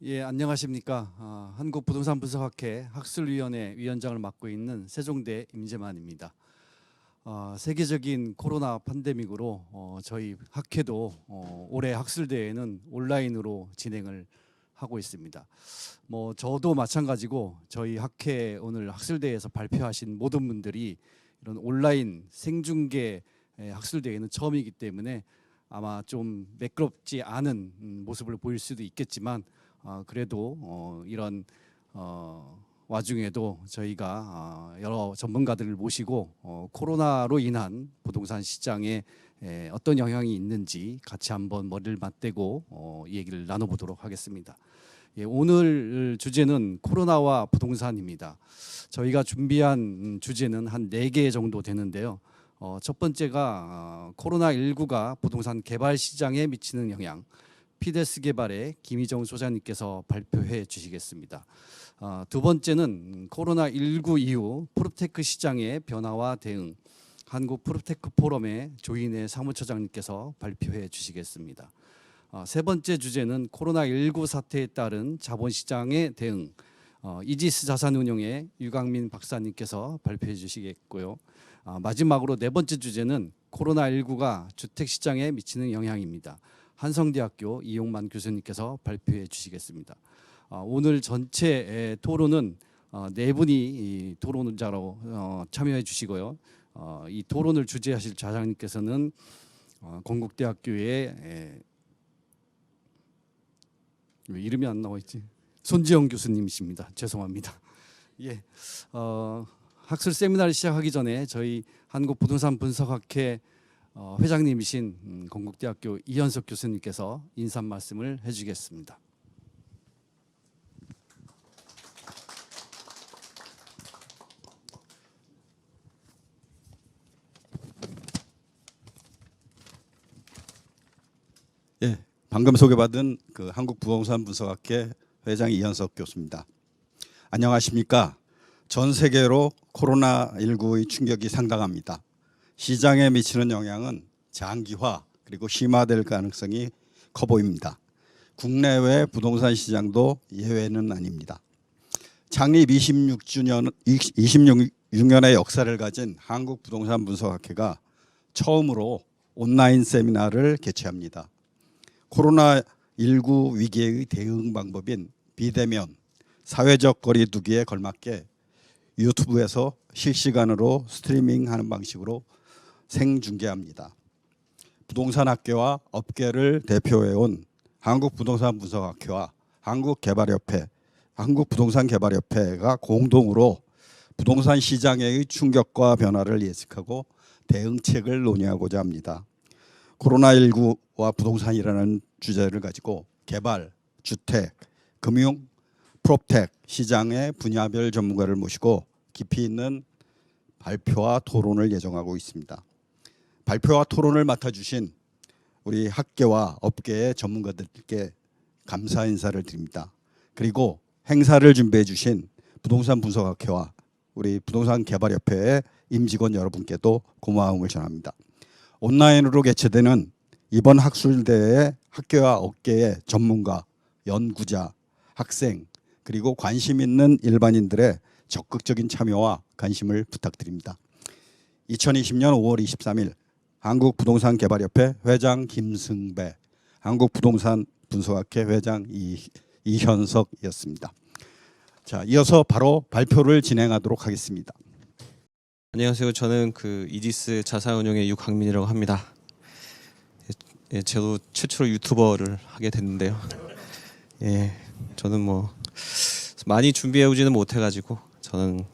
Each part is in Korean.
예, 안녕하십니까. 한국부동산분석학회 학술위원회 위원장을 맡고 있는 세종대 임재만입니다. 세계적인 코로나 팬데믹으로 저희 학회도 올해 학술대회는 온라인으로 진행을 하고 있습니다. 저도 마찬가지고 저희 학회 오늘 학술대회에서 발표하신 모든 분들이 이런 온라인 생중계 학술대회는 처음이기 때문에 아마 좀 매끄럽지 않은 모습을 보일 수도 있겠지만 그래도 이런 와중에도 저희가 여러 전문가들을 모시고 코로나로 인한 부동산 시장에 어떤 영향이 있는지 같이 한번 머리를 맞대고 이 얘기를 나눠보도록 하겠습니다. 예, 오늘 주제는 코로나와 부동산입니다. 저희가 준비한 주제는 한 4개 정도 되는데요. 첫 번째가 코로나19가 부동산 개발 시장에 미치는 영향, 피데스 개발의 김희정 소장님께서 발표해 주시겠습니다. 두 번째는 코로나19 이후 프롭테크 시장의 변화와 대응, 한국 프롭테크 포럼의 조인혜 사무처장님께서 발표해 주시겠습니다. 세 번째 주제는 코로나19 사태에 따른 자본시장의 대응, 이지스 자산운용의 유강민 박사님께서 발표해 주시겠고요. 마지막으로 네 번째 주제는 코로나19가 주택시장에 미치는 영향입니다. 한성대학교 이용만 교수님께서 발표해 주시겠습니다. 오늘 전체 토론은 네 분이 이 토론자로 참여해 주시고요. 이 토론을 주재하실 좌장님께서는 건국대학교의 왜 이름이 안 나와 있지? 손지영 교수님이십니다. 죄송합니다. 예, 학술 세미나를 시작하기 전에 저희 한국부동산분석학회 회장님이신 건국대학교 이현석 교수님께서 인사 말씀을 해주겠습니다. 예, 방금 소개받은 한국부동산분석학회 회장 이현석 교수입니다. 안녕하십니까? 전 세계로 코로나19의 충격이 상당합니다. 시장에 미치는 영향은 장기화 그리고 심화될 가능성이 커 보입니다. 국내외 부동산 시장도 예외는 아닙니다. 창립 26년의 역사를 가진 한국부동산분석학회가 처음으로 온라인 세미나를 개최합니다. 코로나19 위기의 대응 방법인 비대면, 사회적 거리 두기에 걸맞게 유튜브에서 실시간으로 스트리밍하는 방식으로 생중계합니다. 부동산학계와 업계를 대표해온 한국부동산분석학회와 한국개발협회, 한국부동산개발협회가 공동으로 부동산 시장의 충격과 변화를 예측하고 대응책을 논의하고자 합니다. 코로나19와 부동산이라는 주제를 가지고 개발, 주택, 금융, 프롭텍 시장의 분야별 전문가를 모시고 깊이 있는 발표와 토론을 예정하고 있습니다. 발표와 토론을 맡아주신 우리 학계와 업계의 전문가들께 감사 인사를 드립니다. 그리고 행사를 준비해 주신 부동산분석학회와 우리 부동산개발협회의 임직원 여러분께도 고마움을 전합니다. 온라인으로 개최되는 이번 학술대회에 학계와 업계의 전문가, 연구자, 학생 그리고 관심 있는 일반인들의 적극적인 참여와 관심을 부탁드립니다. 2020년 5월 23일 한국부동산개발협회 회장 김승배, 한국부동산분석학회 회장 이현석이었습니다. 자, 이어서 바로 발표를 진행하도록 하겠습니다. 안녕하세요. 저는 이지스 자산운용의 유강민이라고 합니다. 예, 저도 최초로 유튜버를 하게 됐는데요. 예, 저는 많이 준비해 오지는 못해가지고 저는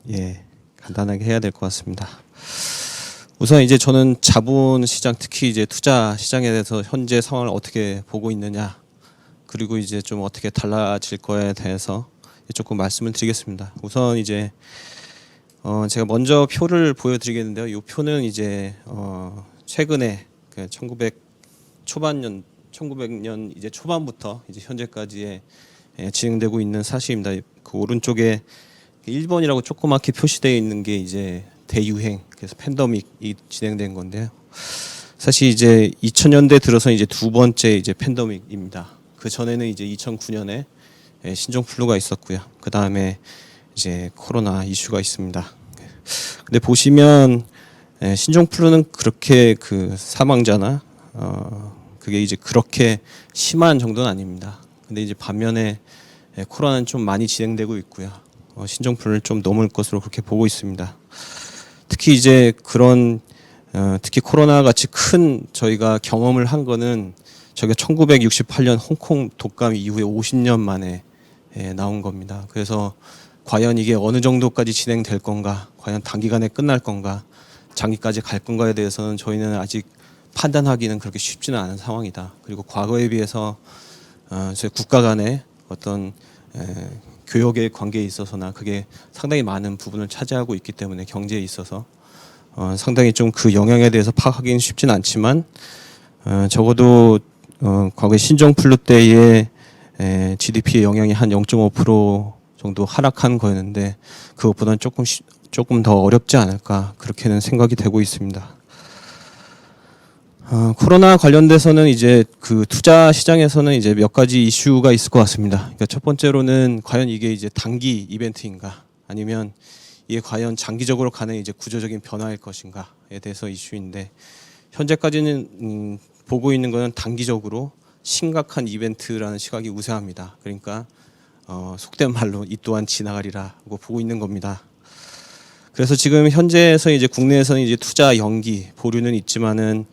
간단하게 해야 될 것 같습니다. 우선 이제 저는 자본 시장, 특히 이제 투자 시장에 대해서 현재 상황을 어떻게 보고 있느냐, 그리고 이제 좀 어떻게 달라질 거에 대해서 조금 말씀을 드리겠습니다. 우선 이제 제가 먼저 표를 보여드리겠는데요. 이 표는 이제 최근에 1900년 이제 초반부터 이제 현재까지의 진행되고 있는 사실입니다. 그 오른쪽에 1번이라고 조그맣게 표시되어 있는 게 이제 대유행, 그래서 팬데믹이 진행된 건데요. 사실 이제 2000년대 들어서 이제 두 번째 이제 팬데믹입니다. 그 전에는 이제 2009년에 신종플루가 있었고요. 그 다음에 이제 코로나 이슈가 있습니다. 근데 보시면 신종플루는 그렇게 그 사망자나 그게 이제 그렇게 심한 정도는 아닙니다. 근데 이제 반면에 코로나는 좀 많이 진행되고 있고요. 신종플루를 좀 넘을 것으로 그렇게 보고 있습니다. 특히 이제 그런 특히 코로나 같이 큰 저희가 경험을 한 거는 저희가 1968년 홍콩 독감 이후에 50년 만에 나온 겁니다. 그래서 과연 이게 어느 정도까지 진행될 건가, 과연 단기간에 끝날 건가, 장기까지 갈 건가에 대해서는 저희는 아직 판단하기는 그렇게 쉽지는 않은 상황이다. 그리고 과거에 비해서 저희 국가 간의 어떤 교역의 관계에 있어서나 그게 상당히 많은 부분을 차지하고 있기 때문에 경제에 있어서 상당히 좀 그 영향에 대해서 파악하기는 쉽지는 않지만 적어도 과거에 신종플루 때의 GDP의 영향이 한 0.5% 정도 하락한 거였는데 그것보다는 조금 더 어렵지 않을까 그렇게는 생각이 되고 있습니다. 코로나 관련돼서는 이제 그 투자 시장에서는 이제 몇 가지 이슈가 있을 것 같습니다. 그러니까 첫 번째로는 과연 이게 이제 단기 이벤트인가 아니면 이게 과연 장기적으로 가는 이제 구조적인 변화일 것인가에 대해서 이슈인데 현재까지는 보고 있는 것은 단기적으로 심각한 이벤트라는 시각이 우세합니다. 그러니까 속된 말로 이 또한 지나가리라고 보고 있는 겁니다. 그래서 지금 현재에서 이제 국내에서는 이제 투자 연기 보류는 있지만은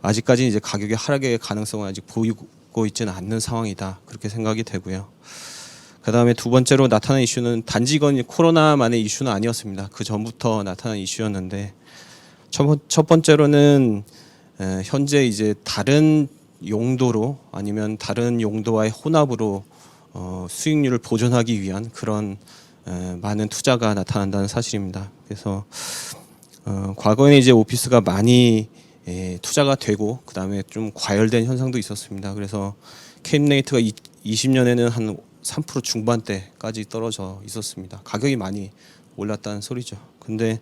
아직까지 이제 가격의 하락의 가능성은 아직 보이고 있지는 않는 상황이다 그렇게 생각이 되고요. 그 다음에 두 번째로 나타난 이슈는 단지 이건 코로나만의 이슈는 아니었습니다. 그 전부터 나타난 이슈였는데 첫 번째로는 현재 이제 다른 용도로 아니면 다른 용도와의 혼합으로 수익률을 보존하기 위한 그런 많은 투자가 나타난다는 사실입니다. 그래서 과거에는 이제 오피스가 많이 투자가 되고 그 다음에 좀 과열된 현상도 있었습니다. 그래서 캡레이트가 20년에는 한 3% 중반대까지 떨어져 있었습니다. 가격이 많이 올랐다는 소리죠. 근데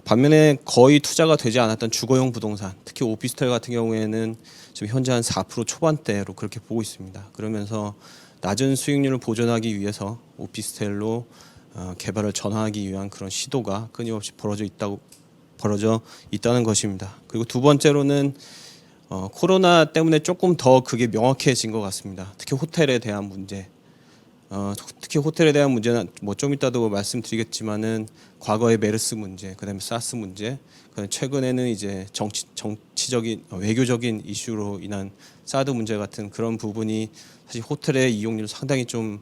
반면에 거의 투자가 되지 않았던 주거용 부동산, 특히 오피스텔 같은 경우에는 지금 현재 한 4% 초반대로 그렇게 보고 있습니다. 그러면서 낮은 수익률을 보존하기 위해서 오피스텔로 개발을 전환하기 위한 그런 시도가 끊임없이 벌어져 있다는 것입니다. 그리고 두 번째로는 코로나 때문에 조금 더 그게 명확해진 것 같습니다. 특히 호텔에 대한 문제. 특히 호텔에 대한 문제는 뭐 좀 이따도 말씀드리겠지만은 과거의 메르스 문제, 그다음에 사스 문제, 그다음에 최근에는 이제 정치적인 외교적인 이슈로 인한 사드 문제 같은 그런 부분이 사실 호텔의 이용률을 상당히 좀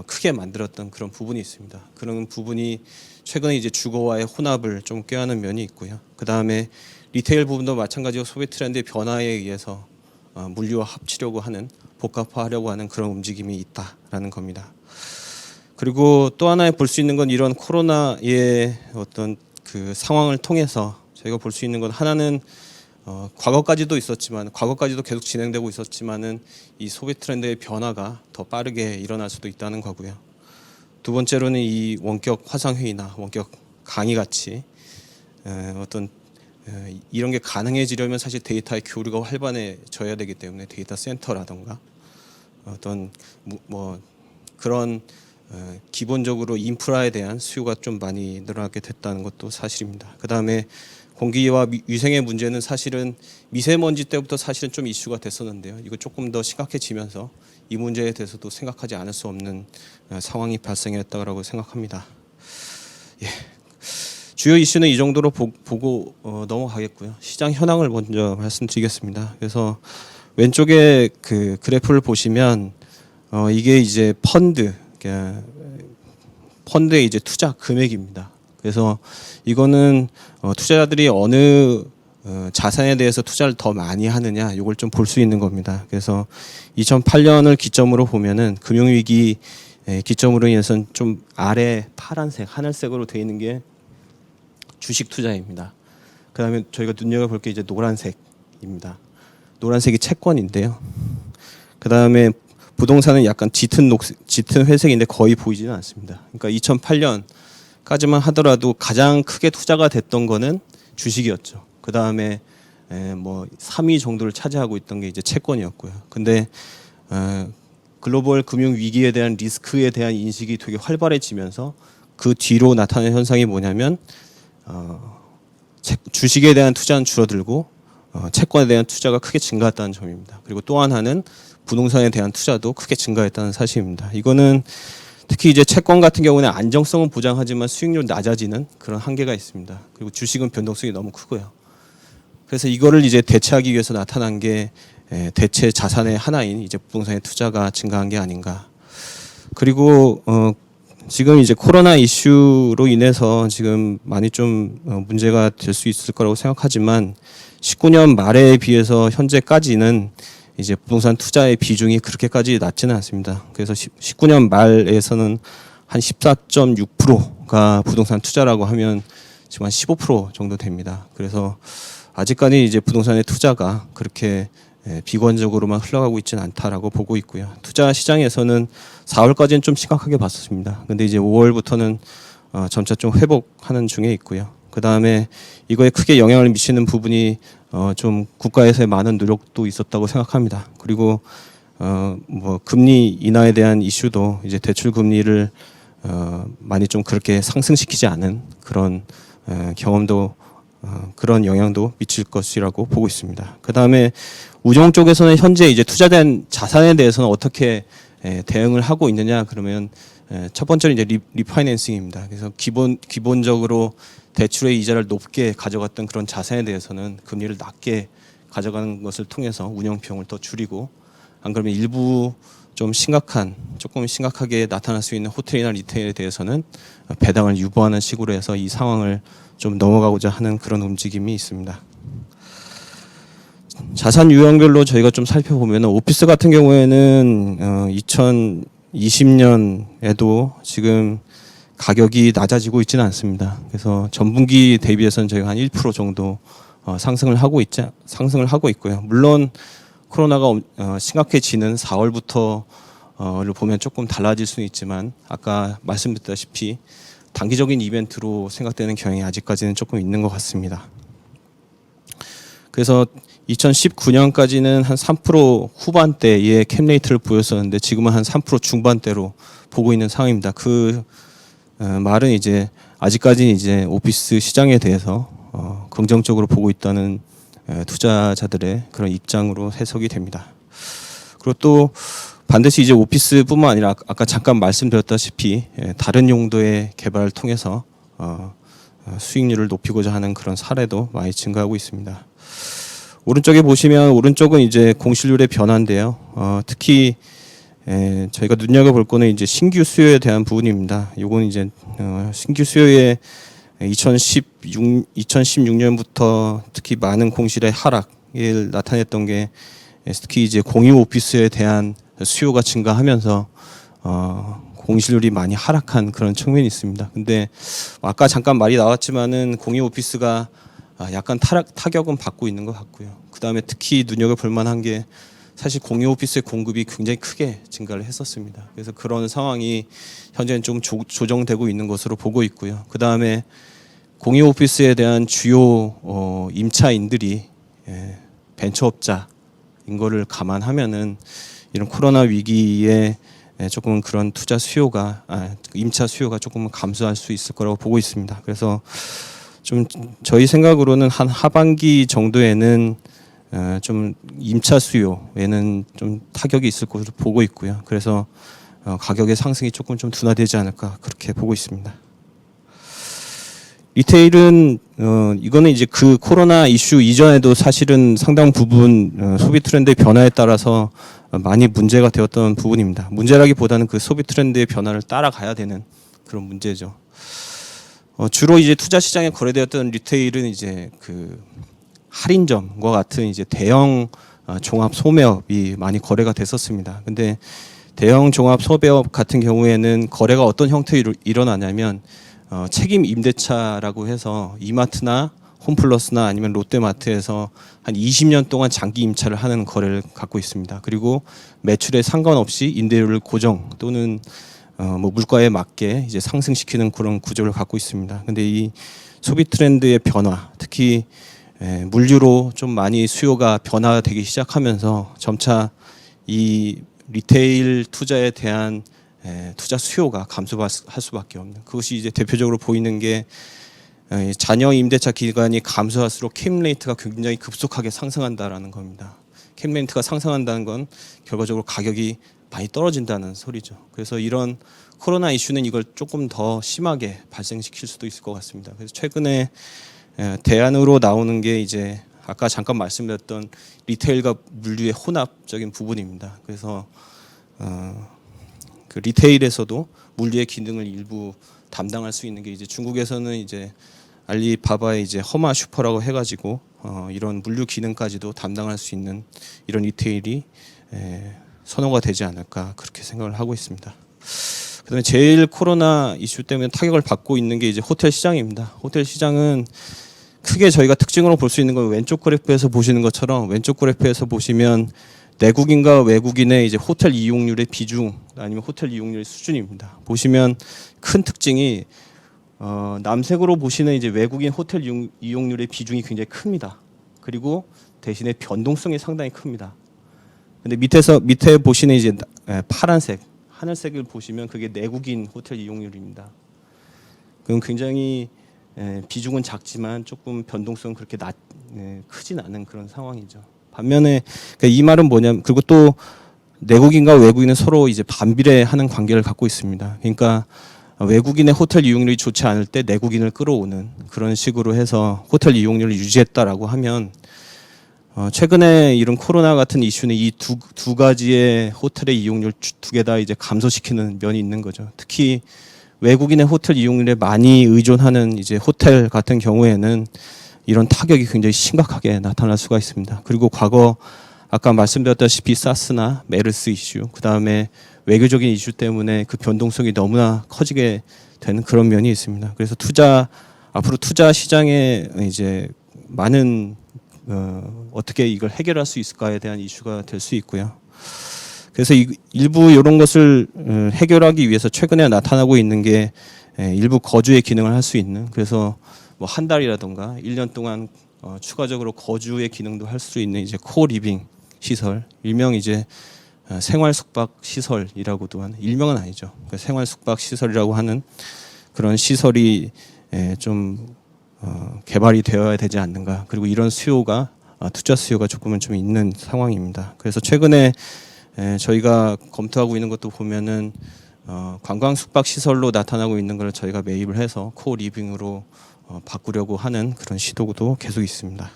크게 만들었던 그런 부분이 있습니다. 그런 부분이 최근에 이제 주거와의 혼합을 좀 꾀하는 면이 있고요. 그다음에 리테일 부분도 마찬가지로 소비 트렌드의 변화에 의해서 물류와 합치려고 하는 복합화하려고 하는 그런 움직임이 있다라는 겁니다. 그리고 또 하나 볼 수 있는 건 이런 코로나의 어떤 그 상황을 통해서 저희가 볼 수 있는 건 하나는 과거까지도 계속 진행되고 있었지만은 이 소비 트렌드의 변화가 더 빠르게 일어날 수도 있다는 거고요. 두 번째로는 이 원격 화상 회의나 원격 강의 같이 어떤 이런 게 가능해지려면 사실 데이터의 교류가 활발해져야 되기 때문에 데이터 센터라던가 어떤 뭐 그런 기본적으로 인프라에 대한 수요가 좀 많이 늘어나게 됐다는 것도 사실입니다. 그 다음에 공기와 위생의 문제는 사실은 미세먼지 때부터 사실은 좀 이슈가 됐었는데요. 이거 조금 더 심각해지면서 이 문제에 대해서도 생각하지 않을 수 없는 상황이 발생했다고 생각합니다. 예. 주요 이슈는 이 정도로 보고 넘어가겠고요. 시장 현황을 먼저 말씀드리겠습니다. 그래서 왼쪽에 그 그래프를 보시면 이게 이제 펀드의 이제 투자 금액입니다. 그래서 이거는 투자자들이 어느 자산에 대해서 투자를 더 많이 하느냐 이걸 좀 볼 수 있는 겁니다. 그래서 2008년을 기점으로 보면은 금융위기 기점으로 인해서는 좀 아래 파란색 하늘색으로 되어 있는 게 주식 투자입니다. 그다음에 저희가 눈여겨볼 게 이제 노란색입니다. 노란색이 채권인데요. 그다음에 부동산은 약간 짙은 회색인데 거의 보이지는 않습니다. 그러니까 2008년까지만 하더라도 가장 크게 투자가 됐던 거는 주식이었죠. 그다음에 뭐 3위 정도를 차지하고 있던 게 이제 채권이었고요. 근데 글로벌 금융 위기에 대한 리스크에 대한 인식이 되게 활발해지면서 그 뒤로 나타나는 현상이 뭐냐면 주식에 대한 투자는 줄어들고 채권에 대한 투자가 크게 증가했다는 점입니다. 그리고 또 하나는 부동산에 대한 투자도 크게 증가했다는 사실입니다. 이거는 특히 이제 채권 같은 경우는 안정성은 보장하지만 수익률이 낮아지는 그런 한계가 있습니다. 그리고 주식은 변동성이 너무 크고요. 그래서 이거를 이제 대체하기 위해서 나타난 게 대체 자산의 하나인 이제 부동산의 투자가 증가한 게 아닌가. 그리고 지금 이제 코로나 이슈로 인해서 지금 많이 좀 문제가 될 수 있을 거라고 생각하지만 19년 말에 비해서 현재까지는 이제 부동산 투자의 비중이 그렇게까지 낮지는 않습니다. 그래서 19년 말에서는 한 14.6%가 부동산 투자라고 하면 지금 한 15% 정도 됩니다. 그래서 아직까지 이제 부동산의 투자가 그렇게 비관적으로만 흘러가고 있지는 않다라고 보고 있고요. 투자 시장에서는 4월까지는 좀 심각하게 봤었습니다. 근데 이제 5월부터는 점차 좀 회복하는 중에 있고요. 그 다음에 이거에 크게 영향을 미치는 부분이 좀 국가에서의 많은 노력도 있었다고 생각합니다. 그리고 뭐 금리 인하에 대한 이슈도 이제 대출 금리를 많이 좀 그렇게 상승시키지 않은 그런 경험도 그런 영향도 미칠 것이라고 보고 있습니다. 그 다음에 우종 쪽에서는 현재 이제 투자된 자산에 대해서는 어떻게 대응을 하고 있느냐 그러면 첫 번째는 이제 리파이낸싱입니다. 그래서 기본적으로 대출의 이자를 높게 가져갔던 그런 자산에 대해서는 금리를 낮게 가져가는 것을 통해서 운영 비용을 더 줄이고 안 그러면 일부 조금 심각하게 나타날 수 있는 호텔이나 리테일에 대해서는 배당을 유보하는 식으로 해서 이 상황을 좀 넘어가고자 하는 그런 움직임이 있습니다. 자산 유형별로 저희가 좀 살펴보면 오피스 같은 경우에는 2020년에도 지금 가격이 낮아지고 있지는 않습니다. 그래서 전분기 대비해서는 저희가 한 1% 정도 상승을 하고 있고요. 물론 코로나가 심각해지는 4월부터를 보면 조금 달라질 수는 있지만 아까 말씀드렸다시피 단기적인 이벤트로 생각되는 경향이 아직까지는 조금 있는 것 같습니다. 그래서 2019년까지는 한 3% 후반대의 캡레이트를 보였었는데 지금은 한 3% 중반대로 보고 있는 상황입니다. 그 말은 이제 아직까지 이제 오피스 시장에 대해서 긍정적으로 보고 있다는 투자자들의 그런 입장으로 해석이 됩니다. 그리고 또 반드시 이제 오피스뿐만 아니라 아까 잠깐 말씀드렸다시피 다른 용도의 개발을 통해서 수익률을 높이고자 하는 그런 사례도 많이 증가하고 있습니다. 오른쪽에 보시면 오른쪽은 이제 공실률의 변화인데요. 특히 저희가 눈여겨볼 거는 이제 신규 수요에 대한 부분입니다. 요건 이제 신규 수요의 2016년부터 특히 많은 공실의 하락을 나타냈던 게 특히 이제 공유 오피스에 대한 수요가 증가하면서 공실률이 많이 하락한 그런 측면이 있습니다. 근데 아까 잠깐 말이 나왔지만은 공유 오피스가 약간 타격은 받고 있는 것 같고요. 그 다음에 특히 눈여겨볼 만한 게 사실 공유 오피스의 공급이 굉장히 크게 증가를 했었습니다. 그래서 그런 상황이 현재는 좀 조정되고 있는 것으로 보고 있고요. 그 다음에 공유 오피스에 대한 주요 임차인들이 벤처업자인 거를 감안하면은 이런 코로나 위기에 조금 그런 투자 수요가 임차 수요가 조금 감소할 수 있을 거라고 보고 있습니다. 그래서 좀 저희 생각으로는 한 하반기 정도에는 좀 임차 수요에는 좀 타격이 있을 것으로 보고 있고요. 그래서 가격의 상승이 조금 좀 둔화되지 않을까 그렇게 보고 있습니다. 리테일은 이거는 이제 그 코로나 이슈 이전에도 사실은 상당 부분 소비 트렌드의 변화에 따라서 많이 문제가 되었던 부분입니다. 문제라기보다는 그 소비 트렌드의 변화를 따라가야 되는 그런 문제죠. 주로 이제 투자 시장에 거래되었던 리테일은 이제 그 할인점과 같은 이제 대형 종합 소매업이 많이 거래가 됐었습니다. 근데 대형 종합 소매업 같은 경우에는 거래가 어떤 형태로 일어나냐면 책임 임대차라고 해서 이마트나 홈플러스나 아니면 롯데마트에서 한 20년 동안 장기 임차를 하는 거래를 갖고 있습니다. 그리고 매출에 상관없이 임대료를 고정 또는 뭐 물가에 맞게 이제 상승시키는 그런 구조를 갖고 있습니다. 근데 이 소비 트렌드의 변화, 특히 물류로 좀 많이 수요가 변화되기 시작하면서 점차 이 리테일 투자에 대한 투자 수요가 감소할 수밖에 없는, 그것이 이제 대표적으로 보이는 게 잔여 임대차 기간이 감소할수록 캡 레이트가 굉장히 급속하게 상승한다라는 겁니다. 캡 레이트가 상승한다는 건 결과적으로 가격이 많이 떨어진다는 소리죠. 그래서 이런 코로나 이슈는 이걸 조금 더 심하게 발생시킬 수도 있을 것 같습니다. 그래서 최근에 대안으로 나오는 게 이제 아까 잠깐 말씀드렸던 리테일과 물류의 혼합적인 부분입니다. 그래서 그 리테일에서도 물류의 기능을 일부 담당할 수 있는 게 이제 중국에서는 이제 알리바바의 이제 허마 슈퍼라고 해가지고 이런 물류 기능까지도 담당할 수 있는 이런 리테일이 선호가 되지 않을까 그렇게 생각을 하고 있습니다. 그다음에 제일 코로나 이슈 때문에 타격을 받고 있는 게 이제 호텔 시장입니다. 호텔 시장은 크게 저희가 특징으로 볼 수 있는 건 왼쪽 그래프에서 보시는 것처럼, 왼쪽 그래프에서 보시면 내국인과 외국인의 이제 호텔 이용률의 비중 아니면 호텔 이용률의 수준입니다. 보시면 큰 특징이 남색으로 보시는 이제 외국인 호텔 이용률의 비중이 굉장히 큽니다. 그리고 대신에 변동성이 상당히 큽니다. 근데 밑에 보시는 이제 파란색, 하늘색을 보시면 그게 내국인 호텔 이용률입니다. 그럼 굉장히 비중은 작지만 조금 변동성은 그렇게 크진 않은 그런 상황이죠. 반면에 그러니까 이 말은 뭐냐면, 그리고 또 내국인과 외국인은 서로 이제 반비례하는 관계를 갖고 있습니다. 그러니까 외국인의 호텔 이용률이 좋지 않을 때 내국인을 끌어오는 그런 식으로 해서 호텔 이용률을 유지했다라고 하면, 최근에 이런 코로나 같은 이슈는 이 두 가지의 호텔의 이용률 두 개 다 이제 감소시키는 면이 있는 거죠. 특히 외국인의 호텔 이용률에 많이 의존하는 이제 호텔 같은 경우에는 이런 타격이 굉장히 심각하게 나타날 수가 있습니다. 그리고 과거 아까 말씀드렸다시피 사스나 메르스 이슈, 그 다음에 외교적인 이슈 때문에 그 변동성이 너무나 커지게 되는 그런 면이 있습니다. 그래서 앞으로 투자 시장에 이제 많은 어떻게 이걸 해결할 수 있을까에 대한 이슈가 될 수 있고요. 그래서 일부 이런 것을 해결하기 위해서 최근에 나타나고 있는 게 일부 거주의 기능을 할 수 있는, 그래서 뭐 한 달이라던가 1년 동안 추가적으로 거주의 기능도 할 수 있는 이제 코리빙 시설, 일명 이제 생활 숙박 시설이라고도 하는, 일명은 아니죠. 그러니까 생활 숙박 시설이라고 하는 그런 시설이 좀 개발이 되어야 되지 않는가. 그리고 이런 수요가 투자 수요가 조금은 좀 있는 상황입니다. 그래서 최근에 저희가 검토하고 있는 것도 보면은 관광 숙박 시설로 나타나고 있는 걸 저희가 매입을 해서 코리빙으로 바꾸려고 하는 그런 시도도 계속 있습니다.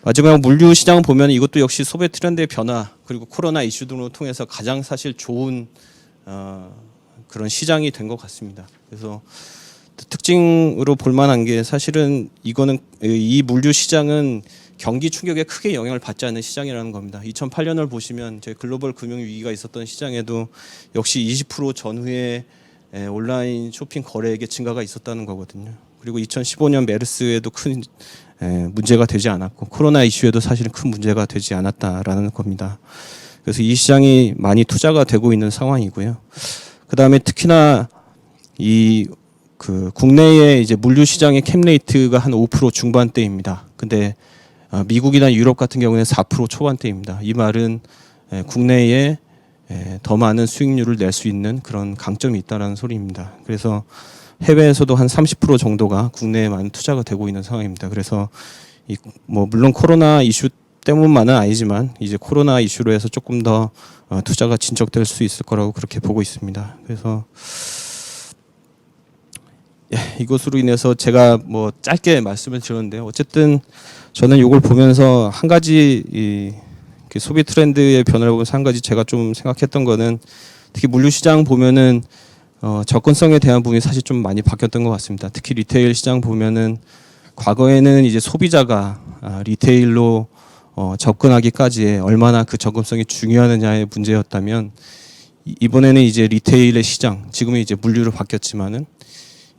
마지막 물류 시장 보면 이것도 역시 소비 트렌드의 변화, 그리고 코로나 이슈 등을 통해서 가장 사실 좋은 그런 시장이 된 것 같습니다. 그래서 특징으로 볼 만한 게, 사실은 이 물류 시장은 경기 충격에 크게 영향을 받지 않는 시장이라는 겁니다. 2008년을 보시면 제 글로벌 금융 위기가 있었던 시장에도 역시 20% 전후에 온라인 쇼핑 거래액의 증가가 있었다는 거거든요. 그리고 2015년 메르스에도 큰 문제가 되지 않았고, 코로나 이슈에도 사실은 큰 문제가 되지 않았다라는 겁니다. 그래서 이 시장이 많이 투자가 되고 있는 상황이고요. 그 다음에 특히나 국내의 이제 물류 시장의 캡 레이트가 한 5% 중반대입니다. 근데 미국이나 유럽 같은 경우는 4% 초반대입니다. 이 말은 국내에 더 많은 수익률을 낼 수 있는 그런 강점이 있다는 소리입니다. 그래서 해외에서도 한 30% 정도가 국내에 많은 투자가 되고 있는 상황입니다. 그래서 물론 코로나 이슈 때문만은 아니지만 이제 코로나 이슈로 해서 조금 더 투자가 진척될 수 있을 거라고 그렇게 보고 있습니다. 그래서 이것으로 인해서 제가 짧게 말씀을 드렸는데, 어쨌든 저는 이걸 보면서 한 가지 소비 트렌드의 변화를 보면서 한 가지 제가 좀 생각했던 거는, 특히 물류 시장 보면은 접근성에 대한 부분이 사실 좀 많이 바뀌었던 것 같습니다. 특히 리테일 시장 보면은 과거에는 이제 소비자가 리테일로 접근하기까지에 얼마나 그 접근성이 중요하느냐의 문제였다면, 이번에는 이제 리테일의 시장, 지금은 이제 물류로 바뀌었지만은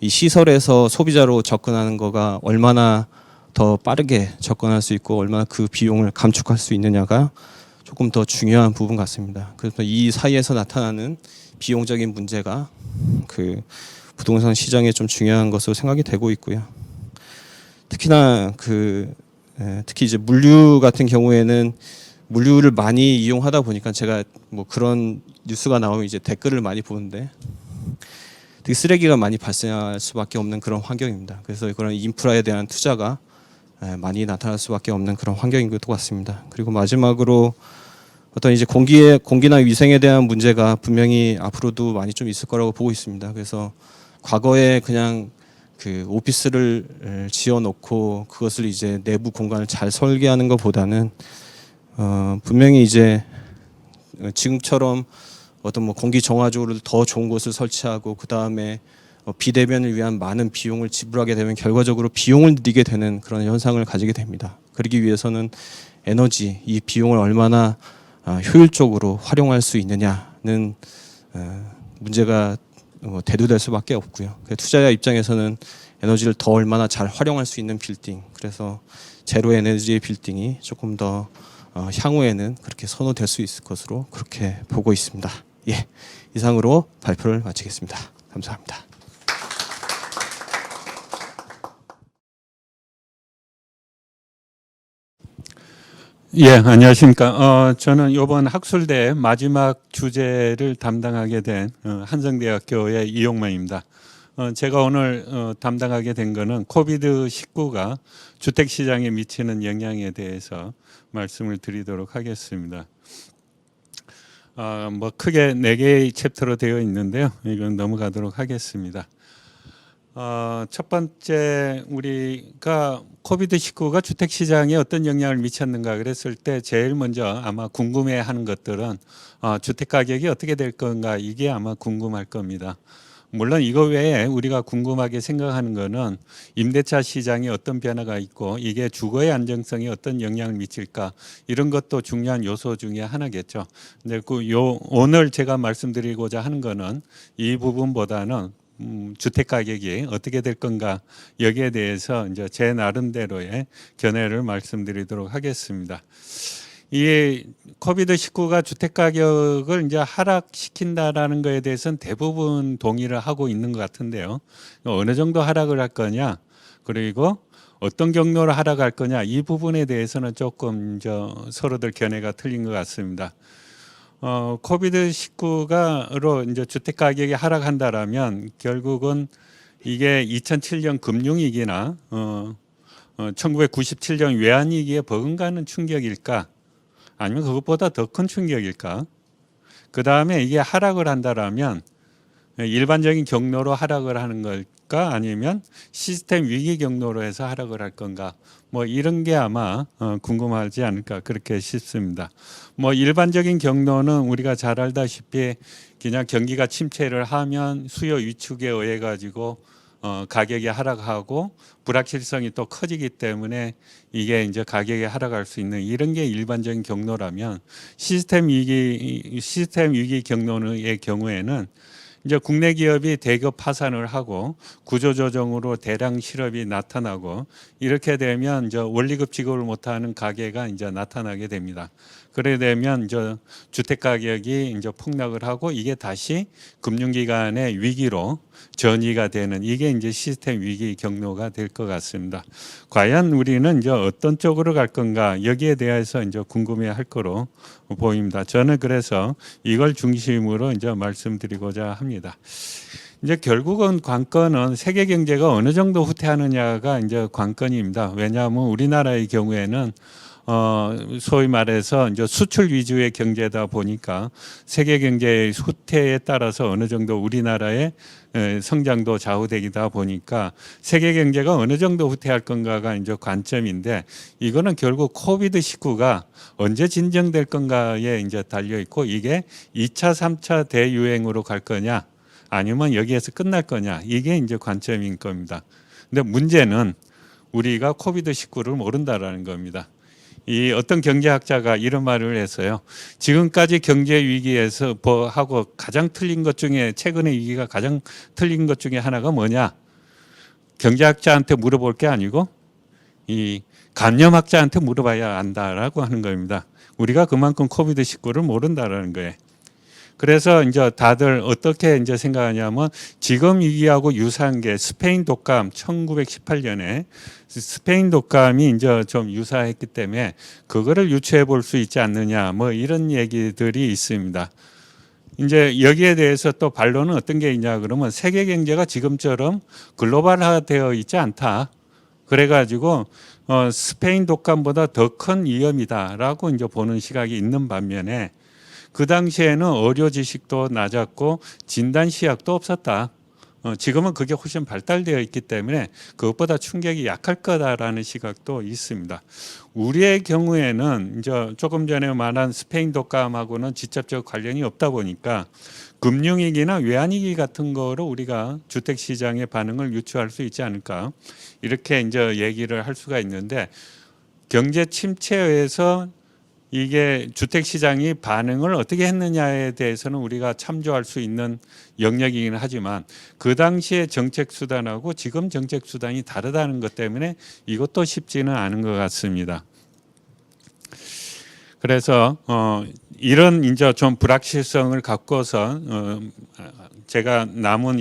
이 시설에서 소비자로 접근하는 거가 얼마나 더 빠르게 접근할 수 있고 얼마나 그 비용을 감축할 수 있느냐가 조금 더 중요한 부분 같습니다. 그래서 이 사이에서 나타나는 비용적인 문제가 그 부동산 시장에 좀 중요한 것으로 생각이 되고 있고요. 특히나 특히 이제 물류 같은 경우에는 물류를 많이 이용하다 보니까 제가 뭐 그런 뉴스가 나오면 이제 댓글을 많이 보는데 되게 쓰레기가 많이 발생할 수밖에 없는 그런 환경입니다. 그래서 그런 인프라에 대한 투자가 많이 나타날 수밖에 없는 그런 환경인 것 같습니다. 그리고 마지막으로 어떤 이제 공기나 위생에 대한 문제가 분명히 앞으로도 많이 좀 있을 거라고 보고 있습니다. 그래서 과거에 그냥 그 오피스를 지어놓고 그것을 이제 내부 공간을 잘 설계하는 것보다는 분명히 이제 지금처럼 어떤 뭐 공기 정화조를 더 좋은 곳을 설치하고 그 다음에 비대면을 위한 많은 비용을 지불하게 되면 결과적으로 비용을 들이게 되는 그런 현상을 가지게 됩니다. 그러기 위해서는 에너지, 이 비용을 얼마나 효율적으로 활용할 수 있느냐는 문제가 대두될 수밖에 없고요. 투자자 입장에서는 에너지를 더 얼마나 잘 활용할 수 있는 빌딩, 그래서 제로 에너지의 빌딩이 조금 더 향후에는 그렇게 선호될 수 있을 것으로 그렇게 보고 있습니다. 예, 이상으로 발표를 마치겠습니다. 감사합니다. 예, 안녕하십니까. 저는 이번 학술대 마지막 주제를 담당하게 된 한성대학교의 이용만입니다. 제가 오늘 담당하게 된 거는 코비드-19가 주택시장에 미치는 영향에 대해서 말씀을 드리도록 하겠습니다. 뭐 크게 4개의 챕터로 되어 있는데요. 이건 넘어가도록 하겠습니다. 첫 번째, 우리가 코비드-19가 주택시장에 어떤 영향을 미쳤는가 그랬을 때 제일 먼저 아마 궁금해하는 것들은 주택가격이 어떻게 될 건가, 이게 아마 궁금할 겁니다. 물론 이거 외에 우리가 궁금하게 생각하는 거는 임대차 시장에 어떤 변화가 있고 이게 주거의 안정성에 어떤 영향을 미칠까, 이런 것도 중요한 요소 중에 하나겠죠. 근데 오늘 제가 말씀드리고자 하는 거는 이 부분보다는 주택 가격이 어떻게 될 건가, 여기에 대해서 이제 제 나름대로의 견해를 말씀드리도록 하겠습니다. 이 코비드-19가 주택 가격을 이제 하락시킨다라는 거에 대해서는 대부분 동의를 하고 있는 것 같은데요. 어느 정도 하락을 할 거냐, 그리고 어떤 경로로 하락할 거냐, 이 부분에 대해서는 조금 서로들 견해가 틀린 것 같습니다. 코비드-19가로 이제 주택 가격이 하락한다라면 결국은 이게 2007년 금융위기나 1997년 외환위기에 버금가는 충격일까, 아니면 그것보다 더 큰 충격일까? 그 다음에 이게 하락을 한다라면 일반적인 경로로 하락을 하는 걸까, 아니면 시스템 위기 경로로 해서 하락을 할 건가, 뭐 이런 게 아마 궁금하지 않을까 그렇게 싶습니다. 뭐 일반적인 경로는 우리가 잘 알다시피 그냥 경기가 침체를 하면 수요 위축에 의해 가지고 가격이 하락하고 불확실성이 또 커지기 때문에 이게 이제 가격이 하락할 수 있는 이런 게 일반적인 경로라면, 시스템 위기 경로의 경우에는 이제 국내 기업이 대기업 파산을 하고 구조조정으로 대량 실업이 나타나고, 이렇게 되면 이제 원리급 지급을 못하는 가계가 이제 나타나게 됩니다. 그래 되면 이제 주택 가격이 이제 폭락을 하고 이게 다시 금융기관의 위기로 전이가 되는, 이게 이제 시스템 위기 경로가 될 것 같습니다. 과연 우리는 이제 어떤 쪽으로 갈 건가, 여기에 대해서 이제 궁금해할 거로 보입니다. 저는 그래서 이걸 중심으로 이제 말씀드리고자 합니다. 이제 결국은 관건은 세계 경제가 어느 정도 후퇴하느냐가 이제 관건입니다. 왜냐하면 우리나라의 경우에는 소위 말해서 이제 수출 위주의 경제다 보니까 세계 경제의 후퇴에 따라서 어느 정도 우리나라의 성장도 좌우되기다 보니까 세계 경제가 어느 정도 후퇴할 건가가 이제 관점인데, 이거는 결국 코비드-19가 언제 진정될 건가에 이제 달려 있고, 이게 2차, 3차 대유행으로 갈 거냐, 아니면 여기에서 끝날 거냐, 이게 이제 관점인 겁니다. 근데 문제는 우리가 코비드-19를 모른다라는 겁니다. 이 어떤 경제학자가 이런 말을 했어요. 지금까지 경제 위기에서 하고 가장 틀린 것 중에, 최근의 위기가 가장 틀린 것 중에 하나가 뭐냐? 경제학자한테 물어볼 게 아니고 이 감염학자한테 물어봐야 안다라고 하는 겁니다. 우리가 그만큼 코비드-19를 모른다라는 거예요. 그래서 이제 다들 어떻게 이제 생각하냐면 지금 위기하고 유사한 게 스페인 독감 1918년에 스페인 독감이 이제 좀 유사했기 때문에 그거를 유추해 볼 수 있지 않느냐 뭐 이런 얘기들이 있습니다. 이제 여기에 대해서 또 반론은 어떤 게 있냐 그러면 세계 경제가 지금처럼 글로벌화되어 있지 않다. 그래가지고 스페인 독감보다 더 큰 위험이다라고 이제 보는 시각이 있는 반면에 그 당시에는 의료 지식도 낮았고 진단 시약도 없었다. 지금은 그게 훨씬 발달되어 있기 때문에 그것보다 충격이 약할 거다라는 시각도 있습니다. 우리의 경우에는 이제 조금 전에 말한 스페인 독감하고는 직접적 관련이 없다 보니까 금융위기나 외환위기 같은 거로 우리가 주택 시장의 반응을 유추할 수 있지 않을까 이렇게 이제 얘기를 할 수가 있는데 경제 침체에서 이게 주택 시장이 반응을 어떻게 했느냐에 대해서는 우리가 참조할 수 있는 영역이긴 하지만 그 당시의 정책 수단하고 지금 정책 수단이 다르다는 것 때문에 이것도 쉽지는 않은 것 같습니다. 그래서 이런 이제 좀 불확실성을 갖고서 제가 남은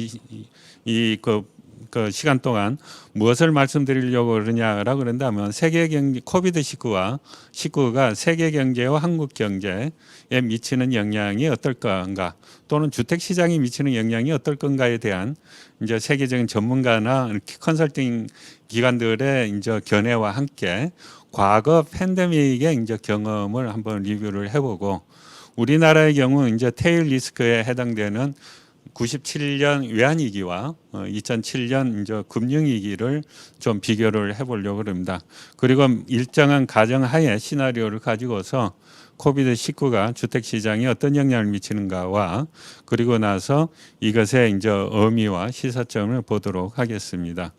그 시간 동안 무엇을 말씀드리려고 그러냐라고 그런다면 세계 경제 코비드 19가 세계 경제와 한국 경제에 미치는 영향이 어떨 건가 또는 주택 시장에 미치는 영향이 어떨 건가에 대한 이제 세계적인 전문가나 컨설팅 기관들의 이제 견해와 함께 과거 팬데믹의 이제 경험을 한번 리뷰를 해보고 우리나라의 경우 이제 테일 리스크에 해당되는 97년 외환위기와 2007년 이제 금융위기를 좀 비교를 해보려고 합니다. 그리고 일정한 가정하에 시나리오를 가지고서 코비드 19가 주택 시장에 어떤 영향을 미치는가와 그리고 나서 이것의 이제 의미와 시사점을 보도록 하겠습니다.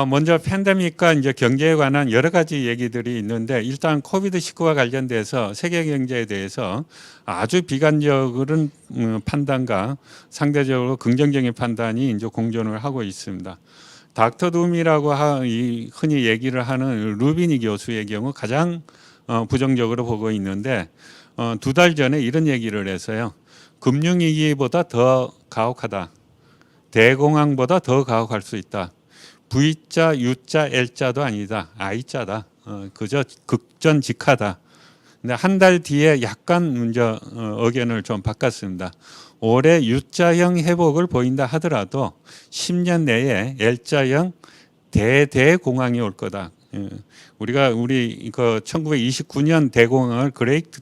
먼저 팬데믹과 이제 경제에 관한 여러 가지 얘기들이 있는데 일단 코비드 19와 관련돼서 세계 경제에 대해서 아주 비관적인 판단과 상대적으로 긍정적인 판단이 이제 공존을 하고 있습니다. 닥터 둠이라고 흔히 얘기를 하는 루비니 교수의 경우 가장 부정적으로 보고 있는데 2달 전에 이런 얘기를 해서요. 금융위기보다 더 가혹하다. 대공황보다 더 가혹할 수 있다. V자, U자, L자도 아니다. I자다. 그저 극전직하다. 근데 한 달 뒤에 약간 이제 의견을 좀 바꿨습니다. 올해 U자형 회복을 보인다 하더라도 10년 내에 L자형 대공황이 올 거다. 우리가 그 1929년 대공황을 그레이트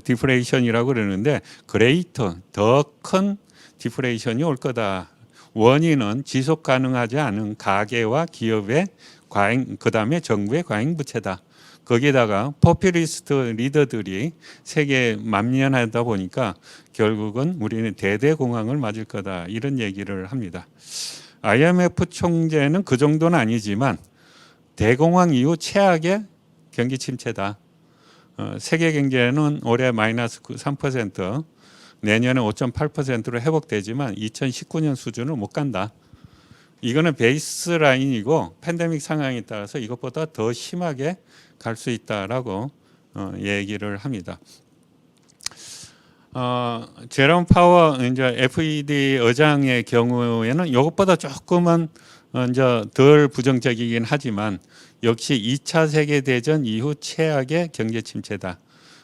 디프레이션이라고 그러는데 그레이터 더 큰 디프레이션이 올 거다. 원인은 지속 가능하지 않은 가계와 기업의 과잉, 그다음에 정부의 과잉 부채다. 거기에다가 포퓰리스트 리더들이 세계에 만연하다 보니까 결국은 우리는 대대공황을 맞을 거다. 이런 얘기를 합니다. IMF 총재는 그 정도는 아니지만 대공황 이후 최악의 경기 침체다. 세계 경제는 올해 마이너스 3%, 내년에 5.8%로 회복되지만 2019년 수준을 못 간다. 이거는 베이스라인이고 팬데믹 상황에 따라서 이것보다 더 심하게 갈 수 있다라고 얘기를 합니다. 제롬 파워 이제 FED 의장의 경우에는 이것보다 조금은 이제 덜 부정적이긴 하지만 역시 2차 세계 대전 이후 최악의 경제 침체다.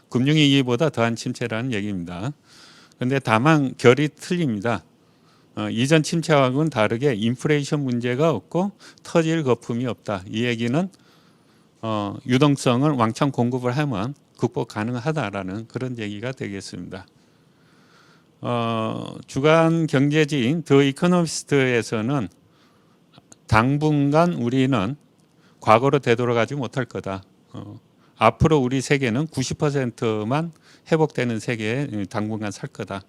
금융위기보다 더한 침체라는 얘기입니다. 그런데 다만 결이 틀립니다. 이전 침체와는 다르게 인플레이션 문제가 없고 터질 거품이 없다. 이 얘기는 유동성을 왕창 공급을 하면 극복 가능하다라는 그런 얘기가 되겠습니다. 주간 경제지인 더 이코노미스트에서는 당분간 우리는 과거로 되돌아가지 못할 거다. 앞으로 우리 세계는 90%만 회복되는 세계에 당분간 살 거다.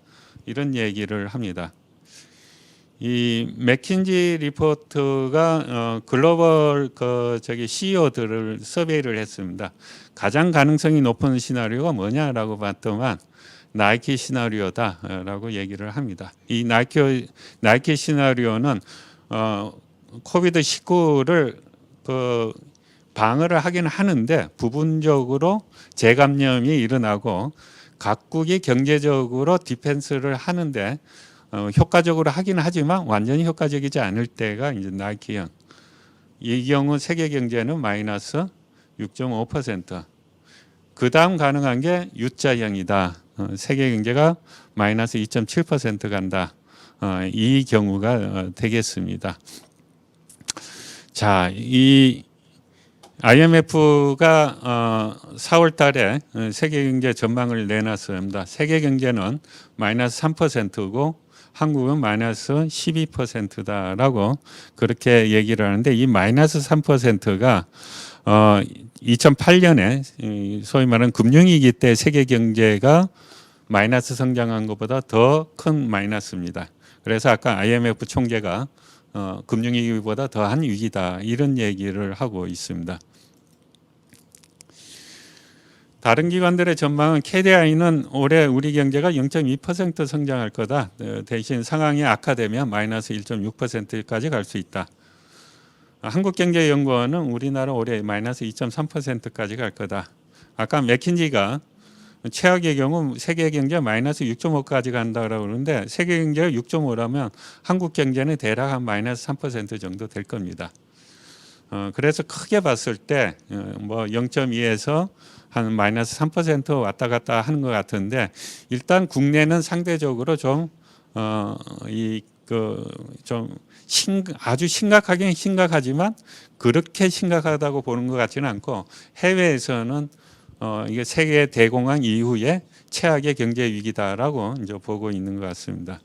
이런 얘기를 합니다. 이 맥킨지 리포트가 글로벌 CEO들을 서베이를 했습니다. 가장 가능성이 높은 시나리오가 뭐냐라고 봤더만 나이키 시나리오다라고 얘기를 합니다. 이 나이키 시나리오는 코비드 19를 방어를 하긴 하는데 부분적으로 재감염이 일어나고 각국이 경제적으로 디펜스를 하는데 효과적으로 하긴 하지만 완전히 효과적이지 않을 때가 이제 나이키형. 이 경우 세계 경제는 마이너스 6.5%. 그 다음 가능한 게 U자형이다. 세계 경제가 마이너스 2.7% 간다. 이 경우가 되겠습니다. 자, 이 IMF가 4월 달에 세계 경제 전망을 내놨습니다. 세계 경제는 마이너스 3%고 한국은 마이너스 12%다라고 그렇게 얘기를 하는데 이 마이너스 3%가 2008년에 소위 말하는 금융위기 때 세계 경제가 마이너스 성장한 것보다 더 큰 마이너스입니다. 그래서 아까 IMF 총재가 금융위기보다 더한 위기다 이런 얘기를 하고 있습니다. 다른 기관들의 전망은 KDI는 올해 우리 경제가 0.2% 성장할 거다. 대신 상황이 악화되면 마이너스 1.6%까지 갈 수 있다. 한국경제연구원은 우리나라 올해 마이너스 2.3%까지 갈 거다. 아까 맥킨지가 최악의 경우 세계 경제 마이너스 6.5까지 간다고 그러는데 세계 경제가 6.5라면 한국 경제는 대략 한 마이너스 3% 정도 될 겁니다. 그래서 크게 봤을 때 뭐 0.2에서 한 마이너스 3% 왔다 갔다 하는 것 같은데 일단 국내는 상대적으로 좀 아주 심각하긴 심각하지만 그렇게 심각하다고 보는 것 같지는 않고 해외에서는 이게 세계 대공황 이후에 최악의 경제 위기다라고 이제 보고 있는 것 같습니다.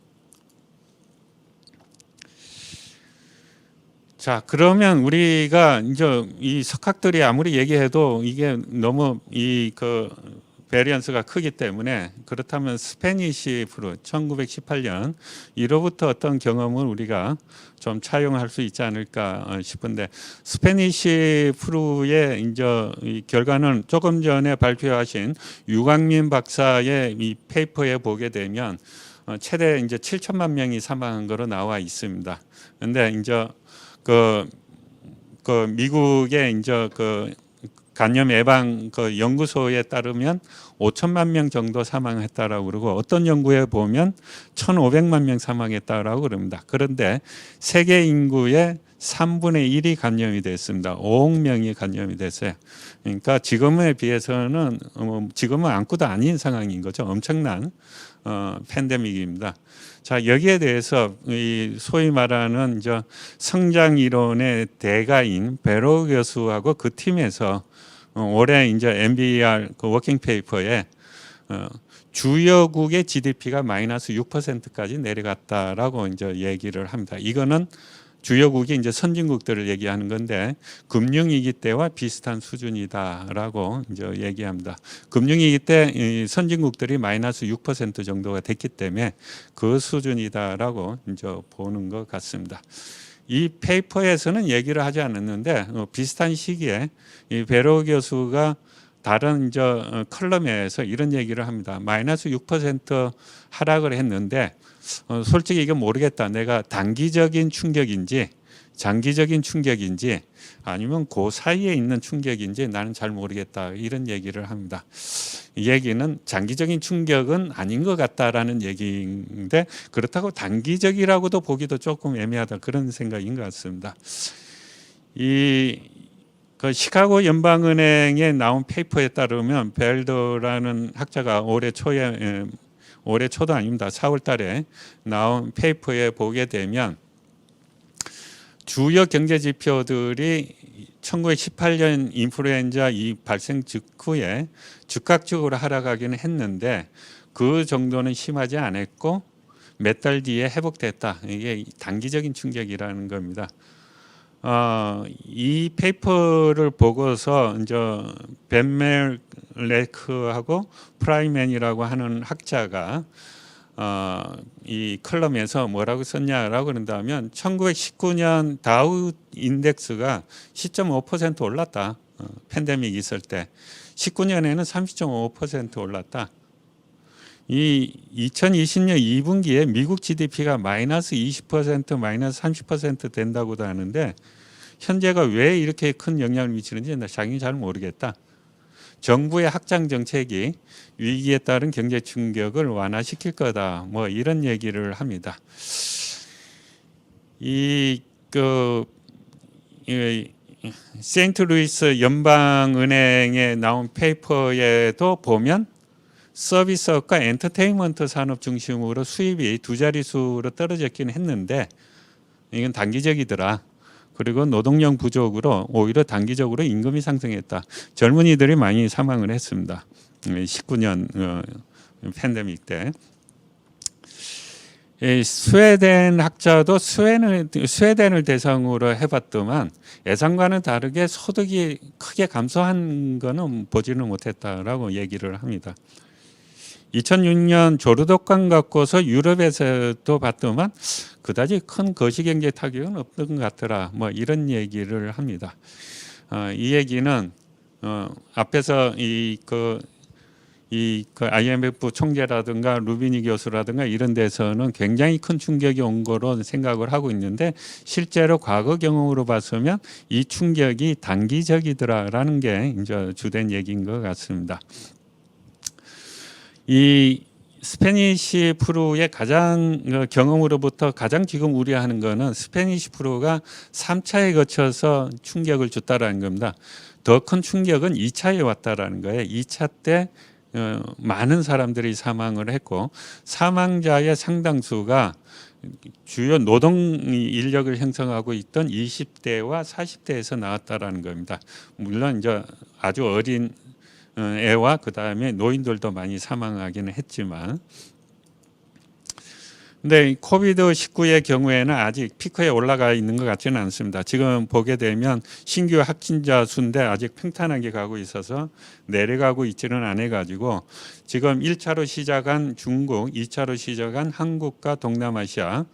자, 그러면 우리가 이제 이 석학들이 아무리 얘기해도 이게 너무 베리언스가 크기 때문에 그렇다면 스페니시 프루 1918년 이로부터 어떤 경험을 우리가 좀 차용할 수 있지 않을까 싶은데 스페니시 프루의 이제 이 결과는 조금 전에 발표하신 유광민 박사의 이 페이퍼에 보게 되면 최대 이제 7천만 명이 사망한 거로 나와 있습니다. 근데 이제 그 미국의 이제 간염 예방 연구소에 따르면 5천만 명 정도 사망했다라고 그러고 어떤 연구에 보면 1,500만 명 사망했다라고 그럽니다. 그런데 세계 인구의 3분의 1이 감염이 됐습니다. 5억 명이 감염이 됐어요. 그러니까 지금에 비해서는 지금은 아무것도 아닌 상황인 거죠. 엄청난 팬데믹입니다. 자, 여기에 대해서 이 소위 말하는 이제 성장 이론의 대가인 베로 교수하고 그 팀에서 올해 이제 MBR 워킹 페이퍼에 주요국의 GDP가 마이너스 6%까지 내려갔다라고 이제 얘기를 합니다. 이거는 주요국이 이제 선진국들을 얘기하는 건데 금융위기 때와 비슷한 수준이다라고 이제 얘기합니다. 금융위기 때 이 선진국들이 마이너스 6% 정도가 됐기 때문에 그 수준이다라고 이제 보는 것 같습니다. 이 페이퍼에서는 얘기를 하지 않았는데 비슷한 시기에 이 베로 교수가 다른 컬럼에서 이런 얘기를 합니다. 마이너스 6% 하락을 했는데 솔직히 이게 모르겠다. 내가 단기적인 충격인지 장기적인 충격인지 아니면 그 사이에 있는 충격인지 나는 잘 모르겠다. 이런 얘기를 합니다. 이 얘기는 장기적인 충격은 아닌 것 같다라는 얘기인데 그렇다고 단기적이라고도 보기도 조금 애매하다. 그런 생각인 것 같습니다. 시카고 연방은행에 나온 페이퍼에 따르면 벨더라는 학자가 올해 초도 아닙니다. 4월 달에 나온 페이퍼에 보게 되면 주요 경제 지표들이 1918년 인플루엔자 이 발생 직후에 즉각적으로 하락하기는 했는데 그 정도는 심하지 않았고 몇 달 뒤에 회복됐다. 이게 단기적인 충격이라는 겁니다. 이 페이퍼를 보고서 이제 벤멜레크하고 프라이맨이라고 하는 학자가 이 컬럼에서 뭐라고 썼냐라고 그런다면 1919년 다우 인덱스가 10.5% 올랐다. 팬데믹 있을 때 19년에는 30.5% 올랐다. 이 2020년 2분기에 미국 GDP가 마이너스 20% 마이너스 30% 된다고도 하는데 현재가 왜 이렇게 큰 영향을 미치는지 자기는 잘 모르겠다. 정부의 확장 정책이 위기에 따른 경제 충격을 완화시킬 거다. 뭐 이런 얘기를 합니다. 세인트루이스 연방은행에 나온 페이퍼에도 보면 서비스업과 엔터테인먼트 산업 중심으로 수입이 두 자릿수로 떨어졌긴 했는데 이건 단기적이더라. 그리고 노동력 부족으로 오히려 단기적으로 임금이 상승했다. 젊은이들이 많이 사망을 했습니다. 19년 팬데믹 때. 스웨덴 학자도 스웨덴을 대상으로 해봤더만 예상과는 다르게 소득이 크게 감소한 거는 보지는 못했다라고 얘기를 합니다. 2006년 조르독관 갖고서 유럽에서도 봤더만 그다지 큰 거시경제 타격은 없던 것 같더라. 뭐 이런 얘기를 합니다. 이 얘기는 앞에서 그 IMF 총재라든가 루비니 교수라든가 이런 데서는 굉장히 큰 충격이 온 거로 생각을 하고 있는데 실제로 과거 경험으로 봤으면 이 충격이 단기적이더라라는 게 이제 주된 얘기인 것 같습니다. 이 스페니시 플루의 가장 경험으로부터 가장 지금 우려하는 거는 스페니시 플루가 3차에 거쳐서 충격을 줬다라는 겁니다. 더 큰 충격은 2차에 왔다라는 거예요. 2차 때 많은 사람들이 사망을 했고 사망자의 상당수가 주요 노동 인력을 형성하고 있던 20대와 40대에서 나왔다라는 겁니다. 물론 이제 아주 어린 애와 그 다음에 노인들도 많이 사망하기는 했지만, 근데 코비드-19의 경우에는 아직 피크에 올라가 있는 것 같지는 않습니다. 지금 보게 되면 신규 확진자 수인데 아직 평탄하게 가고 있어서 내려가고 있지는 않아가지고 지금 1차로 시작한 중국, 2차로 시작한 한국과 동남아시아,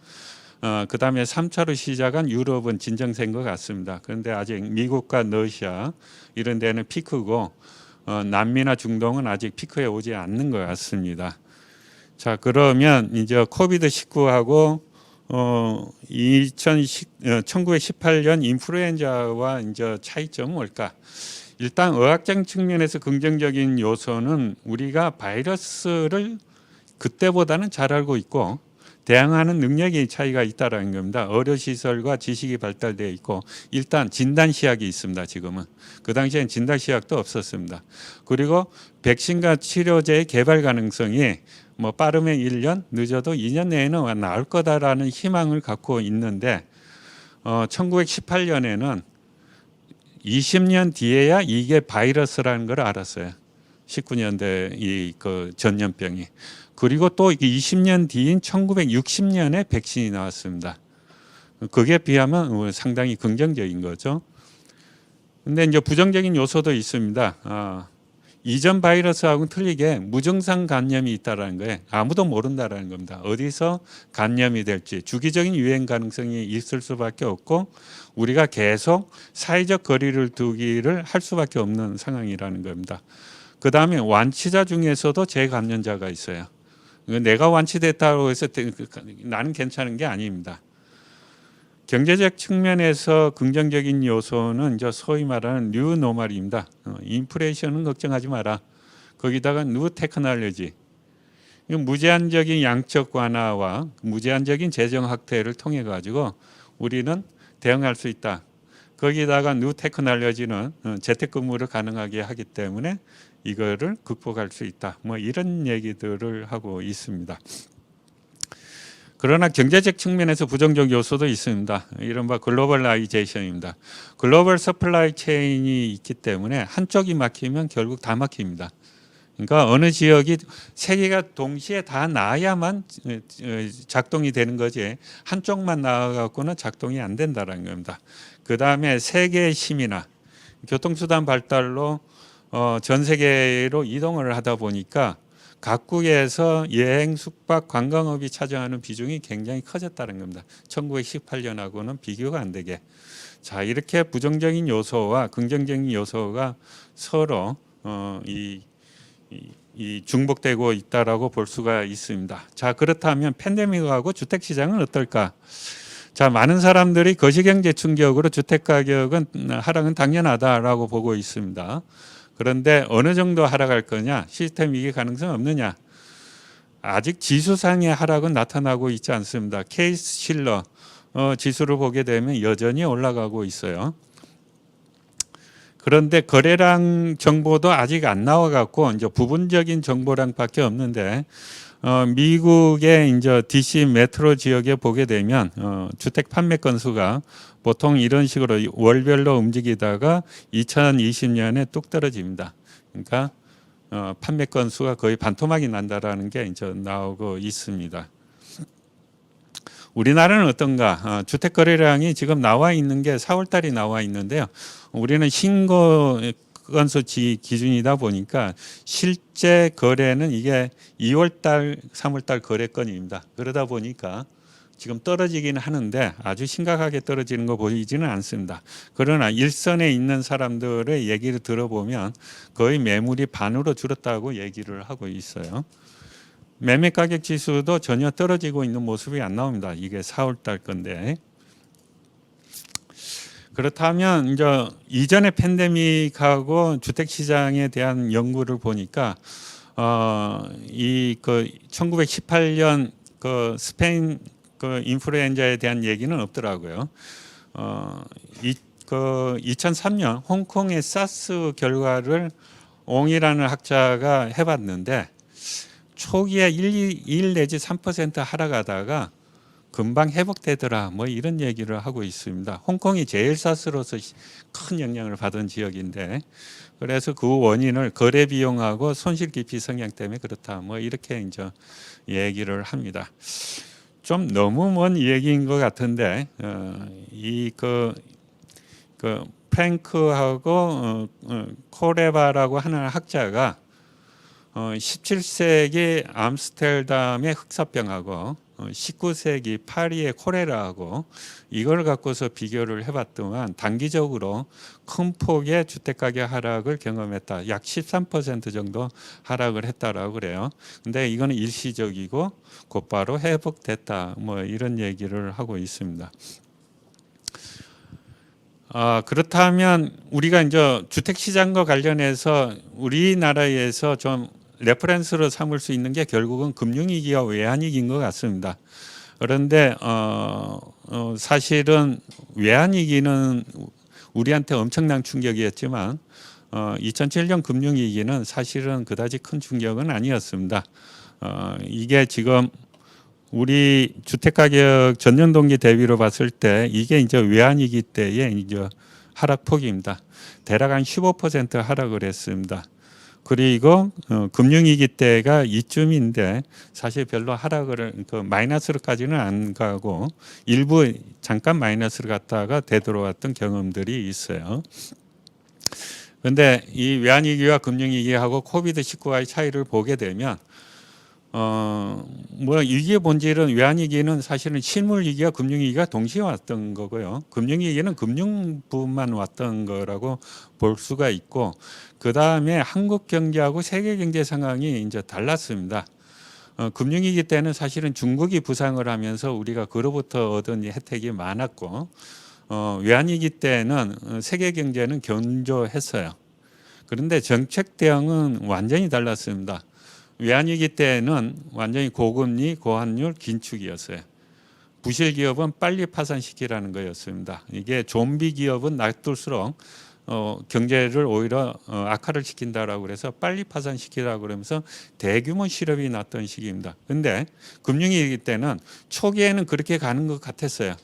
그 다음에 3차로 시작한 유럽은 진정세인 것 같습니다. 그런데 아직 미국과 러시아 이런 데는 피크고 남미나 중동은 아직 피크에 오지 않는 것 같습니다. 자, 그러면 이제 코비드-19하고 1918년 인플루엔자와 이제 차이점은 뭘까? 일단 의학적 측면에서 긍정적인 요소는 우리가 바이러스를 그때보다는 잘 알고 있고 대항하는 능력의 차이가 있다라는 겁니다. 의료 시설과 지식이 발달되어 있고 일단 진단 시약이 있습니다. 지금은 그 당시엔 진단 시약도 없었습니다. 그리고 백신과 치료제의 개발 가능성이 뭐 빠르면 1년, 늦어도 2년 내에는 나올 거다라는 희망을 갖고 있는데 1918년에는 20년 뒤에야 이게 바이러스라는 걸 알았어요. 19년대 그 전염병이. 그리고 또 20년 뒤인 1960년에 백신이 나왔습니다. 그게 비하면 상당히 긍정적인 거죠. 근데 이제 부정적인 요소도 있습니다. 이전 바이러스하고는 틀리게 무증상 감염이 있다라는 거예요. 아무도 모른다라는 겁니다. 어디서 감염이 될지 주기적인 유행 가능성이 있을 수밖에 없고 우리가 계속 사회적 거리를 두기를 할 수밖에 없는 상황이라는 겁니다. 그 다음에 완치자 중에서도 재감염자가 있어요. 내가 완치됐다고 해서 나는 괜찮은 게 아닙니다. 경제적 측면에서 긍정적인 요소는 이제 소위 말하는 뉴 노멀입니다. 인플레이션은 걱정하지 마라. 거기다가 뉴 테크놀로지, 무제한적인 양적 완화와 무제한적인 재정 확대를 통해 가지고 우리는 대응할 수 있다. 거기다가 뉴 테크놀로지는 재택근무를 가능하게 하기 때문에 이거를 극복할 수 있다. 뭐 이런 얘기들을 하고 있습니다. 그러나 경제적 측면에서 부정적 요소도 있습니다. 이른바 글로벌라이제이션입니다. 글로벌 서플라이 체인이 있기 때문에 한쪽이 막히면 결국 다 막힙니다. 그러니까 어느 지역이 세 개가 동시에 다 나야만 작동이 되는 거지 한쪽만 나와갖고는 작동이 안 된다는 겁니다. 그 다음에 세계의 힘이나 교통수단 발달로 전 세계로 이동을 하다 보니까 각국에서 여행, 숙박, 관광업이 차지하는 비중이 굉장히 커졌다는 겁니다. 1918년하고는 비교가 안 되게. 자, 이렇게 부정적인 요소와 긍정적인 요소가 서로 중복되고 있다라고 볼 수가 있습니다. 자, 그렇다면 팬데믹하고 주택 시장은 어떨까? 자, 많은 사람들이 거시경제 충격으로 주택 가격은 하락은 당연하다라고 보고 있습니다. 그런데 어느 정도 하락할 거냐, 시스템 위기 가능성 없느냐, 아직 지수상의 하락은 나타나고 있지 않습니다. 케이스 실러 지수를 보게 되면 여전히 올라가고 있어요. 그런데 거래량 정보도 아직 안 나와갖고 이제 부분적인 정보량밖에 없는데 미국의 이제 DC 메트로 지역에 보게 되면 주택 판매 건수가 보통 이런 식으로 월별로 움직이다가 2020년에 뚝 떨어집니다. 그러니까 판매 건수가 거의 반토막이 난다라는 게 이제 나오고 있습니다. 우리나라는 어떤가? 주택 거래량이 지금 나와 있는 게 4월 달이 나와 있는데요. 우리는 신고 건수 기준이다 보니까 실제 거래는 이게 2월 달, 3월 달 거래 건입니다. 그러다 보니까 지금 떨어지긴 하는데 아주 심각하게 떨어지는 거 보이지는 않습니다. 그러나 일선에 있는 사람들의 얘기를 들어보면 거의 매물이 반으로 줄었다고 얘기를 하고 있어요. 매매 가격 지수도 전혀 떨어지고 있는 모습이 안 나옵니다. 이게 4월 달 건데. 그렇다면 이제 이전의 팬데믹하고 주택 시장에 대한 연구를 보니까 이 1918년 그 스페인 그 인플루엔자에 대한 얘기는 없더라고요. 2003년 홍콩의 사스 결과를 옹이라는 학자가 해봤는데 초기에 1 내지 3% 하락하다가 금방 회복되더라 뭐 이런 얘기를 하고 있습니다. 홍콩이 제일 사스로서 큰 영향을 받은 지역인데 그래서 그 원인을 거래 비용하고 손실 기피 성향 때문에 그렇다 뭐 이렇게 이제 얘기를 합니다. 좀 너무 먼 얘기인 것 같은데 프랭크하고 코레바라고 하는 학자가 17세기 암스테르담의 흑사병하고 19세기 파리의 콜레라하고 이걸 갖고서 비교를 해봤더만 단기적으로 큰 폭의 주택가격 하락을 경험했다. 약 13% 정도 하락을 했다라고 그래요. 근데 이거는 일시적이고 곧바로 회복됐다. 뭐 이런 얘기를 하고 있습니다. 그렇다면 우리가 이제 주택 시장과 관련해서 우리나라에서 좀 레퍼런스로 삼을 수 있는 게 결국은 금융위기와 외환위기인 것 같습니다. 그런데 사실은 외환위기는 우리한테 엄청난 충격이었지만 2007년 금융위기는 사실은 그다지 큰 충격은 아니었습니다. 이게 지금 우리 주택가격 전년동기 대비로 봤을 때 이게 이제 외환위기 때의 이제 하락폭입니다. 대략 한 15% 하락을 했습니다. 그리고 금융위기 때가 이쯤인데 사실 별로 하락을 마이너스로까지는 안 가고 일부 잠깐 마이너스로 갔다가 되돌아왔던 경험들이 있어요. 그런데 이 외환위기와 금융위기하고 코비드19와의 차이를 보게 되면 위기의 본질은 외환위기는 사실은 실물위기와 금융위기가 동시에 왔던 거고요. 금융위기는 금융부만 왔던 거라고 볼 수가 있고 그 다음에 한국 경제하고 세계 경제 상황이 이제 달랐습니다. 금융위기 때는 사실은 중국이 부상을 하면서 우리가 그로부터 얻은 혜택이 많았고 외환위기 때는 세계 경제는 견조했어요. 그런데 정책 대응은 완전히 달랐습니다. 외환위기 때는 완전히 고금리, 고환율, 긴축이었어요. 부실 기업은 빨리 파산시키라는 거였습니다. 이게 좀비 기업은 놔둘수록 경제를 오히려 악화를 시킨다라고 그래서 빨리 파산시키라고 그러면서 대규모 실업이 났던 시기입니다. 그런데 금융위기 때는 초기에는 그렇게 가는 것 같았어요.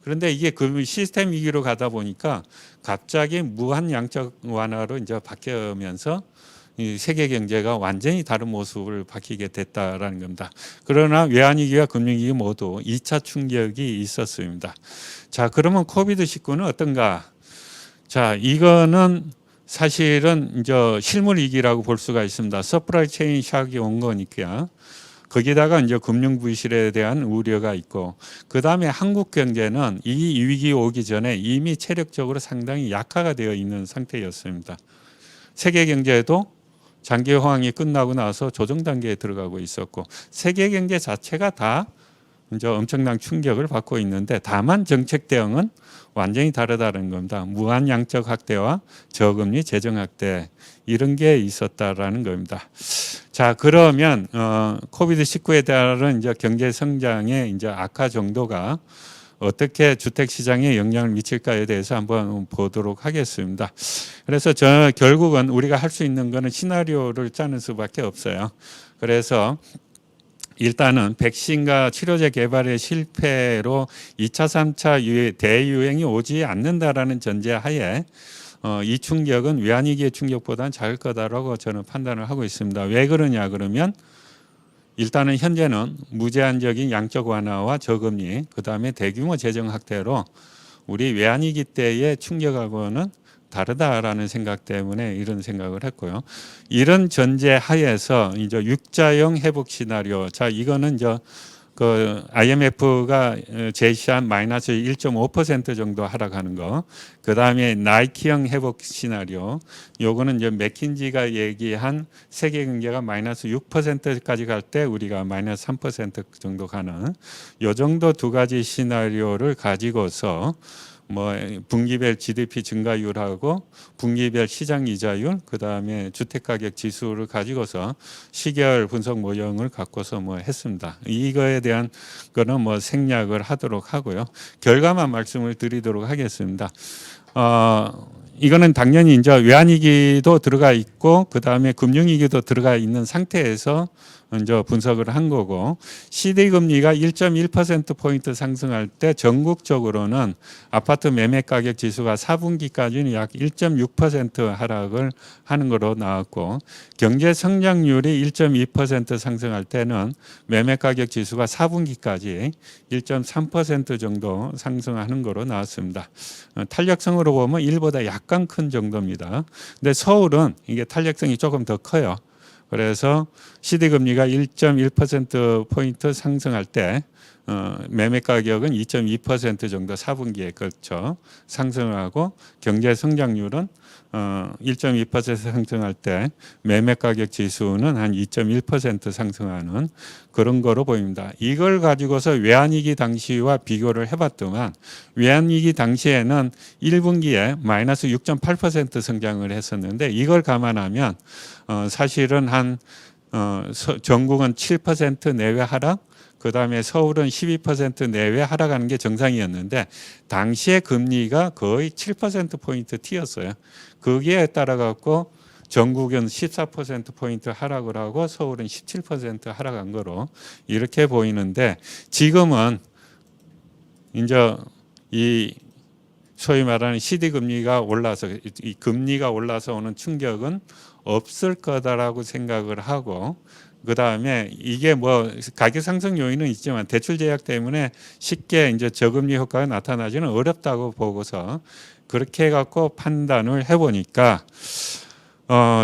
그런데 이게 그 시스템 위기로 가다 보니까 갑자기 무한 양적 완화로 이제 바뀌면서 이 세계 경제가 완전히 다른 모습을 바뀌게 됐다라는 겁니다. 그러나 외환위기와 금융위기 모두 2차 충격이 있었습니다. 자, 그러면 코비드19는 어떤가? 자, 이거는 사실은 이제 실물 위기라고 볼 수가 있습니다. 서프라이 체인 샥이 온 거니까. 거기다가 이제 금융 부실에 대한 우려가 있고, 그 다음에 한국 경제는 이 위기 오기 전에 이미 체력적으로 상당히 약화가 되어 있는 상태였습니다. 세계 경제도 장기 호황이 끝나고 나서 조정 단계에 들어가고 있었고 세계 경제 자체가 다 이제 엄청난 충격을 받고 있는데 다만 정책 대응은 완전히 다르다는 겁니다. 무한 양적 확대와 저금리 재정 확대 이런 게 있었다라는 겁니다. 자, 그러면 코비드 19에 따른 이제 경제 성장의 이제 악화 정도가 어떻게 주택 시장에 영향을 미칠까에 대해서 한번 보도록 하겠습니다. 그래서 결국은 우리가 할 수 있는 거는 시나리오를 짜는 수밖에 없어요. 그래서 일단은 백신과 치료제 개발의 실패로 2차, 3차 대유행이 오지 않는다라는 전제하에 이 충격은 외환위기의 충격보다는 작을 거다라고 저는 판단을 하고 있습니다. 왜 그러냐 그러면 일단은 현재는 무제한적인 양적 완화와 저금리, 그다음에 대규모 재정 확대로 우리 외환위기 때의 충격하고는 다르다라는 생각 때문에 이런 생각을 했고요. 이런 전제 하에서 이제 육자형 회복 시나리오. 자, 이거는 이제 그 IMF가 제시한 마이너스 1.5% 정도 하락하는 거. 그다음에 나이키형 회복 시나리오. 요거는 이제 맥킨지가 얘기한 세계 경제가 마이너스 6%까지 갈 때 우리가 마이너스 3% 정도 가는 요 정도 두 가지 시나리오를 가지고서 뭐 분기별 GDP 증가율하고 분기별 시장 이자율, 그다음에 주택 가격 지수를 가지고서 시계열 분석 모형을 갖고서 뭐 했습니다. 이거에 대한 거는 뭐 생략을 하도록 하고요. 결과만 말씀을 드리도록 하겠습니다. 이거는 당연히 이제 외환위기도 들어가 있고 그다음에 금융위기도 들어가 있는 상태에서 이제 분석을 한 거고, CD 금리가 1.1%포인트 상승할 때 전국적으로는 아파트 매매 가격 지수가 4분기까지는 약 1.6% 하락을 하는 거로 나왔고, 경제 성장률이 1.2% 상승할 때는 매매 가격 지수가 4분기까지 1.3% 정도 상승하는 거로 나왔습니다. 탄력성으로 보면 1보다 약간 큰 정도입니다. 근데 서울은 이게 탄력성이 조금 더 커요. 그래서 CD 금리가 1.1%포인트 상승할 때 매매 가격은 2.2% 정도 4분기에 걸쳐 상승하고, 경제 성장률은 1.2% 상승할 때 매매 가격 지수는 한 2.1% 상승하는 그런 거로 보입니다. 이걸 가지고서 외환위기 당시와 비교를 해봤더만 외환위기 당시에는 1분기에 마이너스 6.8% 성장을 했었는데, 이걸 감안하면 사실은 한 전국은 7% 내외 하락, 그 다음에 서울은 12% 내외 하락하는 게 정상이었는데 당시에 금리가 거의 7%포인트 튀었어요. 거기에 따라 갖고 전국은 14%포인트 하락을 하고 서울은 17% 하락한 거로 이렇게 보이는데, 지금은 이제 이 소위 말하는 CD 금리가 올라서 이 금리가 올라서 오는 충격은 없을 거다라고 생각을 하고, 그 다음에 이게 뭐 가격 상승 요인은 있지만 대출 제약 때문에 쉽게 이제 저금리 효과가 나타나지는 어렵다고 보고서 그렇게 해갖고 판단을 해보니까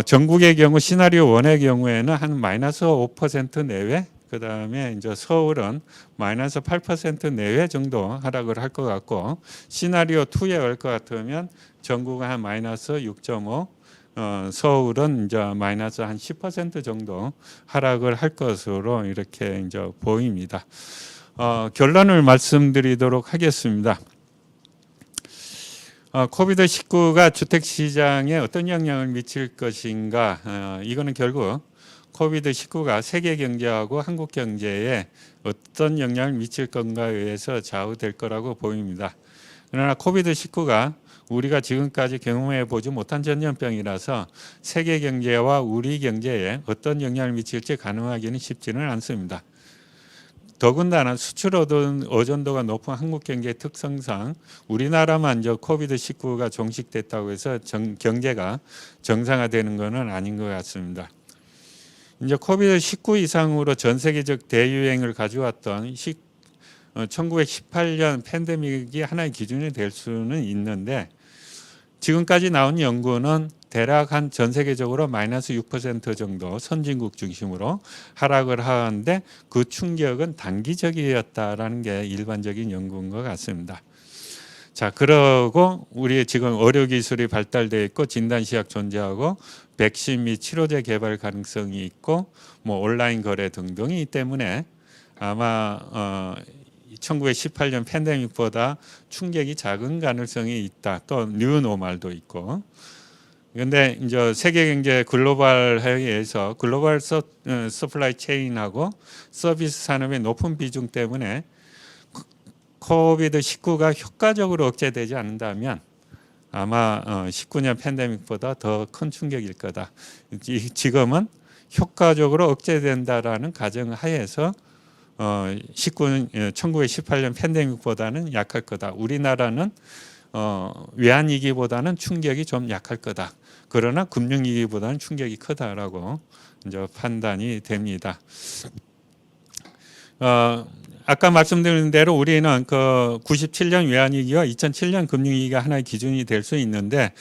전국의 경우 시나리오 1의 경우에는 한 마이너스 5% 내외, 그 다음에 이제 서울은 마이너스 8% 내외 정도 하락을 할 것 같고, 시나리오 2에 올 것 같으면 전국은 한 마이너스 6.5, 서울은 이제 마이너스 한 10% 정도 하락을 할 것으로 이렇게 이제 보입니다. 결론을 말씀드리도록 하겠습니다. 코비드 19가 주택 시장에 어떤 영향을 미칠 것인가? 이거는 결국 코비드 19가 세계 경제하고 한국 경제에 어떤 영향을 미칠 건가에 의해서 좌우될 거라고 보입니다. 그러나 코비드 19가 우리가 지금까지 경험해 보지 못한 전염병이라서 세계 경제와 우리 경제에 어떤 영향을 미칠지 가늠하기는 쉽지는 않습니다. 더군다나 수출 의존도가 높은 한국 경제의 특성상 우리나라만 코비드 19가 종식됐다고 해서 경제가 정상화되는 것은 아닌 것 같습니다. 이제 코비드 19 이상으로 전 세계적 대유행을 가져왔던 1918년 팬데믹이 하나의 기준이 될 수는 있는데, 지금까지 나온 연구는 대략 한 전 세계적으로 마이너스 6% 정도 선진국 중심으로 하락을 하는데 그 충격은 단기적이었다라는 게 일반적인 연구인 것 같습니다. 자, 그러고 우리 지금 의료 기술이 발달되어 있고 진단시약 존재하고 백신 및 치료제 개발 가능성이 있고 뭐 온라인 거래 등등이기 때문에 아마 1918년 팬데믹보다 충격이 작은 가능성이 있다. 또 뉴노멀도 있고. 그런데 이제 세계 경제 글로벌화에 의해서 글로벌 서플라이 체인하고 서비스 산업의 높은 비중 때문에 코비드 19가 효과적으로 억제되지 않는다면 아마 19년 팬데믹보다 더 큰 충격일 거다. 지금은 효과적으로 억제된다라는 가정 하에서 1918년 팬데믹보다는 약할 거다. 우리나라는 외환위기보다는 충격이 좀 약할 거다. 그러나 금융위기보다는 충격이 크다라고 이제 판단이 됩니다. 아까 말씀드린 대로 우리는 그 97년 외환위기와 2007년 금융위기가 하나의 기준이 될 수 있는데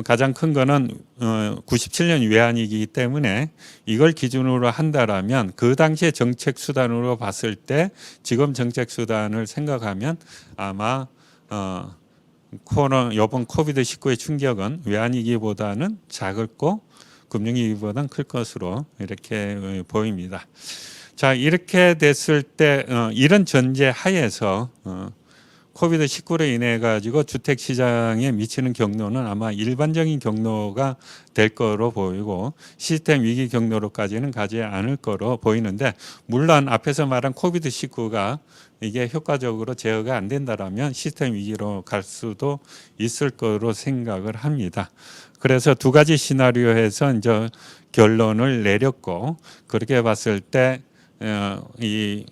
가장 큰 거는 97년 외환위기이기 때문에 이걸 기준으로 한다라면 그 당시의 정책 수단으로 봤을 때 지금 정책 수단을 생각하면 아마 이번 코비드 19의 충격은 외환위기보다는 작을고 금융위기보다는 클 것으로 이렇게 보입니다. 자, 이렇게 됐을 때 이런 전제 하에서 코비드 19로 인해 가지고 주택 시장에 미치는 경로는 아마 일반적인 경로가 될 거로 보이고 시스템 위기 경로로까지는 가지 않을 거로 보이는데, 물론 앞에서 말한 코비드 19가 이게 효과적으로 제어가 안 된다라면 시스템 위기로 갈 수도 있을 거로 생각을 합니다. 그래서 두 가지 시나리오에서 이제 결론을 내렸고, 그렇게 봤을 때 이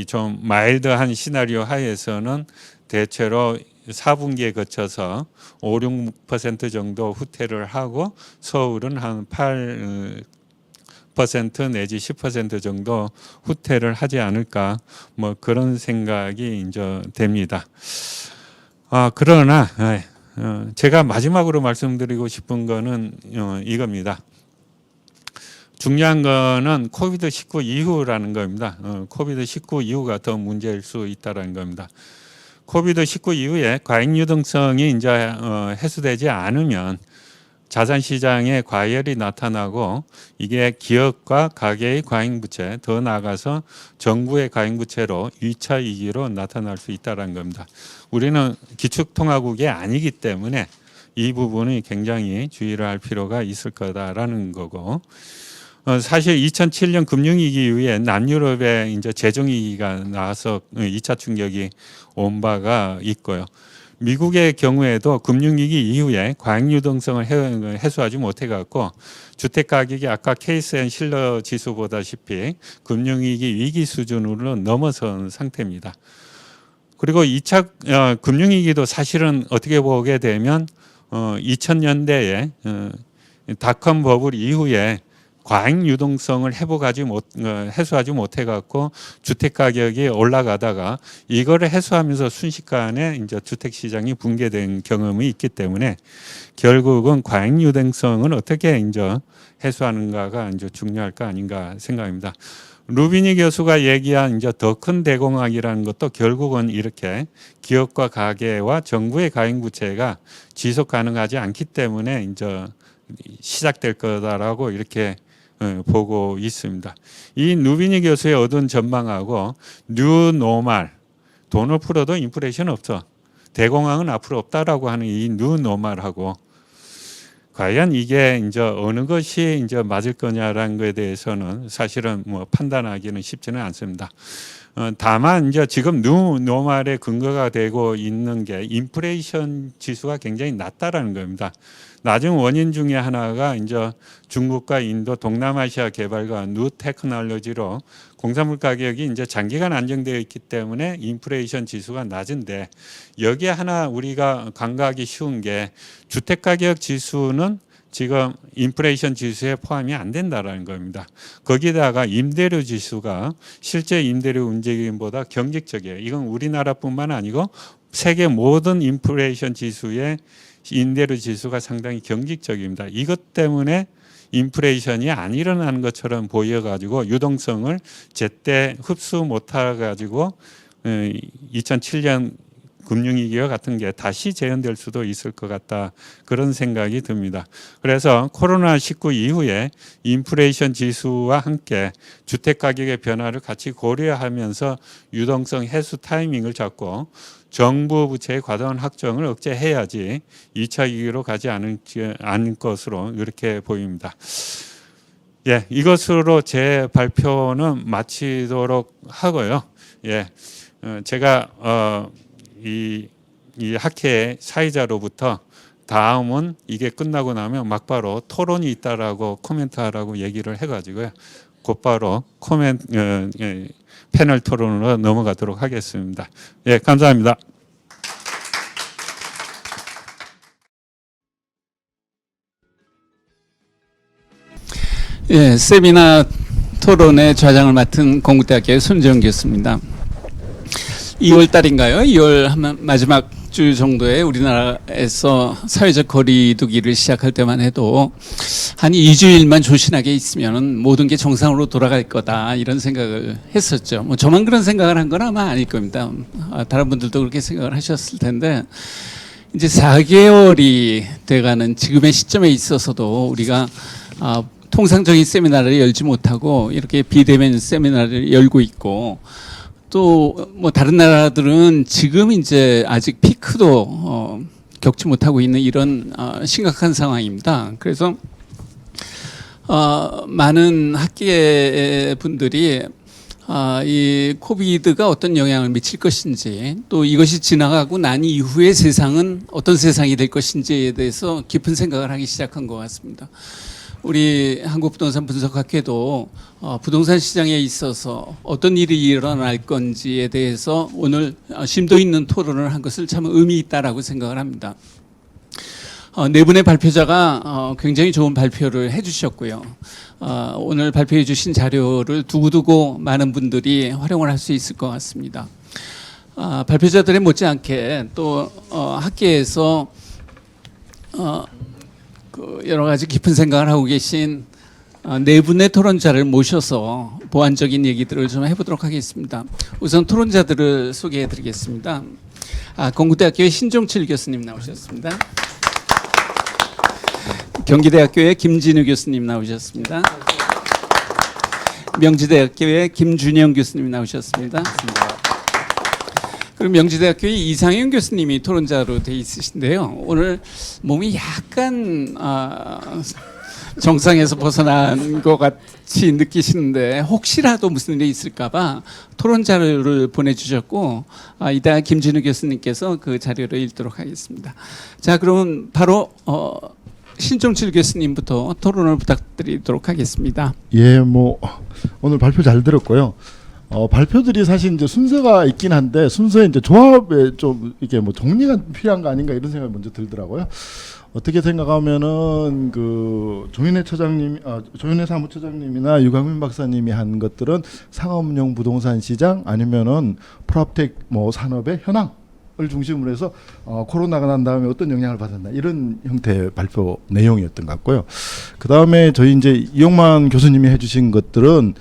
좀 마일드한 시나리오 하에서는 대체로 4분기에 거쳐서 5, 6% 정도 후퇴를 하고 서울은 한 8% 내지 10% 정도 후퇴를 하지 않을까, 뭐 그런 생각이 이제 됩니다. 그러나 제가 마지막으로 말씀드리고 싶은 거는 이겁니다. 중요한 거는 코비드 19 이후라는 겁니다. 코비드 19 이후가 더 문제일 수 있다는 겁니다. 코비드 19 이후에 과잉 유동성이 이제 해소되지 않으면 자산 시장에 과열이 나타나고 이게 기업과 가계의 과잉 부채, 더 나아가서 정부의 과잉 부채로 2차 위기로 나타날 수 있다는 겁니다. 우리는 기축통화국이 아니기 때문에 이 부분이 굉장히 주의를 할 필요가 있을 거다라는 거고, 사실 2007년 금융위기 이후에 남유럽에 이제 재정위기가 나와서 2차 충격이 온 바가 있고요. 미국의 경우에도 금융위기 이후에 과잉 유동성을 해소하지 못해갖고 주택 가격이 아까 케이스 앤 실러 지수 보다시피 금융위기 위기 수준으로 넘어선 상태입니다. 그리고 2차 금융위기도 사실은 어떻게 보게 되면 2000년대에 닷컴 버블 이후에 과잉 유동성을 해소하지 못해 갖고 주택 가격이 올라가다가 이거를 해소하면서 순식간에 이제 주택 시장이 붕괴된 경험이 있기 때문에 결국은 과잉 유동성을 어떻게 이제 해소하는가가 이제 중요할 거 아닌가 생각합니다. 루비니 교수가 얘기한 이제 더 큰 대공황이라는 것도 결국은 이렇게 기업과 가계와 정부의 과잉 부채가 지속 가능하지 않기 때문에 이제 시작될 거다라고 이렇게 보고 있습니다. 이 누비니 교수의 얻은 전망하고 뉴노멀, 돈을 풀어도 인플레이션 없어, 대공황은 앞으로 없다라고 하는 이 뉴노멀하고 과연 이게 이제 어느 것이 이제 맞을 거냐라는 것에 대해서는 사실은 뭐 판단하기는 쉽지는 않습니다. 다만 이제 지금 뉴노멀의 근거가 되고 있는 게 인플레이션 지수가 굉장히 낮다라는 겁니다. 낮은 원인 중에 하나가 이제 중국과 인도, 동남아시아 개발과 뉴 테크놀로지로 공산물 가격이 이제 장기간 안정되어 있기 때문에 인플레이션 지수가 낮은데, 여기에 하나 우리가 간과하기 쉬운 게 주택 가격 지수는 지금 인플레이션 지수에 포함이 안 된다라는 겁니다. 거기다가 임대료 지수가 실제 임대료 움직임보다 경직적이에요. 이건 우리나라뿐만 아니고 세계 모든 인플레이션 지수의 임대료 지수가 상당히 경직적입니다. 이것 때문에 인플레이션이 안 일어나는 것처럼 보여가지고 유동성을 제때 흡수 못해가지고 2007년 금융위기와 같은 게 다시 재현될 수도 있을 것 같다. 그런 생각이 듭니다. 그래서 코로나19 이후에 인플레이션 지수와 함께 주택가격의 변화를 같이 고려하면서 유동성 해소 타이밍을 잡고 정부 부채의 과도한 확정을 억제해야지 2차 위기로 가지 않을 것으로 이렇게 보입니다. 예, 이것으로 제 발표는 마치도록 하고요. 예, 제가 이 학회 사회자로부터 다음은 이게 끝나고 나면 막바로 토론이 있다라고 코멘트하라고 얘기를 해가지고요. 곧바로 패널 토론으로 넘어가도록 하겠습니다. 예, 감사합니다. 예, 세미나 토론의 좌장을 맡은 건국대학교의 손재원 교수입니다. 2월 달인가요? 2월 마지막 주 정도에 우리나라에서 사회적 거리두기를 시작할 때만 해도 한 2주일만 조신하게 있으면 모든 게 정상으로 돌아갈 거다 이런 생각을 했었죠. 뭐 저만 그런 생각을 한 건 아마 아닐 겁니다. 다른 분들도 그렇게 생각을 하셨을 텐데 이제 4개월이 돼가는 지금의 시점에 있어서도 우리가 통상적인 세미나를 열지 못하고 이렇게 비대면 세미나를 열고 있고 또 뭐 다른 나라들은 지금 이제 아직 피크도 겪지 못하고 있는 이런 심각한 상황입니다. 그래서 많은 학계 분들이 이 코비드가 어떤 영향을 미칠 것인지 또 이것이 지나가고 난 이후의 세상은 어떤 세상이 될 것인지에 대해서 깊은 생각을 하기 시작한 것 같습니다. 우리 한국부동산 분석학회도 부동산 시장에 있어서 어떤 일이 일어날 건지에 대해서 오늘 심도 있는 토론을 한 것을 참 의미 있다라고 생각을 합니다. 네 분의 발표자가 굉장히 좋은 발표를 해주셨고요. 오늘 발표해 주신 자료를 두고두고 많은 분들이 활용을 할 수 있을 것 같습니다. 발표자들에 못지않게 또 학계에서 여러 가지 깊은 생각을 하고 계신 네 분의 토론자를 모셔서 보완적인 얘기들을 좀 해보도록 하겠습니다. 우선 토론자들을 소개해드리겠습니다. 건국대학교의 신종칠 교수님 나오셨습니다. 경기대학교의 김진우 교수님 나오셨습니다. 명지대학교의 김준영 교수님 나오셨습니다. 그리고 명지대학교의 이상현 교수님이 토론자로 돼 있으신데요. 오늘 몸이 약간 정상에서 벗어난 것 같이 느끼시는데 혹시라도 무슨 일이 있을까봐 토론 자료를 보내주셨고 이따 김진우 교수님께서 그 자료를 읽도록 하겠습니다. 자, 그럼 바로 신종칠 교수님부터 토론을 부탁드리도록 하겠습니다. 예, 뭐 오늘 발표 잘 들었고요. 발표들이 사실 이제 순서가 있긴 한데 순서에 이제 조합에 좀 이게 뭐 정리가 필요한 거 아닌가 이런 생각이 먼저 들더라고요. 어떻게 생각하면은 그 조윤혜 처장님, 조윤혜 사무처장님이나 유강민 박사님이 한 것들은 상업용 부동산 시장 아니면은 프랍텍 뭐 산업의 현황 을 중심으로 해서 코로나가 난 다음에 어떤 영향을 받았나 이런 형태의 발표 내용이었던 것 같고요. 그 다음에 저희 이제 이용만 교수님이 해주신 것들은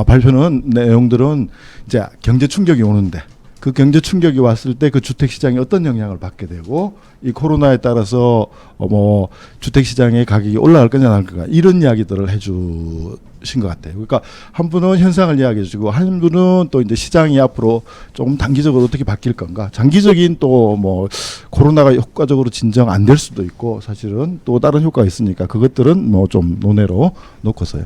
발표는 내용들은 이제 경제 충격이 오는데 그 경제 충격이 왔을 때 그 주택 시장이 어떤 영향을 받게 되고 이 코로나에 따라서 뭐 주택 시장의 가격이 올라갈 거냐 안 할 거냐 이런 이야기들을 해주신 것 같아요. 그러니까 한 분은 현상을 이야기해 주시고 한 분은 또 이제 시장이 앞으로 조금 단기적으로 어떻게 바뀔 건가, 장기적인 또 뭐 코로나가 효과적으로 진정 안 될 수도 있고 사실은 또 다른 효과가 있으니까 그것들은 뭐 좀 논외로 놓고서요.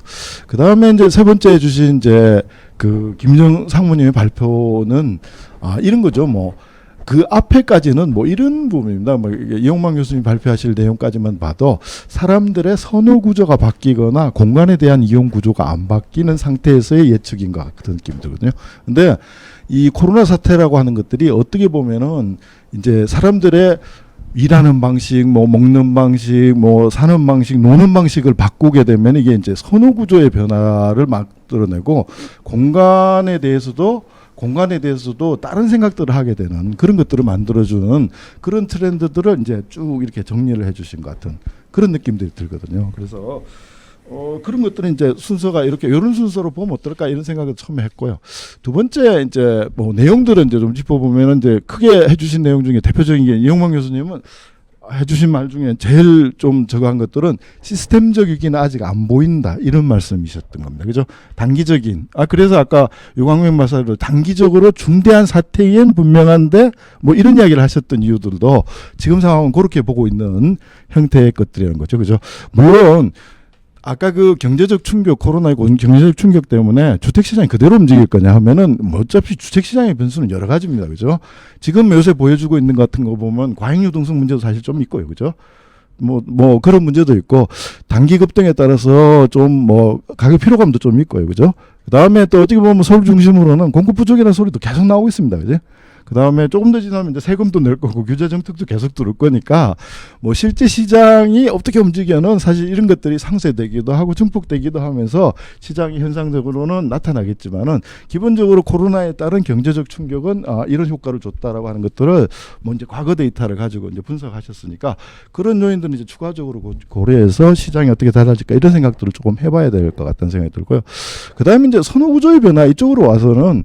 그 다음에 이제 세 번째 해주신 이제 그 김정 상무님의 발표는 이런 거죠. 뭐 그 앞에까지는 뭐 이런 부분입니다. 뭐 이용만 교수님 발표하실 내용까지만 봐도 사람들의 선호 구조가 바뀌거나 공간에 대한 이용 구조가 안 바뀌는 상태에서의 예측인 것 같은 느낌이 들거든요. 근데 이 코로나 사태라고 하는 것들이 어떻게 보면은 이제 사람들의 일하는 방식, 뭐 먹는 방식, 뭐 사는 방식, 노는 방식을 바꾸게 되면 이게 이제 선호 구조의 변화를 만들어내고 공간에 대해서도 다른 생각들을 하게 되는 그런 것들을 만들어주는 그런 트렌드들을 이제 쭉 이렇게 정리를 해주신 것 같은 그런 느낌들이 들거든요. 그래서 그런 것들은 이제 순서가 이렇게 이런 순서로 보면 어떨까 이런 생각을 처음에 했고요. 두 번째 이제 뭐 내용들은 이제 좀 짚어보면 이제 크게 해주신 내용 중에 대표적인 게 이영만 교수님은 해주신 말 중에 제일 좀 저거 한 것들은 시스템적이기는 아직 안 보인다 이런 말씀이셨던 겁니다. 그죠? 단기적인. 그래서 아까 유광민 박사도 단기적으로 중대한 사태엔 분명한데 뭐 이런 이야기를 하셨던 이유들도 지금 상황은 그렇게 보고 있는 형태의 것들이라는 거죠. 그죠? 물론 아까 그 경제적 충격, 코로나19 경제적 충격 때문에 주택시장이 그대로 움직일 거냐 하면은 뭐 어차피 주택시장의 변수는 여러 가지입니다. 그죠? 지금 요새 보여주고 있는 것 같은 거 보면 과잉유동성 문제도 사실 좀 있고요. 그죠? 뭐 그런 문제도 있고 단기 급등에 따라서 좀 뭐 가격 피로감도 좀 있고요. 그죠? 그 다음에 또 어떻게 보면 서울 중심으로는 공급 부족이라는 소리도 계속 나오고 있습니다. 그죠? 그 다음에 조금 더 지나면 이제 세금도 낼 거고 규제 정책도 계속 들을 거니까 뭐 실제 시장이 어떻게 움직여는 사실 이런 것들이 상쇄되기도 하고 증폭되기도 하면서 시장이 현상적으로는 나타나겠지만은 기본적으로 코로나에 따른 경제적 충격은 이런 효과를 줬다라고 하는 것들을 뭐 이제 과거 데이터를 가지고 이제 분석하셨으니까 그런 요인들은 이제 추가적으로 고려해서 시장이 어떻게 달라질까 이런 생각들을 조금 해봐야 될 것 같다는 생각이 들고요. 그 다음에 이제 선호 구조의 변화 이쪽으로 와서는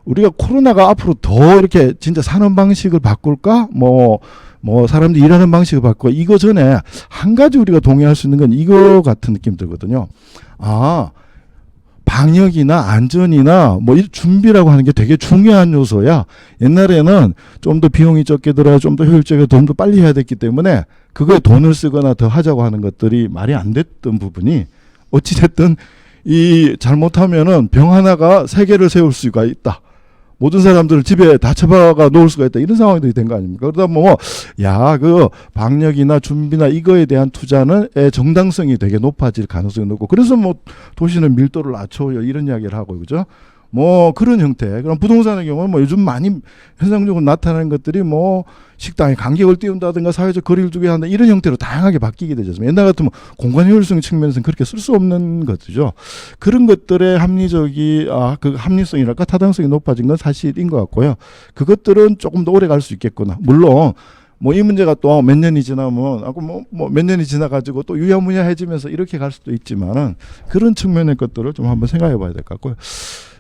우리가 코로나가 앞으로 더 이렇게 진짜 사는 방식을 바꿀까? 뭐 사람들이 일하는 방식을 바꾸고 이거 전에 한 가지 우리가 동의할 수 있는 건 이거 같은 느낌 들거든요. 방역이나 안전이나 뭐 이 준비라고 하는 게 되게 중요한 요소야. 옛날에는 좀 더 비용이 적게 들어야 좀 더 효율적이고 좀 더 빨리 해야 됐기 때문에 그거에 돈을 쓰거나 더 하자고 하는 것들이 말이 안 됐던 부분이 어찌됐든 이 잘못하면은 병 하나가 세 개를 세울 수가 있다. 모든 사람들을 집에 다 처박아 놓을 수가 있다. 이런 상황이 된 거 아닙니까? 그러다 그 방역이나 준비나 이거에 대한 투자는 정당성이 되게 높아질 가능성이 높고 그래서 뭐 도시는 밀도를 낮춰요. 이런 이야기를 하고 그죠? 뭐 그런 형태. 그럼 부동산의 경우는 뭐 요즘 많이 현상적으로 나타나는 것들이 뭐 식당에 간격을 띄운다든가 사회적 거리를 두게 한다 이런 형태로 다양하게 바뀌게 되죠. 옛날 같으면 공간 효율성 측면에서는 그렇게 쓸 수 없는 것이죠. 그런 것들의 그 합리성이랄까 타당성이 높아진 건 사실인 것 같고요. 그것들은 조금 더 오래 갈 수 있겠구나. 물론 뭐 이 문제가 또 몇 년이 지나면 몇 년이 지나가지고 또 유야무야해지면서 이렇게 갈 수도 있지만은 그런 측면의 것들을 좀 한번 생각해 봐야 될 것 같고요.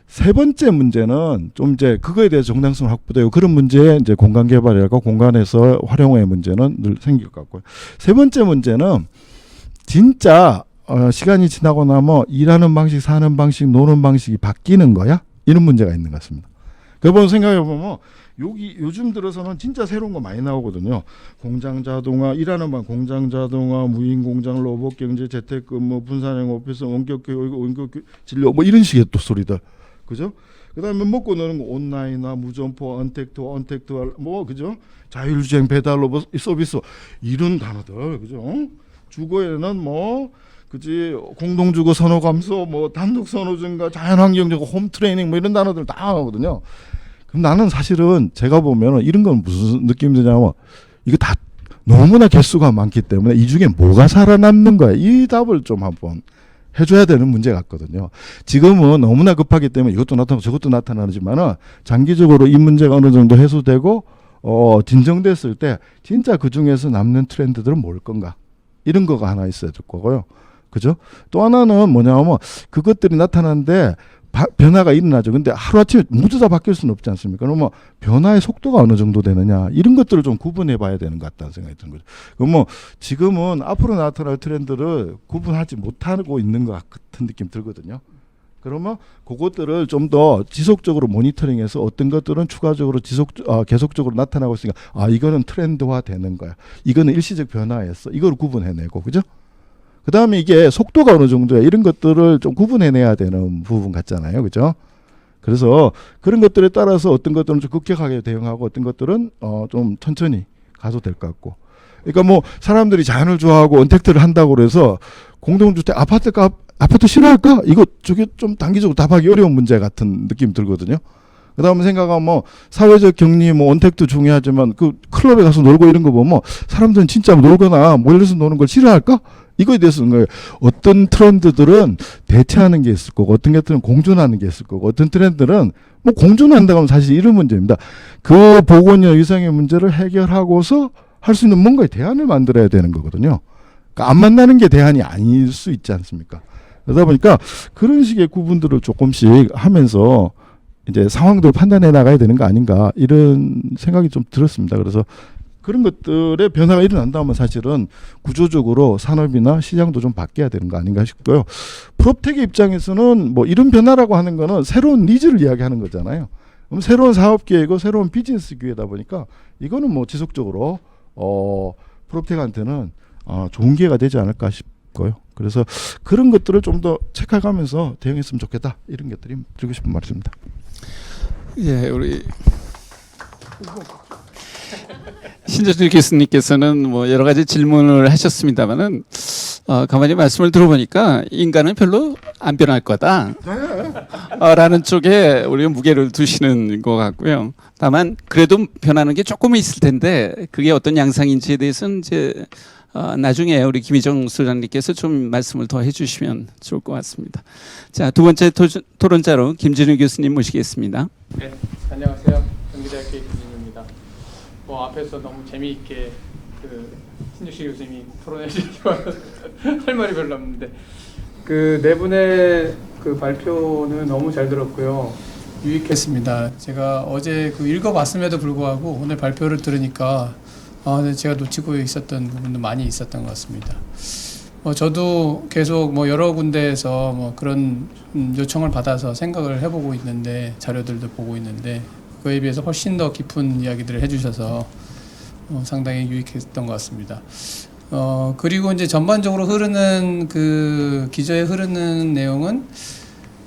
세 번째 문제는 좀 이제 그거에 대해서 정당성 확보되고 그런 문제에 이제 공간 개발이랄까 공간에서 활용의 문제는 늘 생길 것 같고요. 세 번째 문제는 진짜 시간이 지나고 나면 일하는 방식, 사는 방식, 노는 방식이 바뀌는 거야? 이런 문제가 있는 것 같습니다. 그번 생각해 보면 요즘 들어서는 진짜 새로운 거 많이 나오거든요. 공장 자동화, 일하는 방 공장 자동화, 무인 공장, 로봇 경제, 재택근무, 분산형 오피스, 원격 교육, 원격 진료 뭐 이런 식의 또 소리들. 그죠? 그다음에 먹고 노는 거 온라인화, 무점포, 언택트, 뭐 그죠? 자율주행 배달 로봇 서비스 이런 단어들 그죠? 주거에는 뭐 그지 공동주거 선호 감소, 뭐 단독 선호 증가, 자연환경적 홈 트레이닝 뭐 이런 단어들 다 나오거든요. 그럼 나는 사실은 제가 보면은 이런 건 무슨 느낌이 드냐면 이거 다 너무나 개수가 많기 때문에 이 중에 뭐가 살아남는 거야? 이 답을 좀 한번 해줘야 되는 문제 같거든요. 지금은 너무나 급하기 때문에 이것도 나타나고 저것도 나타나지만은 장기적으로 이 문제가 어느 정도 해소되고 진정됐을 때 진짜 그 중에서 남는 트렌드들은 뭘 건가? 이런 거가 하나 있어야 될 거고요. 그죠? 또 하나는 뭐냐면 그것들이 나타나는데 변화가 일어나죠. 근데 하루아침에 모두 다 바뀔 수는 없지 않습니까? 그러면 변화의 속도가 어느 정도 되느냐 이런 것들을 좀 구분해 봐야 되는 것 같다는 생각이 드는 거죠. 그럼 뭐 지금은 앞으로 나타날 트렌드를 구분하지 못하고 있는 것 같은 느낌 들거든요. 그러면 그것들을 좀 더 지속적으로 모니터링해서 어떤 것들은 추가적으로 계속적으로 나타나고 있으니까 이거는 트렌드화 되는 거야. 이거는 일시적 변화였어. 이걸 구분해내고 그죠? 그 다음에 이게 속도가 어느 정도야. 이런 것들을 좀 구분해내야 되는 부분 같잖아요. 그죠? 그래서 그런 것들에 따라서 어떤 것들은 좀 급격하게 대응하고 어떤 것들은 좀 천천히 가도 될 것 같고. 그러니까 뭐 사람들이 자연을 좋아하고 언택트를 한다고 그래서 공동주택 아파트 싫어할까? 저게 좀 단기적으로 답하기 어려운 문제 같은 느낌 들거든요. 그 다음에 생각하면 뭐 사회적 격리 뭐 언택트 중요하지만 그 클럽에 가서 놀고 이런 거 보면 사람들은 진짜 놀거나 모여서 노는 걸 싫어할까? 이거에 대해서는 거예요. 어떤 트렌드들은 대체하는 게 있을 거고 어떤 것들은 공존하는 게 있을 거고 어떤 트렌드는 뭐 공존한다고 하면 사실 이런 문제입니다. 그 보건이나 위생의 문제를 해결하고서 할 수 있는 뭔가의 대안을 만들어야 되는 거거든요. 그러니까 안 만나는 게 대안이 아닐 수 있지 않습니까? 그러다 보니까 그런 식의 구분들을 조금씩 하면서 이제 상황도 판단해 나가야 되는 거 아닌가 이런 생각이 좀 들었습니다. 그래서 그런 것들의 변화가 일어난다면 사실은 구조적으로 산업이나 시장도 좀 바뀌어야 되는 거 아닌가 싶고요. 프롭텍의 입장에서는 뭐 이런 변화라고 하는 거는 새로운 니즈를 이야기하는 거잖아요. 그럼 새로운 사업 기회고 새로운 비즈니스 기회다 보니까 이거는 뭐 지속적으로 프롭텍한테는 좋은 기회가 되지 않을까 싶고요. 그래서 그런 것들을 좀 더 체크해가면서 대응했으면 좋겠다 이런 것들이 드리고 싶은 말씀입니다. 예, 우리 신재준 교수님께서는 뭐 여러 가지 질문을 하셨습니다만은 가만히 말씀을 들어보니까 인간은 별로 안 변할 거다. 라는 쪽에 우리가 무게를 두시는 것 같고요. 다만 그래도 변하는 게 조금은 있을 텐데 그게 어떤 양상인지에 대해서는 이제 나중에 우리 김희정 소장님께서 좀 말씀을 더 해주시면 좋을 것 같습니다. 자, 두 번째 토론자로 김진우 교수님 모시겠습니다. 네, 안녕하세요. 경기대학교 김진우입니다. 앞에서 너무 재미있게 신주식 교수님이 토론해 주시고 할 말이 별로 없는데 네 분의 발표는 너무 잘 들었고요. 유익했습니다. 제가 어제 읽어봤음에도 불구하고 오늘 발표를 들으니까 제가 놓치고 있었던 부분도 많이 있었던 것 같습니다. 저도 계속 여러 군데에서 그런 요청을 받아서 생각을 해보고 있는데 자료들도 보고 있는데 그에 비해서 훨씬 더 깊은 이야기들을 해주셔서 상당히 유익했던 것 같습니다. 그리고 이제 전반적으로 흐르는 기저에 흐르는 내용은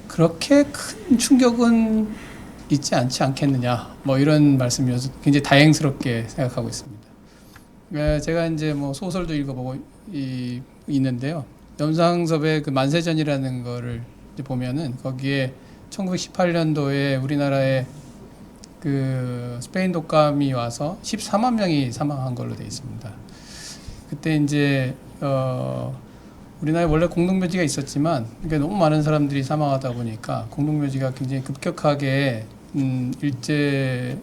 그렇게 큰 충격은 있지 않지 않겠느냐 이런 말씀이어서 굉장히 다행스럽게 생각하고 있습니다. 제가 이제 소설도 읽어보고 있는데요. 염상섭의 만세전이라는 거를 이제 보면은 거기에 1918년도에 우리나라에 스페인 독감이 와서 14만 명이 사망한 걸로 되어 있습니다. 그때 이제 우리나라에 원래 공동묘지가 있었지만 너무 많은 사람들이 사망하다 보니까 공동묘지가 굉장히 급격하게 일제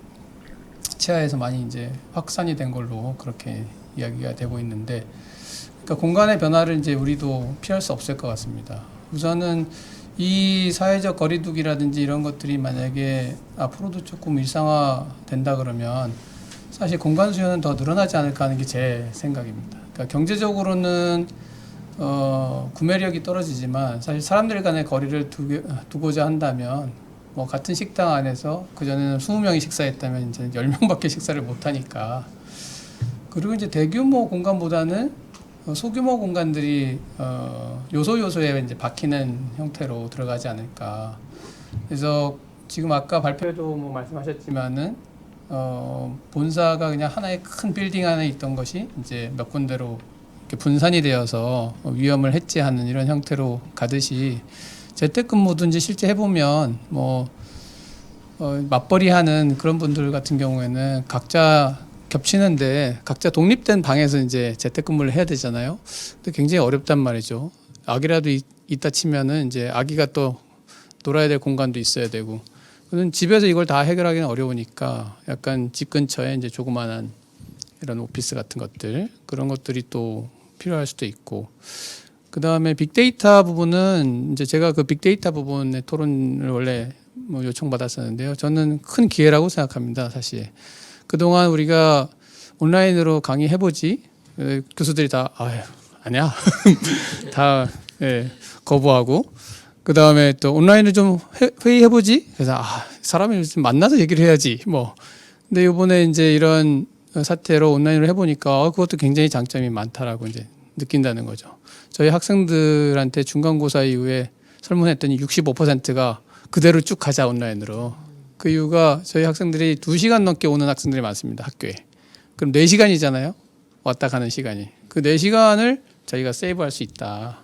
치하에서 많이 이제 확산이 된 걸로 그렇게 이야기가 되고 있는데, 그러니까 공간의 변화를 이제 우리도 피할 수 없을 것 같습니다. 우선은 이 사회적 거리두기라든지 이런 것들이 만약에 앞으로도 조금 일상화 된다 그러면 사실 공간 수요는 더 늘어나지 않을까 하는 게 제 생각입니다. 그러니까 경제적으로는 구매력이 떨어지지만 사실 사람들 간의 거리를 두고자 한다면 같은 식당 안에서 그전에는 20명이 식사했다면 이제 10명밖에 식사를 못 하니까, 그리고 이제 대규모 공간보다는 소규모 공간들이 요소에 이제 박히는 형태로 들어가지 않을까. 그래서 지금 아까 발표에도 말씀하셨지만은 본사가 그냥 하나의 큰 빌딩 안에 있던 것이 이제 몇 군데로 이렇게 분산이 되어서 위험을 해지하는 이런 형태로 가듯이, 재택근무도 이제 실제 해보면 맞벌이하는 그런 분들 같은 경우에는 각자 겹치는데 각자 독립된 방에서 이제 재택근무를 해야 되잖아요. 근데 굉장히 어렵단 말이죠. 아기라도 있다 치면은 이제 아기가 또 놀아야 될 공간도 있어야 되고, 그는 집에서 이걸 다 해결하기는 어려우니까 약간 집 근처에 이제 조그만한 이런 오피스 같은 것들, 그런 것들이 또 필요할 수도 있고, 그 다음에 빅데이터 부분은 이제 제가 빅데이터 부분의 토론을 원래 요청받았었는데요. 저는 큰 기회라고 생각합니다, 사실. 그동안 우리가 온라인으로 강의해보지, 교수들이 다 아니야 다 거부하고, 그 다음에 또 온라인을 좀 회의해보지, 그래서 사람을 좀 만나서 얘기를 해야지 근데 이번에 이제 이런 사태로 온라인으로 해보니까 그것도 굉장히 장점이 많다라고 이제 느낀다는 거죠. 저희 학생들한테 중간고사 이후에 설문했더니 65%가 그대로 쭉 가자 온라인으로. 그 이유가 저희 학생들이 2시간 넘게 오는 학생들이 많습니다, 학교에. 그럼 4시간이잖아요, 왔다 가는 시간이. 그 4시간을 저희가 세이브할 수 있다.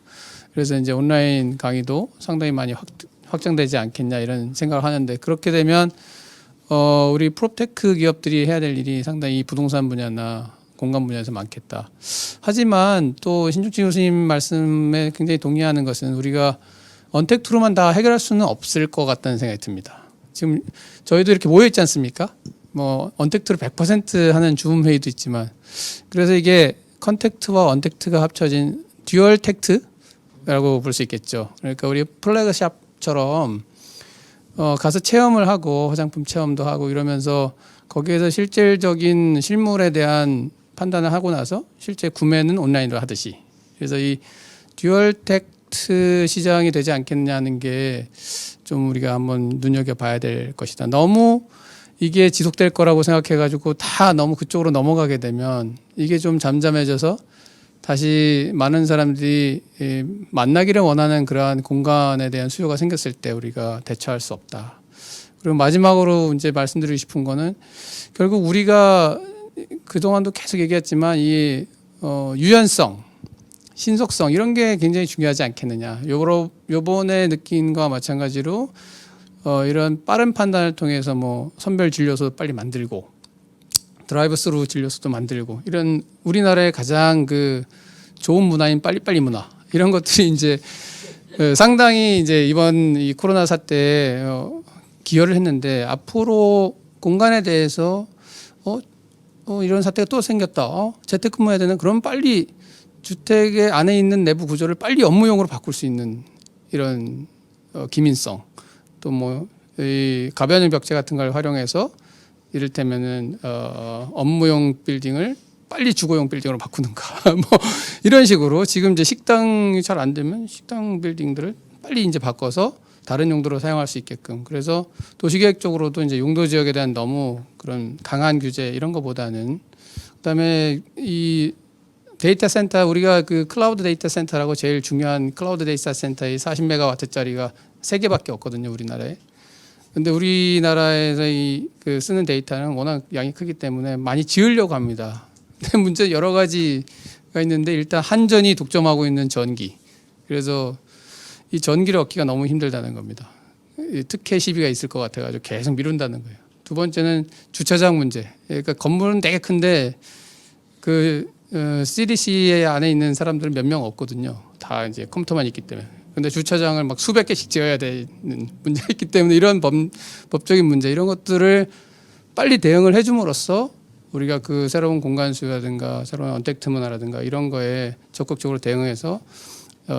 그래서 이제 온라인 강의도 상당히 많이 확장되지 않겠냐 이런 생각을 하는데, 그렇게 되면 우리 프롭테크 기업들이 해야 될 일이 상당히 부동산 분야나 공간 분야에서 많겠다. 하지만 또 신중치 교수님 말씀에 굉장히 동의하는 것은 우리가 언택트로만 다 해결할 수는 없을 것 같다는 생각이 듭니다. 지금 저희도 이렇게 모여 있지 않습니까? 언택트로 100% 하는 줌 회의도 있지만, 그래서 이게 컨택트와 언택트가 합쳐진 듀얼 택트라고 볼 수 있겠죠. 그러니까 우리 플래그샵처럼 가서 체험을 하고 화장품 체험도 하고 이러면서 거기에서 실질적인 실물에 대한 판단을 하고 나서 실제 구매는 온라인으로 하듯이, 그래서 이 듀얼 택트 시장이 되지 않겠냐는 게 좀 우리가 한번 눈여겨봐야 될 것이다. 너무 이게 지속될 거라고 생각해가지고 다 너무 그쪽으로 넘어가게 되면 이게 좀 잠잠해져서 다시 많은 사람들이 만나기를 원하는 그러한 공간에 대한 수요가 생겼을 때 우리가 대처할 수 없다. 그리고 마지막으로 이제 말씀드리고 싶은 거는 결국 우리가 그동안도 계속 얘기했지만 이 유연성, 신속성 이런 게 굉장히 중요하지 않겠느냐. 요번에 느낀 거와 마찬가지로 이런 빠른 판단을 통해서 뭐 선별 진료소 빨리 만들고 드라이브 스루 진료소도 만들고 이런 우리나라의 가장 그 좋은 문화인 빨리빨리 문화 이런 것들이 이제 상당히 이제 이번 이 코로나 사태에 기여를 했는데 앞으로 공간에 대해서 이런 사태가 또 생겼다. 재택근무해야 되는 그럼 빨리 주택의 안에 있는 내부 구조를 빨리 업무용으로 바꿀 수 있는 이런 기민성 또 뭐 이 가변형 벽체 같은 걸 활용해서 이를테면은 업무용 빌딩을 빨리 주거용 빌딩으로 바꾸는가 뭐 이런 식으로 지금 이제 식당이 잘 안 되면 식당 빌딩들을 빨리 이제 바꿔서 다른 용도로 사용할 수 있게끔, 그래서 도시계획적으로도 이제 용도 지역에 대한 너무 그런 강한 규제 이런 거보다는, 그다음에 이 데이터 센터, 우리가 그 클라우드 데이터 센터라고 제일 중요한 클라우드 데이터 센터의 40메가와트짜리가 3개밖에 없거든요, 우리나라에. 근데 우리나라에서 그 쓰는 데이터는 워낙 양이 크기 때문에 많이 지으려고 합니다. 근데 문제 여러 가지가 있는데 일단 한전이 독점하고 있는 전기. 그래서 이 전기를 얻기가 너무 힘들다는 겁니다. 특혜 시비가 있을 것 같아가지고 계속 미룬다는 거예요. 두 번째는 주차장 문제. 그러니까 건물은 되게 큰데 그 CDC 안에 있는 사람들은 몇 명 없거든요. 다 이제 컴퓨터만 있기 때문에. 근데 주차장을 막 수백 개씩 지어야 되는 문제가 있기 때문에 이런 법적인 문제 이런 것들을 빨리 대응을 해줌으로써 우리가 그 새로운 공간 수요라든가 새로운 언택트 문화라든가 이런 거에 적극적으로 대응해서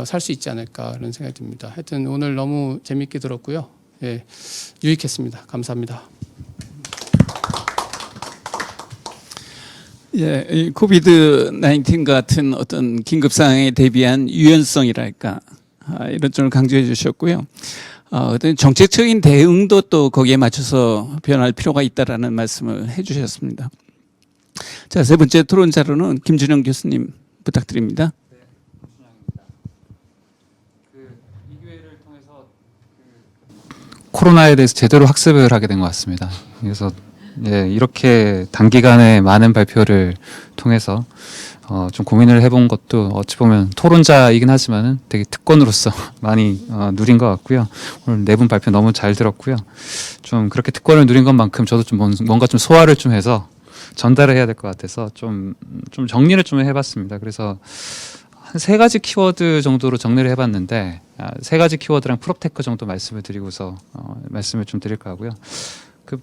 살 수 있지 않을까 그런 생각이 듭니다. 하여튼 오늘 너무 재미있게 들었고요. 예, 유익했습니다. 감사합니다. 예, 이 코비드 19 같은 어떤 긴급 상황에 대비한 유연성이랄까 이런 점을 강조해 주셨고요. 어떤 정책적인 대응도 또 거기에 맞춰서 변할 필요가 있다라는 말씀을 해주셨습니다. 자, 세 번째 토론 자료는 김준영 교수님 부탁드립니다. 코로나에 대해서 제대로 학습을 하게 된 것 같습니다. 그래서 이렇게 단기간에 많은 발표를 통해서 좀 고민을 해본 것도 어찌 보면 토론자이긴 하지만은 되게 특권으로서 많이 누린 것 같고요. 오늘 네 분 발표 너무 잘 들었고요. 좀 그렇게 특권을 누린 것만큼 저도 좀 뭔가 좀 소화를 좀 해서 전달을 해야 될 것 같아서 좀 정리를 좀 해봤습니다. 그래서 한 3가지 키워드 정도로 정리를 해봤는데 3가지 키워드랑 프롭테크 정도 말씀을 드리고서 말씀을 좀 드릴까 하고요.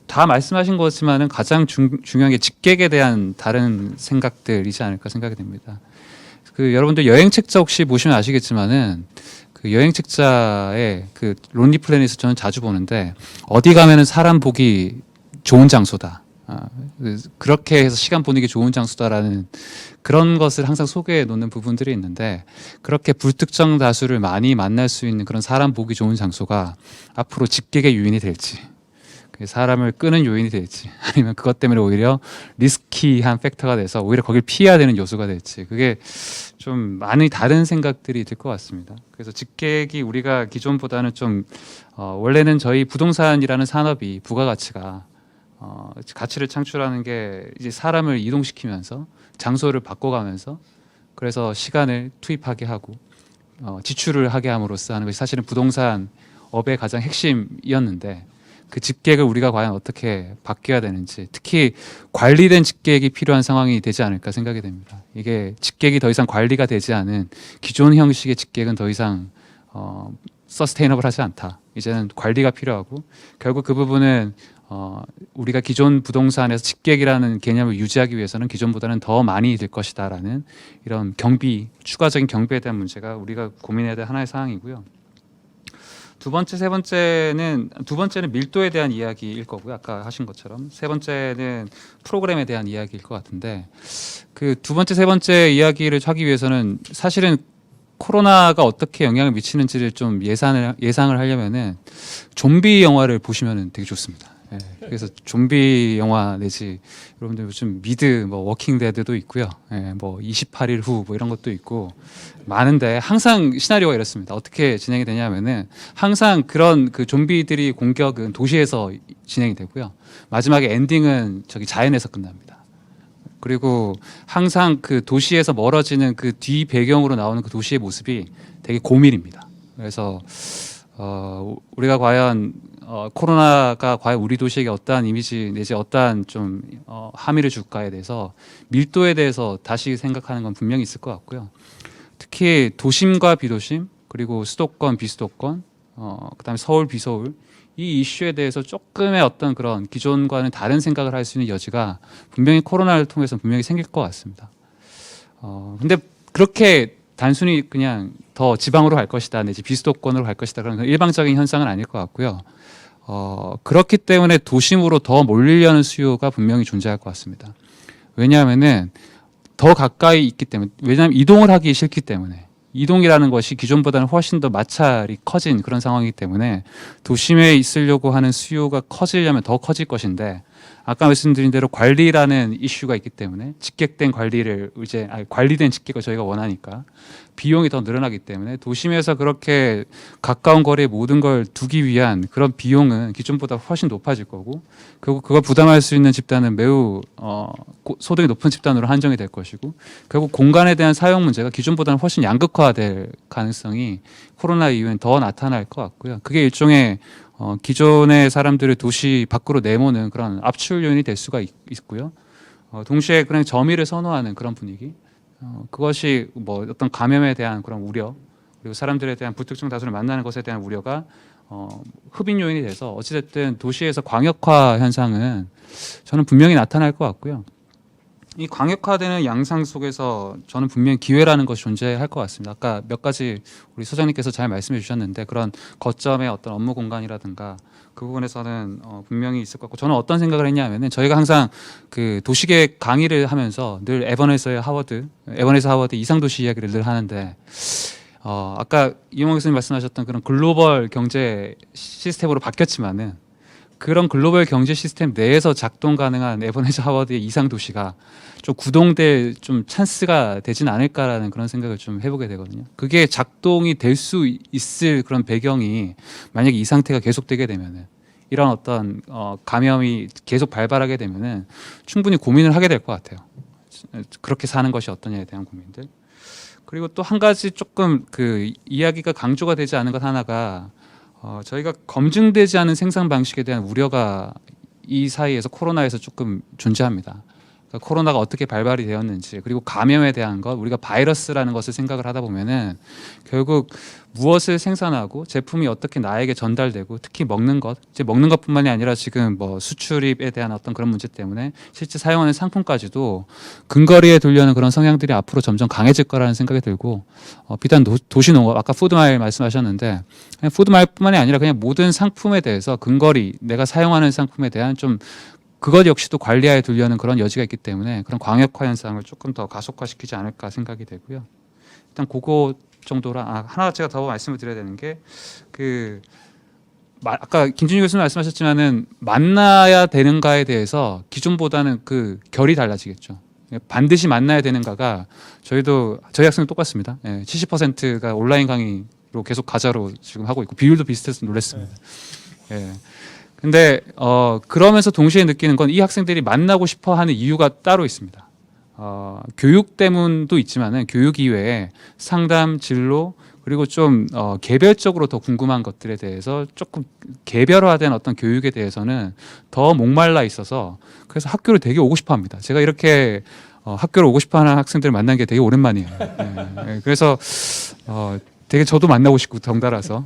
다 말씀하신 거지만은 가장 중요한 게 직객에 대한 다른 생각들이지 않을까 생각이 됩니다. 여러분들 여행 책자 혹시 보시면 아시겠지만은 그 여행 책자에 그 론리 플래닛에서 저는 자주 보는데 어디 가면은 사람 보기 좋은 장소다. 그렇게 해서 시간 보내기 좋은 장소다라는 그런 것을 항상 소개해 놓는 부분들이 있는데 그렇게 불특정 다수를 많이 만날 수 있는 그런 사람 보기 좋은 장소가 앞으로 직객의 요인이 될지 사람을 끄는 요인이 될지 아니면 그것 때문에 오히려 리스키한 팩터가 돼서 오히려 거길 피해야 되는 요소가 될지 그게 좀 많이 다른 생각들이 들 것 같습니다. 그래서 직객이 우리가 기존보다는 좀 원래는 저희 부동산이라는 산업이 부가가치가 가치를 창출하는 게 이제 사람을 이동시키면서 장소를 바꿔가면서 그래서 시간을 투입하게 하고 지출을 하게 함으로써 하는 것이 사실은 부동산 업의 가장 핵심이었는데 그 직객을 우리가 과연 어떻게 바뀌어야 되는지 특히 관리된 직객이 필요한 상황이 되지 않을까 생각이 됩니다. 이게 직객이 더 이상 관리가 되지 않은 기존 형식의 직객은 더 이상 서스테이너블하지 않다. 이제는 관리가 필요하고 결국 그 부분은 우리가 기존 부동산에서 직객이라는 개념을 유지하기 위해서는 기존보다는 더 많이 들 것이다라는 이런 경비, 추가적인 경비에 대한 문제가 우리가 고민해야 될 하나의 사항이고요. 두 번째는 밀도에 대한 이야기일 거고요. 아까 하신 것처럼 세 번째는 프로그램에 대한 이야기일 것 같은데 그 두 번째, 세 번째 이야기를 하기 위해서는 사실은 코로나가 어떻게 영향을 미치는지를 좀 예상을 하려면은 좀비 영화를 보시면은 되게 좋습니다. 예, 그래서 좀비 영화 내지 여러분들 요즘 미드 뭐 워킹 데드도 있고요. 예, 뭐 28일 후 뭐 이런 것도 있고 많은데 항상 시나리오가 이렇습니다. 어떻게 진행이 되냐면은 항상 그런 그 좀비들이 공격은 도시에서 진행이 되고요. 마지막에 엔딩은 저기 자연에서 끝납니다. 그리고 항상 그 도시에서 멀어지는 그 뒤 배경으로 나오는 그 도시의 모습이 되게 고밀입니다. 그래서 우리가 과연 코로나가 과연 우리 도시에게 어떠한 이미지 내지 어떠한 좀 함의를 줄까에 대해서 밀도에 대해서 다시 생각하는 건 분명히 있을 것 같고요. 특히 도심과 비도심 그리고 수도권 비수도권 그다음에 서울 비서울 이 이슈에 대해서 조금의 어떤 그런 기존과는 다른 생각을 할 수 있는 여지가 분명히 코로나를 통해서 분명히 생길 것 같습니다. 근데 그렇게 단순히 그냥 더 지방으로 갈 것이다 내지 비수도권으로 갈 것이다 그런 일방적인 현상은 아닐 것 같고요. 그렇기 때문에 도심으로 더 몰리려는 수요가 분명히 존재할 것 같습니다. 왜냐하면은 더 가까이 있기 때문에 왜냐하면 이동을 하기 싫기 때문에 이동이라는 것이 기존보다는 훨씬 더 마찰이 커진 그런 상황이기 때문에 도심에 있으려고 하는 수요가 커지려면 더 커질 것인데 아까 말씀드린 대로 관리라는 이슈가 있기 때문에 직격된 관리를 관리된 직격을 저희가 원하니까 비용이 더 늘어나기 때문에 도심에서 그렇게 가까운 거리에 모든 걸 두기 위한 그런 비용은 기존보다 훨씬 높아질 거고 결국 그걸 부담할 수 있는 집단은 매우 소득이 높은 집단으로 한정이 될 것이고 결국 공간에 대한 사용 문제가 기존보다는 훨씬 양극화될 가능성이 코로나 이후엔 더 나타날 것 같고요. 그게 일종의 기존의 사람들을 도시 밖으로 내모는 그런 압출 요인이 될 수가 있고요. 동시에 그냥 점의를 선호하는 그런 분위기. 그것이 뭐 어떤 감염에 대한 그런 우려 그리고 사람들에 대한 불특정 다수를 만나는 것에 대한 우려가 흡인 요인이 돼서 어찌됐든 도시에서 광역화 현상은 저는 분명히 나타날 것 같고요. 이 광역화되는 양상 속에서 저는 분명히 기회라는 것이 존재할 것 같습니다. 아까 몇 가지 우리 소장님께서 잘 말씀해 주셨는데 그런 거점의 어떤 업무 공간이라든가 그 부분에서는 분명히 있을 것 같고 저는 어떤 생각을 했냐면은 저희가 항상 그 도시계획 강의를 하면서 늘 에버넷에서 하워드 이상도시 이야기를 늘 하는데 아까 이용호 교수님 말씀하셨던 그런 글로벌 경제 시스템으로 바뀌었지만은 그런 글로벌 경제 시스템 내에서 작동 가능한 에버넷 하워드의 이상 도시가 좀 구동될 좀 찬스가 되진 않을까라는 그런 생각을 좀 해보게 되거든요. 그게 작동이 될 수 있을 그런 배경이 만약에 이 상태가 계속되게 되면은 이런 어떤 감염이 계속 발발하게 되면은 충분히 고민을 하게 될 것 같아요. 그렇게 사는 것이 어떠냐에 대한 고민들. 그리고 또 한 가지 조금 그 이야기가 강조가 되지 않은 것 하나가 저희가 검증되지 않은 생산 방식에 대한 우려가 이 사이에서 코로나에서 조금 존재합니다. 그러니까 코로나가 어떻게 발발이 되었는지 그리고 감염에 대한 것 우리가 바이러스라는 것을 생각을 하다 보면은 결국 무엇을 생산하고 제품이 어떻게 나에게 전달되고 특히 먹는 것 이제 먹는 것뿐만이 아니라 지금 뭐 수출입에 대한 어떤 그런 문제 때문에 실제 사용하는 상품까지도 근거리에 돌려는 그런 성향들이 앞으로 점점 강해질 거라는 생각이 들고 비단 도시농업 아까 푸드마일 말씀하셨는데 그냥 푸드마일뿐만이 아니라 그냥 모든 상품에 대해서 근거리 내가 사용하는 상품에 대한 좀 그것 역시도 관리하에 두려는 그런 여지가 있기 때문에 그런 광역화 현상을 조금 더 가속화시키지 않을까 생각이 되고요. 일단 그거 정도라 하나 제가 더 말씀을 드려야 되는 게 그 아까 김준희 교수님 말씀하셨지만은 만나야 되는가에 대해서 기존보다는 그 결이 달라지겠죠. 반드시 만나야 되는가가 저희 학생도 똑같습니다. 70%가 온라인 강의로 계속 가자로 지금 하고 있고 비율도 비슷해서 놀랐습니다. 예. 근데 그러면서 동시에 느끼는 건 이 학생들이 만나고 싶어하는 이유가 따로 있습니다. 교육 때문도 있지만은 교육 이외에 상담, 진로 그리고 좀 개별적으로 더 궁금한 것들에 대해서 조금 개별화된 어떤 교육에 대해서는 더 목말라 있어서 그래서 학교를 되게 오고 싶어합니다. 제가 이렇게 학교를 오고 싶어하는 학생들을 만난 게 되게 오랜만이에요. 그래서 되게 저도 만나고 싶고 덩달아서.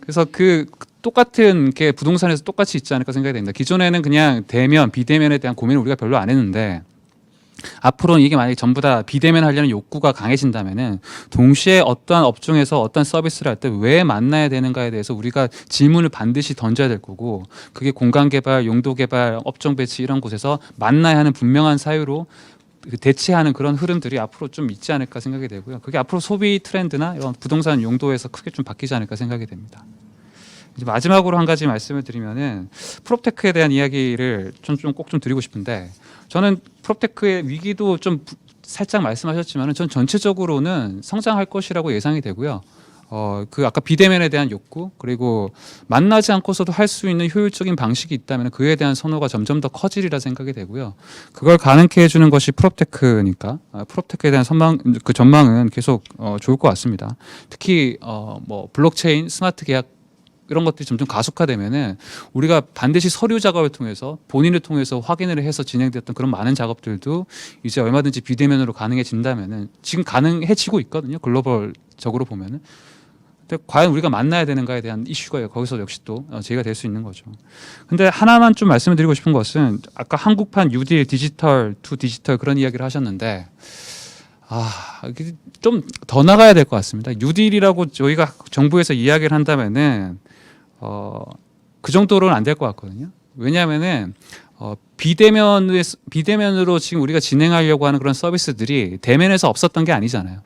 그래서 그 똑같은 게 부동산에서 똑같이 있지 않을까 생각이 됩니다. 기존에는 그냥 대면, 비대면에 대한 고민을 우리가 별로 안 했는데 앞으로는 이게 만약에 전부 다 비대면 하려는 욕구가 강해진다면은 동시에 어떠한 업종에서 어떤 서비스를 할 때 왜 만나야 되는가에 대해서 우리가 질문을 반드시 던져야 될 거고, 그게 공간 개발, 용도 개발, 업종 배치 이런 곳에서 만나야 하는 분명한 사유로 대체하는 그런 흐름들이 앞으로 좀 있지 않을까 생각이 되고요. 그게 앞으로 소비 트렌드나 이런 부동산 용도에서 크게 좀 바뀌지 않을까 생각이 됩니다. 이제 마지막으로 한 가지 말씀을 드리면은 프롭테크에 대한 이야기를 꼭 좀 드리고 싶은데, 저는 프롭테크의 위기도 좀 살짝 말씀하셨지만은 전 전체적으로는 성장할 것이라고 예상이 되고요. 그 아까 비대면에 대한 욕구, 그리고 만나지 않고서도 할 수 있는 효율적인 방식이 있다면 그에 대한 선호가 점점 더 커지리라 생각이 되고요. 그걸 가능케 해주는 것이 프롭테크니까 프롭테크에 대한 전망은 계속 좋을 것 같습니다. 특히 뭐 블록체인, 스마트 계약 이런 것들이 점점 가속화되면은 우리가 반드시 서류 작업을 통해서 본인을 통해서 확인을 해서 진행됐던 그런 많은 작업들도 이제 얼마든지 비대면으로 가능해진다면은 지금 가능해지고 있거든요. 글로벌적으로 보면은. 근데 과연 우리가 만나야 되는가에 대한 이슈가 거기서 역시 또 제기가 될 수 있는 거죠. 근데 하나만 좀 말씀을 드리고 싶은 것은 아까 한국판 뉴딜, 디지털 투 디지털 그런 이야기를 하셨는데 좀 더 나가야 될 것 같습니다. 뉴딜이라고 저희가 정부에서 이야기를 한다면은 그 정도로는 안 될 것 같거든요. 왜냐하면은 비대면으로 지금 우리가 진행하려고 하는 그런 서비스들이 대면에서 없었던 게 아니잖아요.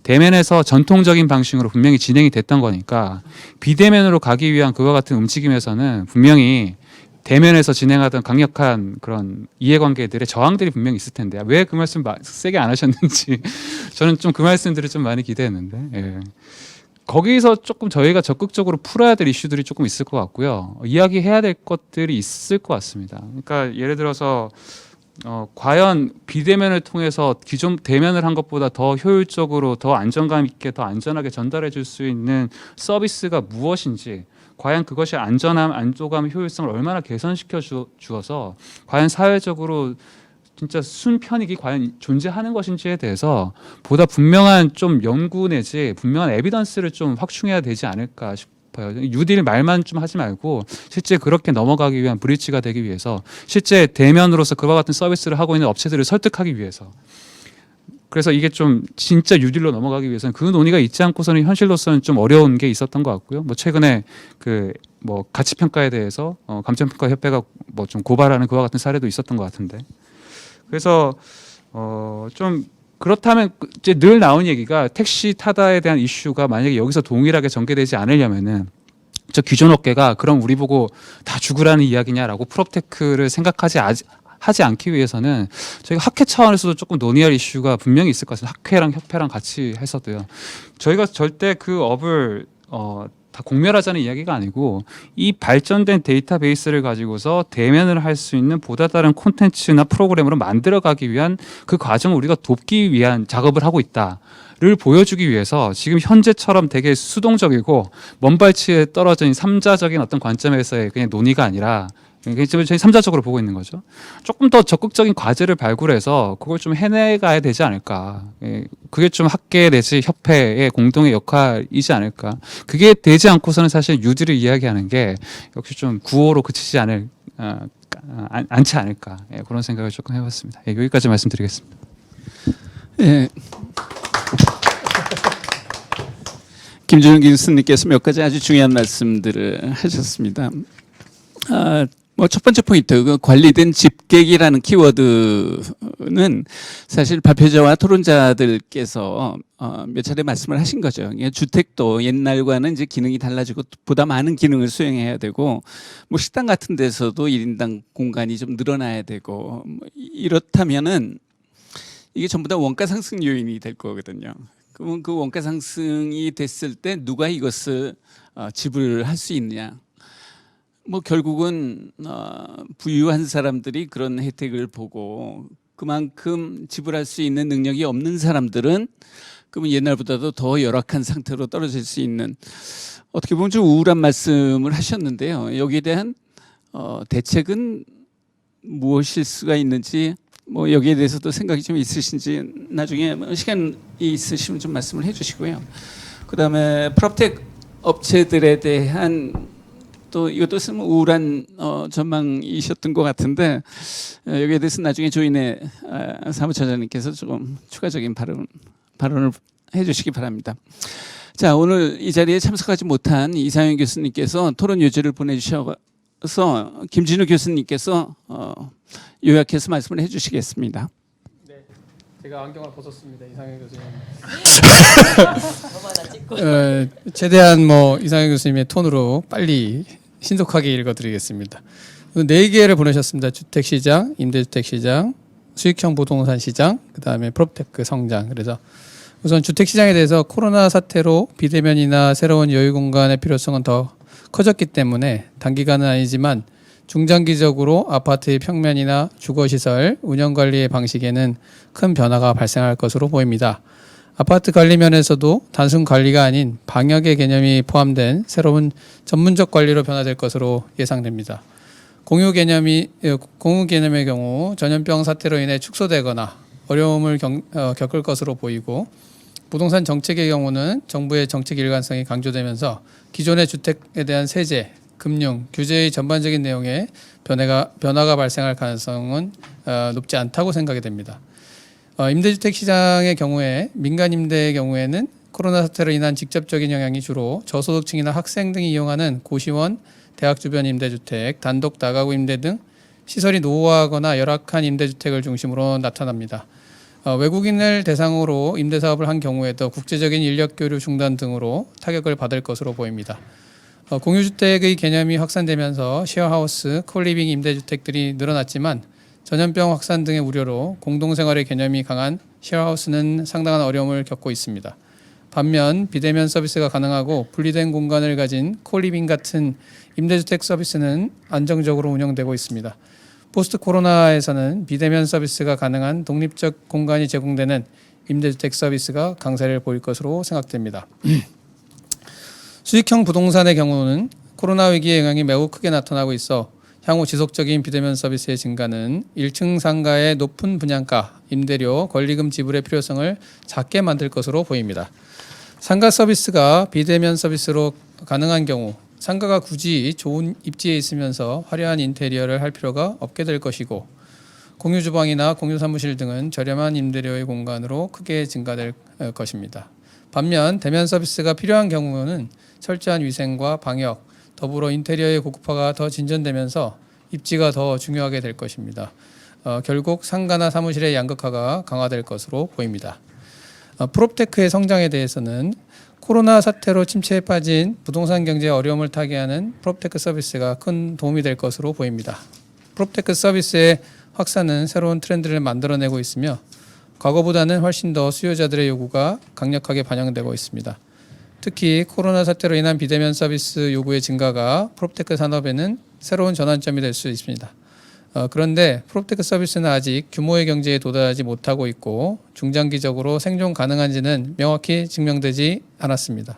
대면에서 전통적인 방식으로 분명히 진행이 됐던 거니까 비대면으로 가기 위한 그와 같은 움직임에서는 분명히 대면에서 진행하던 강력한 그런 이해관계들의 저항들이 분명히 있을 텐데 왜 그 말씀 세게 안 하셨는지 저는 좀 그 말씀들을 좀 많이 기대했는데 예. 거기서 조금 저희가 적극적으로 풀어야 될 이슈들이 조금 있을 것 같고요. 이야기해야 될 것들이 있을 것 같습니다. 그러니까 예를 들어서 과연 비대면을 통해서 기존 대면을 한 것보다 더 효율적으로, 더 안정감 있게, 더 안전하게 전달해 줄 수 있는 서비스가 무엇인지, 과연 그것이 안전함, 안도감, 효율성을 얼마나 개선시켜 주어서 과연 사회적으로 진짜 순편익이 과연 존재하는 것인지에 대해서 보다 분명한 좀 연구 내지 분명한 에비던스를 좀 확충해야 되지 않을까 싶어요. 뉴딜 말만 좀 하지 말고 실제 그렇게 넘어가기 위한 브릿지가 되기 위해서, 실제 대면으로서 그와 같은 서비스를 하고 있는 업체들을 설득하기 위해서, 그래서 이게 좀 진짜 뉴딜로 넘어가기 위해서는 그 논의가 있지 않고서는 현실로서는 좀 어려운 게 있었던 것 같고요. 뭐 최근에 그 뭐 가치 평가에 대해서 감정평가 협회가 뭐 좀 고발하는 그와 같은 사례도 있었던 것 같은데, 그래서 좀 그렇다면 이제 늘 나온 얘기가 택시 타다에 대한 이슈가 만약에 여기서 동일하게 전개되지 않으려면은 저 기존 업계가 그럼 우리 보고 다 죽으라는 이야기냐라고 프롭테크를 하지 않기 위해서는 저희가 학회 차원에서도 조금 논의할 이슈가 분명히 있을 것 같습니다. 학회랑 협회랑 같이 해서도요. 저희가 절대 그 업을 다 공멸하자는 이야기가 아니고 이 발전된 데이터베이스를 가지고서 대면을 할 수 있는 보다 다른 콘텐츠나 프로그램으로 만들어가기 위한 그 과정을 우리가 돕기 위한 작업을 하고 있다를 보여주기 위해서 지금 현재처럼 되게 수동적이고 먼 발치에 떨어져 있는 3자적인 어떤 관점에서의 그냥 논의가 아니라 저희 3자적으로 보고 있는 거죠. 조금 더 적극적인 과제를 발굴해서 그걸 좀 해내가야 되지 않을까. 그게 좀 학계 내지 협회의 공동의 역할이지 않을까. 그게 되지 않고서는 사실 뉴딜을 이야기하는 게 역시 좀 구호로 그치지 않지 않을까. 그런 생각을 조금 해봤습니다. 여기까지 말씀드리겠습니다. 예. 김준영 교수님께서 몇 가지 아주 중요한 말씀들을 하셨습니다. 뭐 첫 번째 포인트, 그 관리된 집객이라는 키워드는 사실 발표자와 토론자들께서 몇 차례 말씀을 하신 거죠. 주택도 옛날과는 이제 기능이 달라지고 보다 많은 기능을 수행해야 되고, 뭐 식당 같은 데서도 1인당 공간이 좀 늘어나야 되고, 이렇다면은 이게 전부 다 원가 상승 요인이 될 거거든요. 그러면 그 원가 상승이 됐을 때 누가 이것을 지불할 수 있느냐? 뭐 결국은 부유한 사람들이 그런 혜택을 보고 그만큼 지불할 수 있는 능력이 없는 사람들은 그러면 옛날보다도 더 열악한 상태로 떨어질 수 있는, 어떻게 보면 좀 우울한 말씀을 하셨는데요. 여기에 대한 대책은 무엇일 수가 있는지, 뭐 여기에 대해서도 생각이 좀 있으신지 나중에 시간이 있으시면 좀 말씀을 해주시고요. 그다음에 프롭텍 업체들에 대한 또 이것도 좀 우울한 전망이셨던 것 같은데 여기에 대해서 나중에 조인혜 사무처장님께서 조금 추가적인 발언을 해주시기 바랍니다. 자, 오늘 이 자리에 참석하지 못한 이상현 교수님께서 토론 요지를 보내주셔서 김진우 교수님께서 요약해서 말씀을 해주시겠습니다. 네, 제가 안경을 벗었습니다. 이상현 교수님. 최대한 이상현 교수님의 톤으로 빨리 신속하게 읽어드리겠습니다. 4개를 보내셨습니다. 주택시장, 임대주택시장, 수익형 부동산 시장, 그다음에 프롭테크 성장. 그래서 우선 주택시장에 대해서 코로나 사태로 비대면이나 새로운 여유 공간의 필요성은 더 커졌기 때문에 단기간은 아니지만 중장기적으로 아파트의 평면이나 주거시설, 운영관리의 방식에는 큰 변화가 발생할 것으로 보입니다. 아파트 관리 면에서도 단순 관리가 아닌 방역의 개념이 포함된 새로운 전문적 관리로 변화될 것으로 예상됩니다. 공유 개념의 경우 전염병 사태로 인해 축소되거나 어려움을 겪을 것으로 보이고 부동산 정책의 경우는 정부의 정책 일관성이 강조되면서 기존의 주택에 대한 세제, 금융, 규제의 전반적인 내용에 변화가 발생할 가능성은 높지 않다고 생각이 됩니다. 임대주택 시장의 경우에 민간 임대의 경우에는 코로나 사태로 인한 직접적인 영향이 주로 저소득층이나 학생 등이 이용하는 고시원, 대학 주변 임대주택, 단독 다가구 임대 등 시설이 노후화하거나 열악한 임대주택을 중심으로 나타납니다. 외국인을 대상으로 임대사업을 한 경우에도 국제적인 인력 교류 중단 등으로 타격을 받을 것으로 보입니다. 공유주택의 개념이 확산되면서 쉐어하우스, 콜리빙 임대주택들이 늘어났지만 전염병 확산 등의 우려로 공동생활의 개념이 강한 쉐어하우스는 상당한 어려움을 겪고 있습니다. 반면 비대면 서비스가 가능하고 분리된 공간을 가진 콜리빙 같은 임대주택 서비스는 안정적으로 운영되고 있습니다. 포스트 코로나에서는 비대면 서비스가 가능한 독립적 공간이 제공되는 임대주택 서비스가 강세를 보일 것으로 생각됩니다. 수익형 부동산의 경우는 코로나 위기의 영향이 매우 크게 나타나고 있어 향후 지속적인 비대면 서비스의 증가는 1층 상가의 높은 분양가, 임대료, 권리금 지불의 필요성을 작게 만들 것으로 보입니다. 상가 서비스가 비대면 서비스로 가능한 경우 상가가 굳이 좋은 입지에 있으면서 화려한 인테리어를 할 필요가 없게 될 것이고 공유 주방이나 공유 사무실 등은 저렴한 임대료의 공간으로 크게 증가될 것입니다. 반면 대면 서비스가 필요한 경우는 철저한 위생과 방역, 더불어 인테리어의 고급화가 더 진전되면서 입지가 더 중요하게 될 것입니다. 결국 상가나 사무실의 양극화가 강화될 것으로 보입니다. 프롭테크의 성장에 대해서는 코로나 사태로 침체에 빠진 부동산 경제의 어려움을 타개하는 프롭테크 서비스가 큰 도움이 될 것으로 보입니다. 프롭테크 서비스의 확산은 새로운 트렌드를 만들어내고 있으며 과거보다는 훨씬 더 수요자들의 요구가 강력하게 반영되고 있습니다. 특히 코로나 사태로 인한 비대면 서비스 요구의 증가가 프롭테크 산업에는 새로운 전환점이 될 수 있습니다. 그런데 프롭테크 서비스는 아직 규모의 경제에 도달하지 못하고 있고 중장기적으로 생존 가능한지는 명확히 증명되지 않았습니다.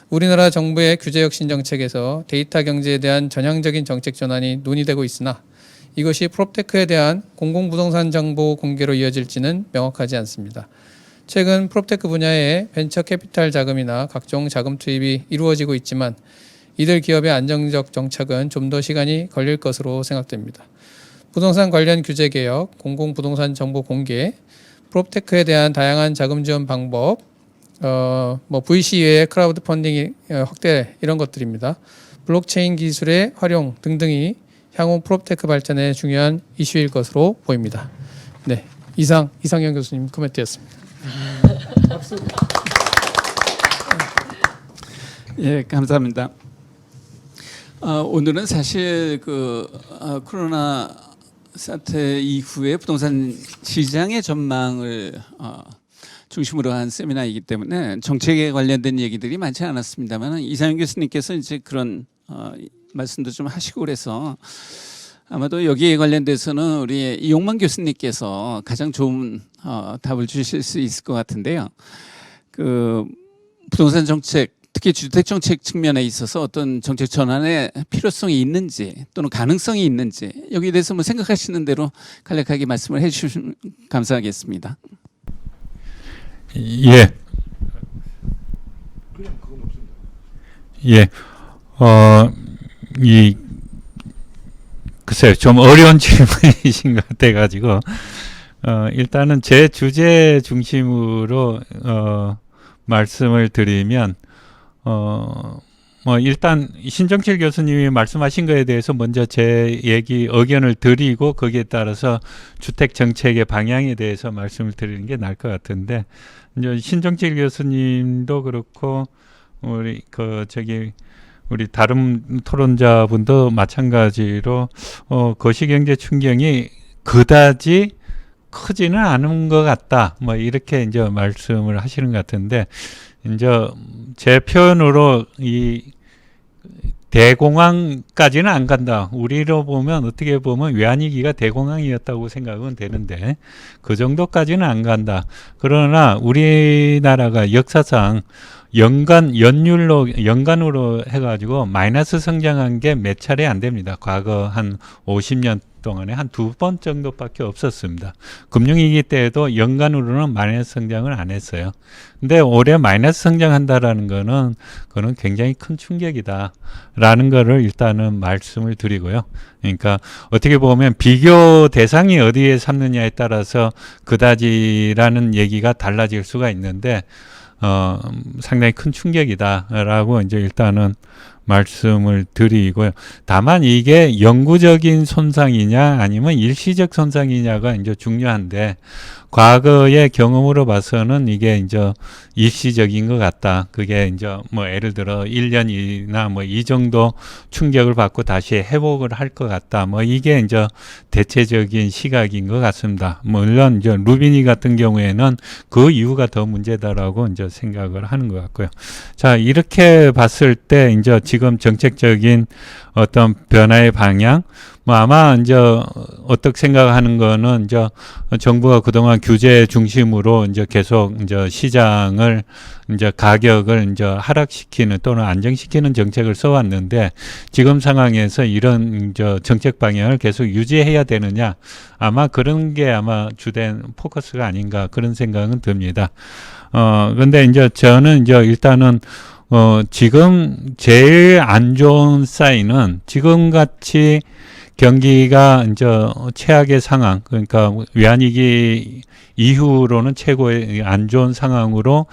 우리나라 정부의 규제혁신 정책에서 데이터 경제에 대한 전향적인 정책 전환이 논의되고 있으나 이것이 프롭테크에 대한 공공부동산 정보 공개로 이어질지는 명확하지 않습니다. 최근 프롭테크 분야의 벤처 캐피탈 자금이나 각종 자금 투입이 이루어지고 있지만 이들 기업의 안정적 정착은 좀 더 시간이 걸릴 것으로 생각됩니다. 부동산 관련 규제 개혁, 공공부동산 정보 공개, 프롭테크에 대한 다양한 자금 지원 방법, VC 외의 크라우드 펀딩 확대 이런 것들입니다. 블록체인 기술의 활용 등등이 향후 프롭테크 발전에 중요한 이슈일 것으로 보입니다. 네, 이상현 교수님 코멘트였습니다. 박수. 예, 감사합니다. 오늘은 사실 코로나 사태 이후에 부동산 시장의 전망을 중심으로 한 세미나이기 때문에 정책에 관련된 얘기들이 많지 않았습니다만 이상현 교수님께서 이제 그런 말씀도 좀 하시고 그래서 아마도 여기에 관련돼서는 우리 이용만 교수님께서 가장 좋은 답을 주실 수 있을 것 같은데요. 부동산 정책, 특히 주택 정책 측면에 있어서 어떤 정책 전환의 필요성이 있는지 또는 가능성이 있는지 여기에 대해서 생각하시는 대로 간략하게 말씀을 해주시면 감사하겠습니다. 예. 예, 글쎄요, 좀 어려운 질문이신 것 같아가지고, 일단은 제 주제 중심으로, 말씀을 드리면, 뭐, 일단, 신정칠 교수님이 말씀하신 거에 대해서 먼저 제 의견을 드리고, 거기에 따라서 주택 정책의 방향에 대해서 말씀을 드리는 게 나을 것 같은데, 이제 신정칠 교수님도 그렇고, 우리 다른 토론자분도 마찬가지로 거시경제 충격이 그다지 크지는 않은 것 같다. 뭐 이렇게 이제 말씀을 하시는 것 같은데, 이제 제 표현으로 이 대공황까지는 안 간다. 우리로 보면 어떻게 보면 외환위기가 대공황이었다고 생각은 되는데 그 정도까지는 안 간다. 그러나 우리나라가 역사상 연간으로 해가지고 마이너스 성장한 게 몇 차례 안 됩니다. 과거 한 50년 동안에 한 2번 정도밖에 없었습니다. 금융위기 때에도 연간으로는 마이너스 성장을 안 했어요. 근데 올해 마이너스 성장한다라는 거는 그거는 굉장히 큰 충격이다라는 거를 일단은 말씀을 드리고요. 그러니까 어떻게 보면 비교 대상이 어디에 삼느냐에 따라서 그다지라는 얘기가 달라질 수가 있는데 상당히 큰 충격이다라고 이제 일단은 말씀을 드리고요. 다만 이게 영구적인 손상이냐 아니면 일시적 손상이냐가 이제 중요한데 과거의 경험으로 봐서는 이게 이제 일시적인 것 같다. 그게 이제 뭐 예를 들어 1년이나 뭐 이 정도 충격을 받고 다시 회복을 할 것 같다. 뭐 이게 이제 대체적인 시각인 것 같습니다. 물론 이제 루비니 같은 경우에는 그 이유가 더 문제다라고 이제 생각을 하는 것 같고요. 자, 이렇게 봤을 때 이제 지금 정책적인 어떤 변화의 방향, 뭐 아마 이제 어떻게 생각하는 거는 이제 정부가 그동안 규제 중심으로 이제 계속 이제 시장을 이제 가격을 이제 하락시키는 또는 안정시키는 정책을 써왔는데 지금 상황에서 이런 이제 정책 방향을 계속 유지해야 되느냐, 아마 그런 게 아마 주된 포커스가 아닌가 그런 생각은 듭니다. 근데 이제 저는 이제 일단은 지금 제일 안 좋은 사인은 지금같이 경기가 이제 최악의 상황, 그러니까 외환위기 이후로는 최고의 안 좋은 상황으로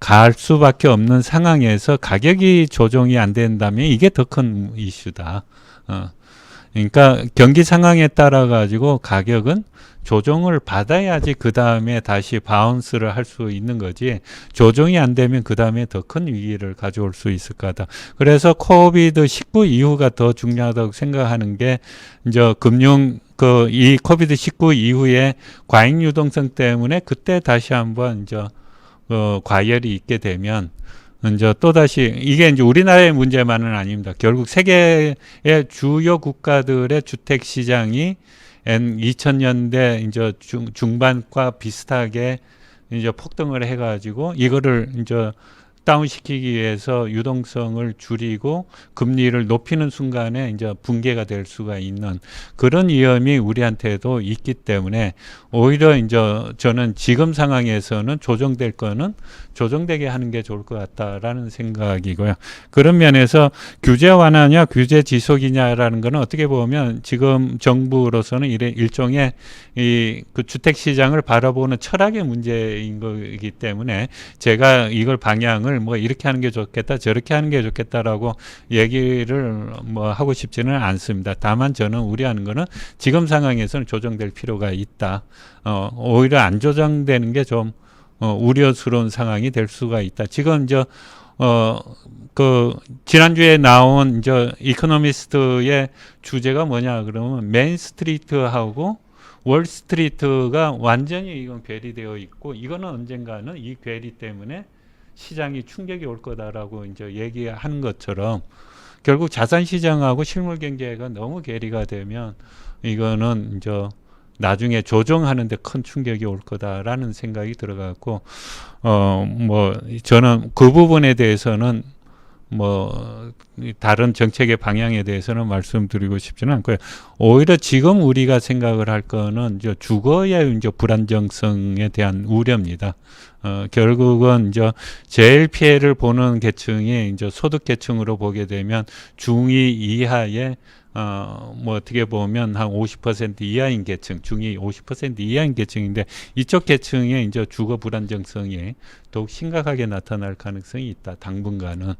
갈 수밖에 없는 상황에서 가격이 조정이 안 된다면 이게 더 큰 이슈다. 그러니까 경기 상황에 따라 가지고 가격은 조정을 받아야지 그 다음에 다시 바운스를 할 수 있는 거지, 조정이 안 되면 그 다음에 더 큰 위기를 가져올 수 있을 거다. 그래서 코비드-19 이후가 더 중요하다고 생각하는 게 이제 이 코비드-19 이후에 과잉 유동성 때문에 그때 다시 한번 이제 과열이 있게 되면 이제 또다시 이게 이제 우리나라의 문제만은 아닙니다. 결국 세계의 주요 국가들의 주택 시장이 2000년대 이제 중반과 비슷하게 이제 폭등을 해가지고 이거를 이제 다운시키기 위해서 유동성을 줄이고 금리를 높이는 순간에 이제 붕괴가 될 수가 있는 그런 위험이 우리한테도 있기 때문에 오히려 이제 저는 지금 상황에서는 조정될 거는 조정되게 하는 게 좋을 것 같다라는 생각이고요. 그런 면에서 규제 완화냐 규제 지속이냐라는 거는 어떻게 보면 지금 정부로서는 일종의 그 주택 시장을 바라보는 철학의 문제인 거기 때문에 제가 이걸 방향을 뭐 이렇게 하는 게 좋겠다 저렇게 하는 게 좋겠다라고 얘기를 뭐 하고 싶지는 않습니다. 다만 저는 우려하는 거는 지금 상황에서는 조정될 필요가 있다. 오히려 안 조정되는 게 좀 우려스러운 상황이 될 수가 있다. 지금 이제 지난주에 나온 이제 이코노미스트의 주제가 뭐냐 그러면 메인스트리트하고 월스트리트가 완전히 이건 괴리되어 있고 이거는 언젠가는 이 괴리 때문에 시장이 충격이 올 거다라고 이제 얘기하는 것처럼 결국 자산 시장하고 실물 경제가 너무 괴리가 되면 이거는 이제 나중에 조정하는데 큰 충격이 올 거다라는 생각이 들어갔고 뭐 저는 그 부분에 대해서는 뭐 다른 정책의 방향에 대해서는 말씀드리고 싶지는 않고요. 오히려 지금 우리가 생각을 할 거는 이제 주거의 이제 불안정성에 대한 우려입니다. 결국은 이제 제일 피해를 보는 계층이 이제 소득 계층으로 보게 되면 중위 이하의 뭐 어떻게 보면 한 50% 이하인 계층, 중위 50% 이하인 계층인데 이쪽 계층의 이제 주거 불안정성이 더욱 심각하게 나타날 가능성이 있다. 당분간은.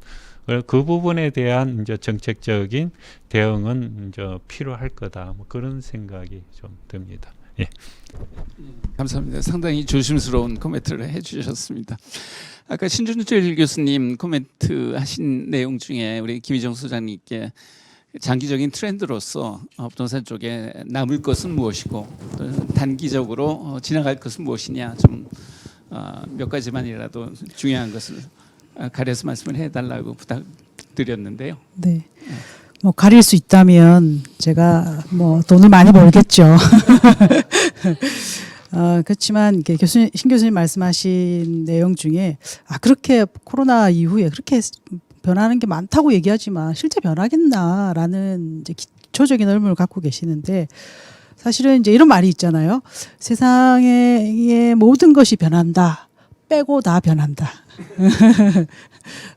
그 부분에 대한 이제 정책적인 대응은 이제 필요할 거다. 뭐 그런 생각이 좀 듭니다. 예. 감사합니다. 상당히 조심스러운 코멘트를 해주셨습니다. 아까 신준철 교수님 코멘트 하신 내용 중에 우리 김희정 소장님께 장기적인 트렌드로서 부동산 쪽에 남을 것은 무엇이고 또 단기적으로 지나갈 것은 무엇이냐 좀 몇 가지만이라도 중요한 것을 가려서 말씀을 해달라고 부탁드렸는데요. 네. 뭐 가릴 수 있다면 제가 뭐 돈을 많이 벌겠죠. 그렇지만 이렇게 신 교수님 말씀하신 내용 중에 그렇게 코로나 이후에 그렇게 변하는 게 많다고 얘기하지만 실제 변하겠나라는 이제 기초적인 의문을 갖고 계시는데 사실은 이제 이런 말이 있잖아요. 세상의 모든 것이 변한다. 빼고 다 변한다.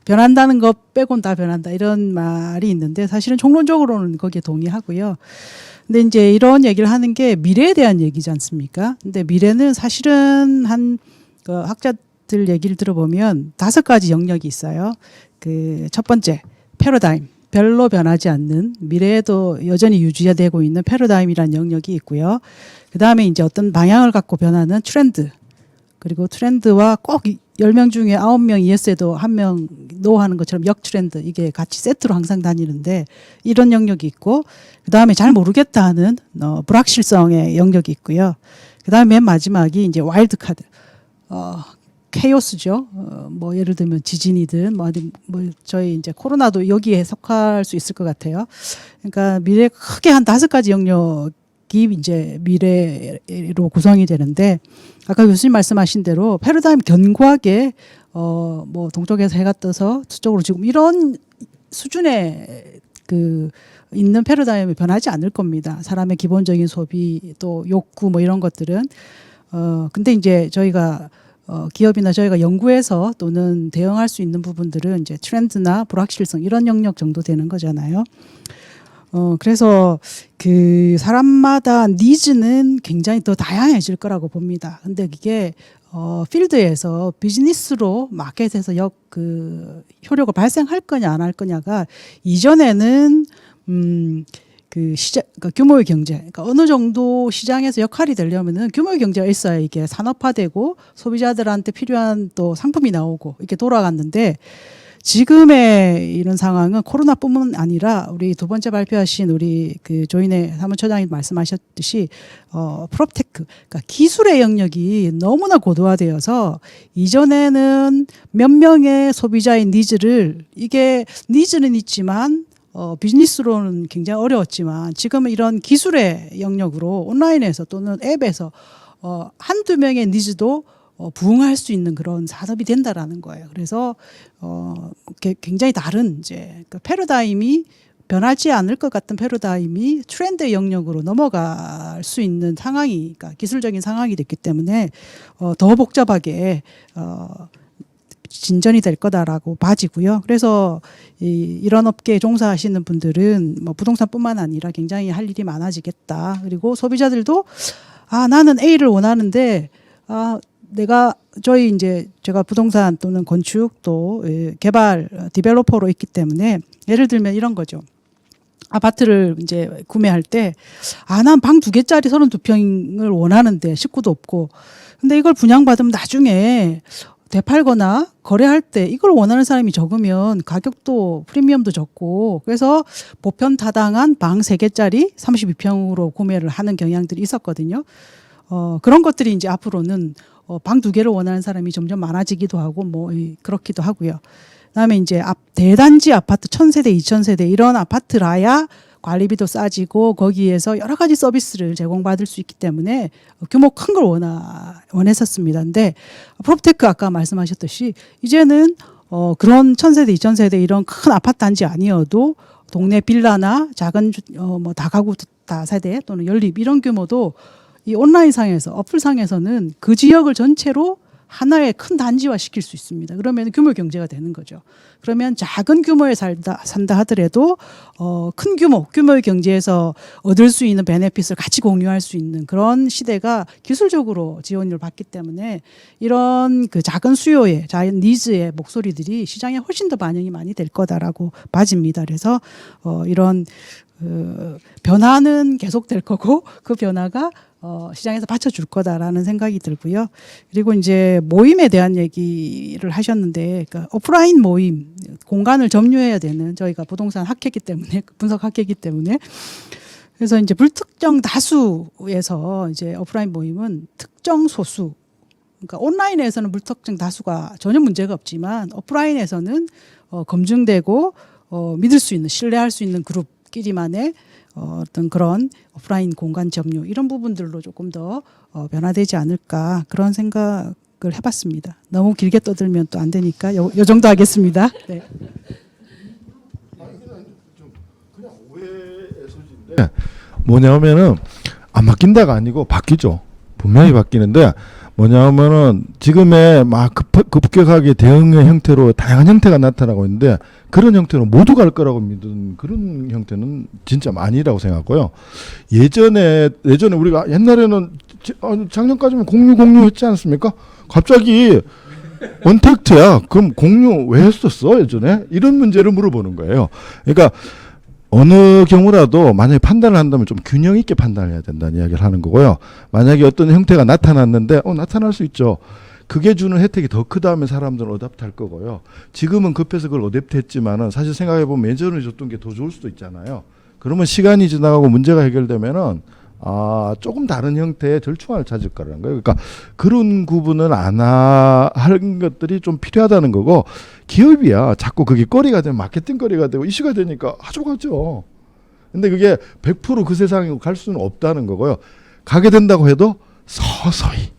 변한다는 것 빼고는 다 변한다. 이런 말이 있는데 사실은 총론적으로는 거기에 동의하고요. 근데 이제 이런 얘기를 하는 게 미래에 대한 얘기지 않습니까? 근데 미래는 사실은 그 학자들 얘기를 들어보면 5가지 영역이 있어요. 그 첫 번째 패러다임. 별로 변하지 않는 미래에도 여전히 유지되고 있는 패러다임이라는 영역이 있고요. 그다음에 이제 어떤 방향을 갖고 변하는 트렌드. 그리고 트렌드와 꼭 10명 중에 9명 이에스에도 1명 노 하는 것처럼 역트렌드 이게 같이 세트로 항상 다니는데 이런 영역이 있고 그다음에 잘 모르겠다 하는 불확실성의 영역이 있고요. 그다음에 맨 마지막이 이제 와일드 카드. 케이오스죠. 뭐 예를 들면 지진이든 뭐 저희 이제 코로나도 여기에 속할 수 있을 것 같아요. 그러니까 미래 크게 한 5가지 영역이 이제 미래로 구성이 되는데 아까 교수님 말씀하신 대로 패러다임 견고하게 뭐 동쪽에서 해가 떠서 서쪽으로 지금 이런 수준의 그 있는 패러다임이 변하지 않을 겁니다. 사람의 기본적인 소비 또 욕구 뭐 이런 것들은 근데 이제 저희가 기업이나 저희가 연구해서 또는 대응할 수 있는 부분들은 이제 트렌드나 불확실성 이런 영역 정도 되는 거잖아요. 그래서 그 사람마다 니즈는 굉장히 더 다양해질 거라고 봅니다. 근데 이게 필드에서 비즈니스로 마켓에서 효력을 발생할 거냐 안 할 거냐가 이전에는 그러니까 규모의 경제, 그러니까 어느 정도 시장에서 역할이 되려면은 규모의 경제가 있어야 이게 산업화되고 소비자들한테 필요한 또 상품이 나오고 이렇게 돌아갔는데 지금의 이런 상황은 코로나뿐만 아니라 우리 두 번째 발표하신 우리 그 조인혜 사무처장이 말씀하셨듯이 프롭테크, 그러니까 기술의 영역이 너무나 고도화되어서 이전에는 몇 명의 소비자의 니즈를 이게 니즈는 있지만 비즈니스로는 굉장히 어려웠지만 지금은 이런 기술의 영역으로 온라인에서 또는 앱에서 한두 명의 니즈도 부응할 수 있는 그런 산업이 된다라는 거예요. 그래서 굉장히 다른 이제 그 패러다임이 변하지 않을 것 같은 패러다임이 트렌드의 영역으로 넘어갈 수 있는 상황이, 그러니까 기술적인 상황이 됐기 때문에 더 복잡하게 진전이 될 거다라고 봐지고요. 그래서 이런 업계에 종사하시는 분들은 뭐 부동산뿐만 아니라 굉장히 할 일이 많아지겠다. 그리고 소비자들도 나는 A를 원하는데 제가 부동산 또는 건축 또 개발 디벨로퍼로 있기 때문에 예를 들면 이런 거죠. 아파트를 이제 구매할 때 난 방 2개짜리 32평을 원하는데 식구도 없고 근데 이걸 분양받으면 나중에 되팔거나 거래할 때 이걸 원하는 사람이 적으면 가격도 프리미엄도 적고 그래서 보편타당한 방 3개짜리 32평으로 구매를 하는 경향들이 있었거든요. 그런 것들이 이제 앞으로는 방 2개를 원하는 사람이 점점 많아지기도 하고 뭐 그렇기도 하고요. 그다음에 이제 대단지 아파트 1000세대, 2000세대 이런 아파트라야 관리비도 싸지고 거기에서 여러 가지 서비스를 제공받을 수 있기 때문에 규모 큰 걸 원했었습니다. 근데 프롭테크 아까 말씀하셨듯이 이제는 그런 1000세대, 2000세대 이런 큰 아파트 단지 아니어도 동네 빌라나 작은 뭐 다가구 다세대 또는 연립 이런 규모도 이 온라인상에서 어플상에서는 그 지역을 전체로 하나의 큰 단지화 시킬 수 있습니다. 그러면 규모 경제가 되는 거죠. 그러면 작은 규모에 산다 하더라도 큰 규모의 경제에서 얻을 수 있는 베네핏을 같이 공유할 수 있는 그런 시대가 기술적으로 지원을 받기 때문에 이런 그 작은 수요의 작은 니즈의 목소리들이 시장에 훨씬 더 반영이 많이 될 거다라고 봐집니다. 그래서 이런 변화는 계속될 거고 그 변화가 시장에서 받쳐줄 거다라는 생각이 들고요. 그리고 이제 모임에 대한 얘기를 하셨는데, 그러니까 오프라인 모임, 공간을 점유해야 되는 저희가 부동산 학회이기 때문에, 분석 학회이기 때문에, 그래서 이제 불특정 다수에서 이제 오프라인 모임은 특정 소수, 그러니까 온라인에서는 불특정 다수가 전혀 문제가 없지만 오프라인에서는 검증되고 믿을 수 있는, 신뢰할 수 있는 그룹끼리만의 어떤 그런 오프라인 공간 점유 이런 부분들로 조금 더 변화되지 않을까 그런 생각을 해봤습니다. 너무 길게 떠들면 또 안 되니까 요 정도 하겠습니다. 네. 그냥 오해의 소지인데 뭐냐면은 안 바뀐다가 아니고 바뀌죠. 분명히 바뀌는데 뭐냐면은 지금의 막 급격하게 대응의 형태로 다양한 형태가 나타나고 있는데 그런 형태로 모두 갈 거라고 믿은 그런 형태는 진짜 아니라고 생각하고요. 예전에 우리가 옛날에는 작년까지면 공유 했지 않습니까? 갑자기 언택트야. 그럼 공유 왜 했었어 예전에? 이런 문제를 물어보는 거예요. 그러니까 어느 경우라도 만약에 판단을 한다면 좀 균형 있게 판단을 해야 된다는 이야기를 하는 거고요. 만약에 어떤 형태가 나타났는데 나타날 수 있죠. 그게 주는 혜택이 더 크다면 사람들은 어댑트할 거고요. 지금은 급해서 그걸 어댑트했지만은 사실 생각해보면 예전에 줬던 게 더 좋을 수도 있잖아요. 그러면 시간이 지나가고 문제가 해결되면은 조금 다른 형태의 절충안을 찾을 거라는 거예요. 그러니까 그런 구분을 안 하는 것들이 좀 필요하다는 거고 기업이야 자꾸 그게 거리가 되면 마케팅 거리가 되고 이슈가 되니까 아주 가죠. 근데 그게 100% 그 세상에 갈 수는 없다는 거고요. 가게 된다고 해도 서서히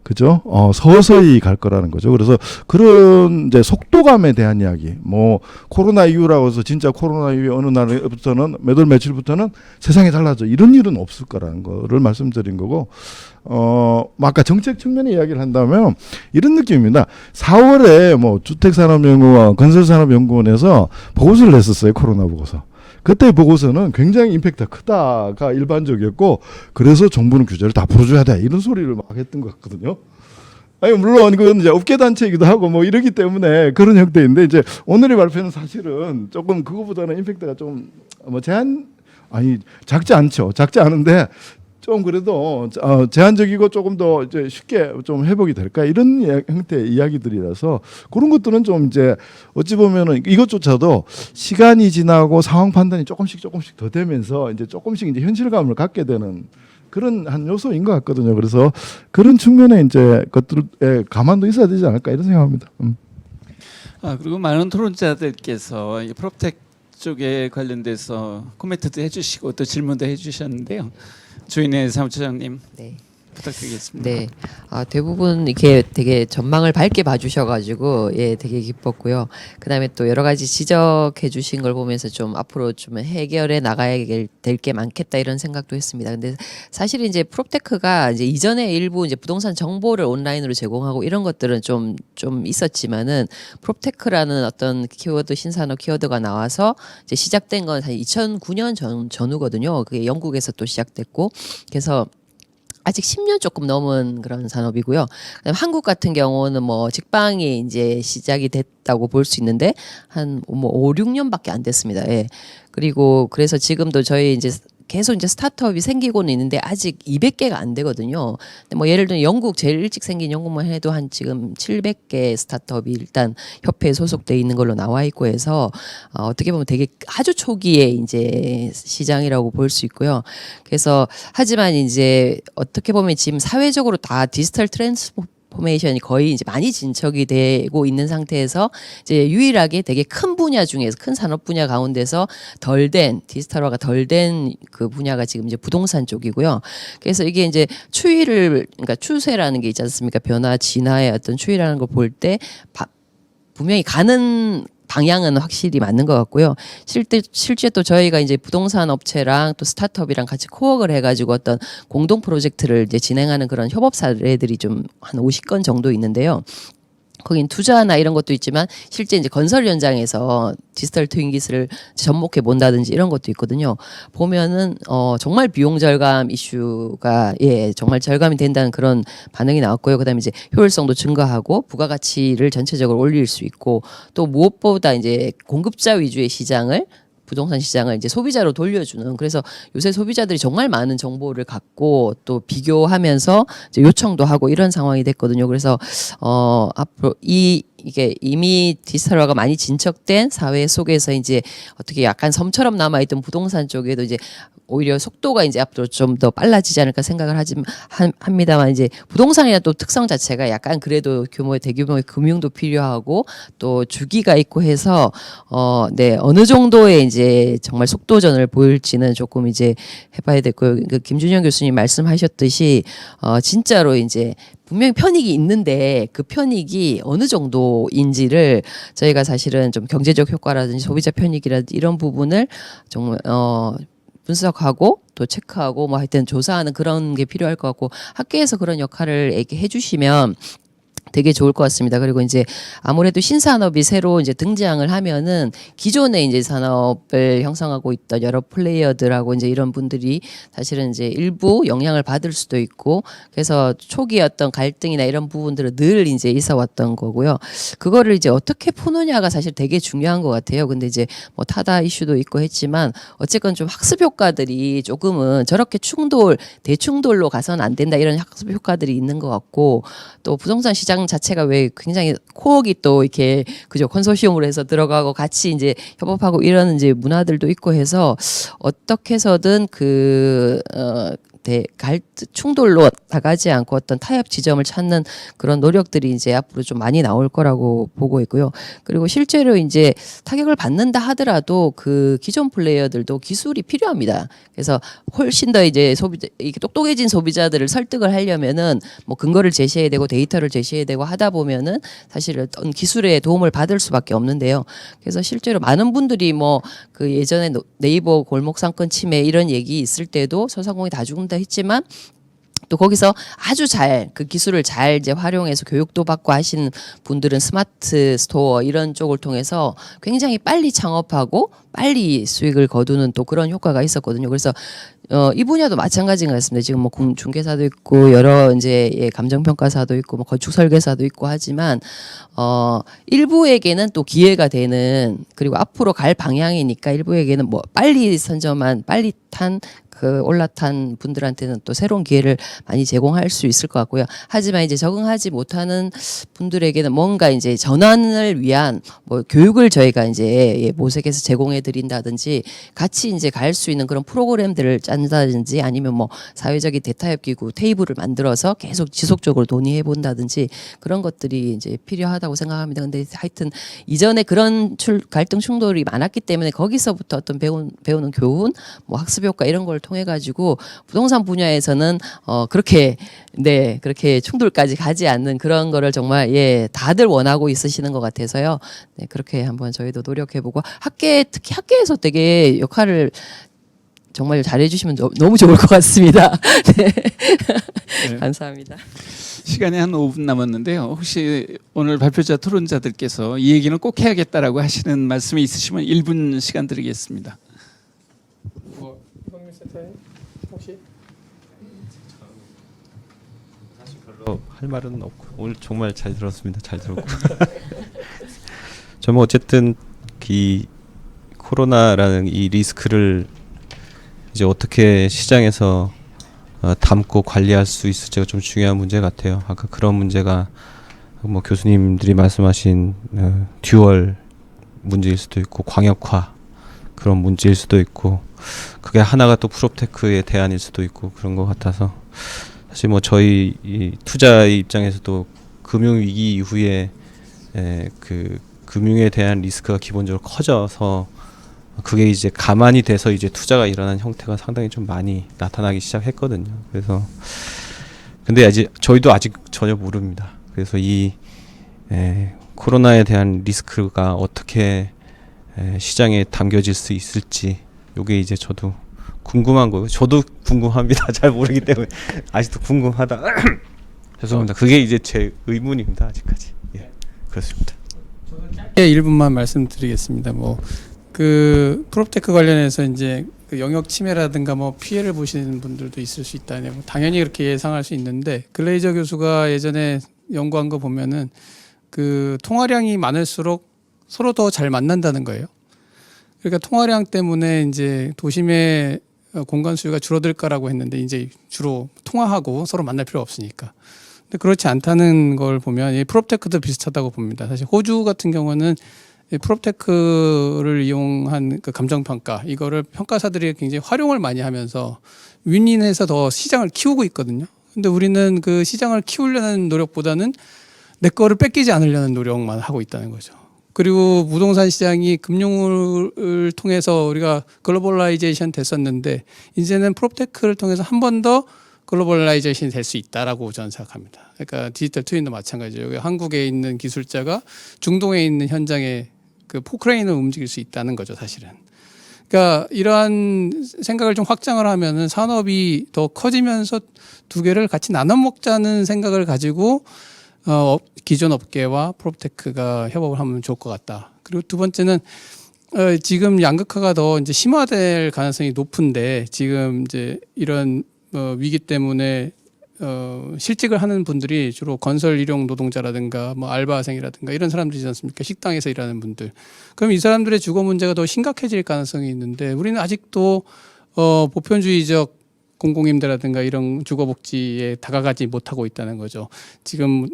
그죠? 서서히 갈 거라는 거죠. 그래서 그런 이제 속도감에 대한 이야기. 뭐 코로나 이후라고 해서 진짜 코로나 이후 어느 날부터는 몇 월 며칠부터는 세상이 달라져. 이런 일은 없을 거라는 거를 말씀드린 거고. 아까 정책 측면의 이야기를 한다면 이런 느낌입니다. 4월에 뭐 주택산업연구원, 건설산업연구원에서 보고서를 냈었어요. 코로나 보고서. 그때 보고서는 굉장히 임팩트가 크다가 일반적이었고 그래서 정부는 규제를 다 풀어줘야 돼 이런 소리를 막 했던 것 같거든요. 아니 물론 그건 이제 업계 단체이기도 하고 뭐 이러기 때문에 그런 형태인데 이제 오늘의 발표는 사실은 조금 그거보다는 임팩트가 좀 뭐 작지 않죠. 작지 않은데 좀 그래도 제한적이고 조금 더 이제 쉽게 좀 회복이 될까 이런 형태의 이야기들이라서 그런 것들은 좀 이제 어찌 보면은 이것조차도 시간이 지나고 상황 판단이 조금씩 더 되면서 이제 조금씩 이제 현실감을 갖게 되는 그런 한 요소인 것 같거든요. 그래서 그런 측면에 이제 것들에 가만도 있어야 되지 않을까 이런 생각합니다. 그리고 많은 토론자들께서 이 프롭텍 쪽에 관련돼서 코멘트도 해주시고 또 질문도 해주셨는데요. 조인혜 사무처장님 네. 부탁드리겠습니다. 네. 대부분 이렇게 되게 전망을 밝게 봐주셔가지고 되게 기뻤고요. 그다음에 또 여러 가지 지적해주신 걸 보면서 좀 앞으로 좀 해결해 나가야 될 게 많겠다 이런 생각도 했습니다. 근데 사실 이제 프롭테크가 이제 이전에 일부 이제 부동산 정보를 온라인으로 제공하고 이런 것들은 좀 있었지만은 프롭테크라는 어떤 키워드 신산업 키워드가 나와서 이제 시작된 건 한 2009년 전후거든요. 그게 영국에서 또 시작됐고 그래서 아직 10년 조금 넘은 그런 산업이고요. 그다음에 한국 같은 경우는 뭐 직방이 이제 시작이 됐다고 볼 수 있는데 한 뭐 5, 6년밖에 안 됐습니다. 예. 그리고 그래서 지금도 저희 이제 계속 이제 스타트업이 생기고는 있는데 아직 200개가 안 되거든요. 근데 뭐 예를 들면 영국 제일 일찍 생긴 영국만 해도 한 지금 700개 스타트업이 일단 협회에 소속돼 있는 걸로 나와 있고 해서 어떻게 보면 되게 아주 초기에 이제 시장이라고 볼 수 있고요. 그래서 하지만 이제 어떻게 보면 지금 사회적으로 다 디지털 트랜스포메이션이 거의 이제 많이 진척이 되고 있는 상태에서 이제 유일하게 되게 큰 분야 중에서 큰 산업 분야 가운데서 디지털화가 덜 된 그 분야가 지금 이제 부동산 쪽이고요. 그래서 이게 이제 그러니까 추세라는 게 있지 않습니까? 변화 진화의 어떤 추이라는 걸 볼 때 분명히 가는 방향은 확실히 맞는 것 같고요. 실제 또 저희가 이제 부동산 업체랑 또 스타트업이랑 같이 코워크를 해가지고 어떤 공동 프로젝트를 이제 진행하는 그런 협업 사례들이 좀 한 50건 정도 있는데요. 거긴 투자나 이런 것도 있지만 실제 이제 건설 현장에서 디지털 트윈 기술을 접목해 본다든지 이런 것도 있거든요. 보면은 정말 비용 절감 이슈가 정말 절감이 된다는 그런 반응이 나왔고요. 그다음에 이제 효율성도 증가하고 부가가치를 전체적으로 올릴 수 있고 또 무엇보다 이제 공급자 위주의 시장을 부동산 시장을 이제 소비자로 돌려주는 그래서 요새 소비자들이 정말 많은 정보를 갖고 또 비교하면서 이제 요청도 하고 이런 상황이 됐거든요. 그래서 앞으로 이게 이미 디지털화가 많이 진척된 사회 속에서 이제 어떻게 약간 섬처럼 남아있던 부동산 쪽에도 이제 오히려 속도가 이제 앞으로 좀 더 빨라지지 않을까 생각을 합니다만 이제 부동산이나 또 특성 자체가 약간 그래도 대규모의 금융도 필요하고 또 주기가 있고 해서 어느 정도의 이제 정말 속도전을 보일지는 조금 이제 해봐야 되고요. 그 김준영 교수님 말씀하셨듯이 진짜로 이제 분명히 편익이 있는데 그 편익이 어느 정도인지를 저희가 사실은 좀 경제적 효과라든지 소비자 편익이라든지 이런 부분을 정말 분석하고 또 체크하고 뭐 하여튼 조사하는 그런 게 필요할 것 같고 학계에서 그런 역할을 얘기해 주시면 되게 좋을 것 같습니다. 그리고 이제 아무래도 신산업이 새로 이제 등장을 하면은 기존의 이제 산업을 형성하고 있던 여러 플레이어들하고 이제 이런 분들이 사실은 이제 일부 영향을 받을 수도 있고 그래서 초기 어떤 갈등이나 이런 부분들은 늘 이제 있어 왔던 거고요. 그거를 이제 어떻게 푸느냐가 사실 되게 중요한 것 같아요. 근데 이제 뭐 타다 이슈도 있고 했지만 어쨌건 좀 학습 효과들이 조금은 저렇게 대충돌로 가서는 안 된다 이런 학습 효과들이 있는 것 같고 또 부동산 시장 자체가 왜 굉장히 코어기 또 이렇게 그죠 컨소시엄으로 해서 들어가고 같이 이제 협업하고 이런 이제 문화들도 있고 해서 어떻게 해서든 충돌로 나가지 않고 어떤 타협 지점을 찾는 그런 노력들이 이제 앞으로 좀 많이 나올 거라고 보고 있고요. 그리고 실제로 이제 타격을 받는다 하더라도 그 기존 플레이어들도 기술이 필요합니다. 그래서 훨씬 더 이제 이게 똑똑해진 소비자들을 설득을 하려면은 뭐 근거를 제시해야 되고 데이터를 제시해야 되고 하다 보면은 사실 어떤 기술의 도움을 받을 수밖에 없는데요. 그래서 실제로 많은 분들이 뭐 그 예전에 네이버 골목 상권 침해 이런 얘기 있을 때도 소상공인이 다 죽는다 했지만 또 거기서 아주 잘 그 기술을 잘 이제 활용해서 교육도 받고 하시는 분들은 스마트 스토어 이런 쪽을 통해서 굉장히 빨리 창업하고 빨리 수익을 거두는 또 그런 효과가 있었거든요. 그래서 이 분야도 마찬가지인 것 같습니다. 지금 뭐 중개사도 있고 여러 이제 감정평가사도 있고 뭐 건축 설계사도 있고 하지만 일부에게는 또 기회가 되는 그리고 앞으로 갈 방향이니까 일부에게는 뭐 빨리 선점한 빨리 탄 올라탄 분들한테는 또 새로운 기회를 많이 제공할 수 있을 것 같고요. 하지만 이제 적응하지 못하는 분들에게는 뭔가 이제 전환을 위한 뭐 교육을 저희가 이제 모색해서 제공해 드린다든지 같이 이제 갈 수 있는 그런 프로그램들을 짠다든지 아니면 뭐 사회적인 대타협 기구 테이블을 만들어서 계속 지속적으로 논의해 본다든지 그런 것들이 이제 필요하다고 생각합니다. 근데 하여튼 이전에 그런 갈등 충돌이 많았기 때문에 거기서부터 어떤 배우는 교훈, 뭐 학습 효과 이런 걸 통해 가지고 부동산 분야에서는 그렇게 충돌까지 가지 않는 그런 거를 정말 다들 원하고 있으시는 것 같아서요. 네, 그렇게 한번 저희도 노력해보고 특히 학계에서 되게 역할을 정말 잘해주시면 너무 좋을 것 같습니다. 네. 네. 감사합니다. 시간이 한 5분 남았는데요. 혹시 오늘 발표자 토론자들께서 이 얘기는 꼭 해야겠다라고 하시는 말씀이 있으시면 1분 시간 드리겠습니다. 혹시 사실 별로 할 말은 없고 오늘 정말 잘 들었습니다. 잘 들었고 저는 어쨌든 이 코로나라는 이 리스크를 이제 어떻게 시장에서 담고 관리할 수 있을지가 좀 중요한 문제 같아요. 아까 그런 문제가 뭐 교수님들이 말씀하신 듀얼 문제일 수도 있고 광역화 그런 문제일 수도 있고 그게 하나가 또 프롭테크의 대안일 수도 있고 그런 것 같아서 사실 뭐 저희 이 투자의 입장에서도 금융 위기 이후에 그 금융에 대한 리스크가 기본적으로 커져서 그게 이제 가만히 돼서 이제 투자가 일어난 형태가 상당히 좀 많이 나타나기 시작했거든요. 그래서 근데 저희도 아직 전혀 모릅니다. 그래서 이 코로나에 대한 리스크가 어떻게 시장에 담겨질 수 있을지 요게 이제 저도 궁금한 거예요. 저도 궁금합니다. 잘 모르기 때문에 아직도 궁금하다. 죄송합니다. 그게 이제 제 의문입니다. 아직까지. 예, 그렇습니다. 짧게 1분만 말씀드리겠습니다. 뭐 그 프롭테크 관련해서 이제 그 영역 침해라든가 뭐 피해를 보시는 분들도 있을 수 있다네. 뭐 당연히 그렇게 예상할 수 있는데 글레이저 교수가 예전에 연구한 거 보면은 그 통화량이 많을수록 서로 더 잘 만난다는 거예요. 그러니까 통화량 때문에 이제 도심의 공간 수요가 줄어들 거라고 했는데 이제 주로 통화하고 서로 만날 필요 없으니까. 근데 그렇지 않다는 걸 보면 이 프롭테크도 비슷하다고 봅니다. 사실 호주 같은 경우는 이 프롭테크를 이용한 그 감정평가 이거를 평가사들이 굉장히 활용을 많이 하면서 윈윈해서 더 시장을 키우고 있거든요. 근데 우리는 그 시장을 키우려는 노력보다는 내 거를 뺏기지 않으려는 노력만 하고 있다는 거죠. 그리고 부동산 시장이 금융을 통해서 우리가 글로벌라이제이션 됐었는데 이제는 프롭테크를 통해서 한 번 더 글로벌라이제이션이 될 수 있다라고 저는 생각합니다. 그러니까 디지털 트윈도 마찬가지예요. 여기 한국에 있는 기술자가 중동에 있는 현장에 그 포크레인을 움직일 수 있다는 거죠, 사실은. 그러니까 이러한 생각을 좀 확장을 하면은 산업이 더 커지면서 두 개를 같이 나눠 먹자는 생각을 가지고 기존 업계와 프롭테크가 협업을 하면 좋을 것 같다. 그리고 두 번째는 지금 양극화가 더 이제 심화될 가능성이 높은데 지금 이제 이런 위기 때문에 실직을 하는 분들이 주로 건설 일용 노동자라든가 뭐 알바생이라든가 이런 사람들이지 않습니까? 식당에서 일하는 분들. 그럼 이 사람들의 주거 문제가 더 심각해질 가능성이 있는데 우리는 아직도 보편주의적 공공임대라든가 이런 주거복지에 다가가지 못하고 있다는 거죠. 지금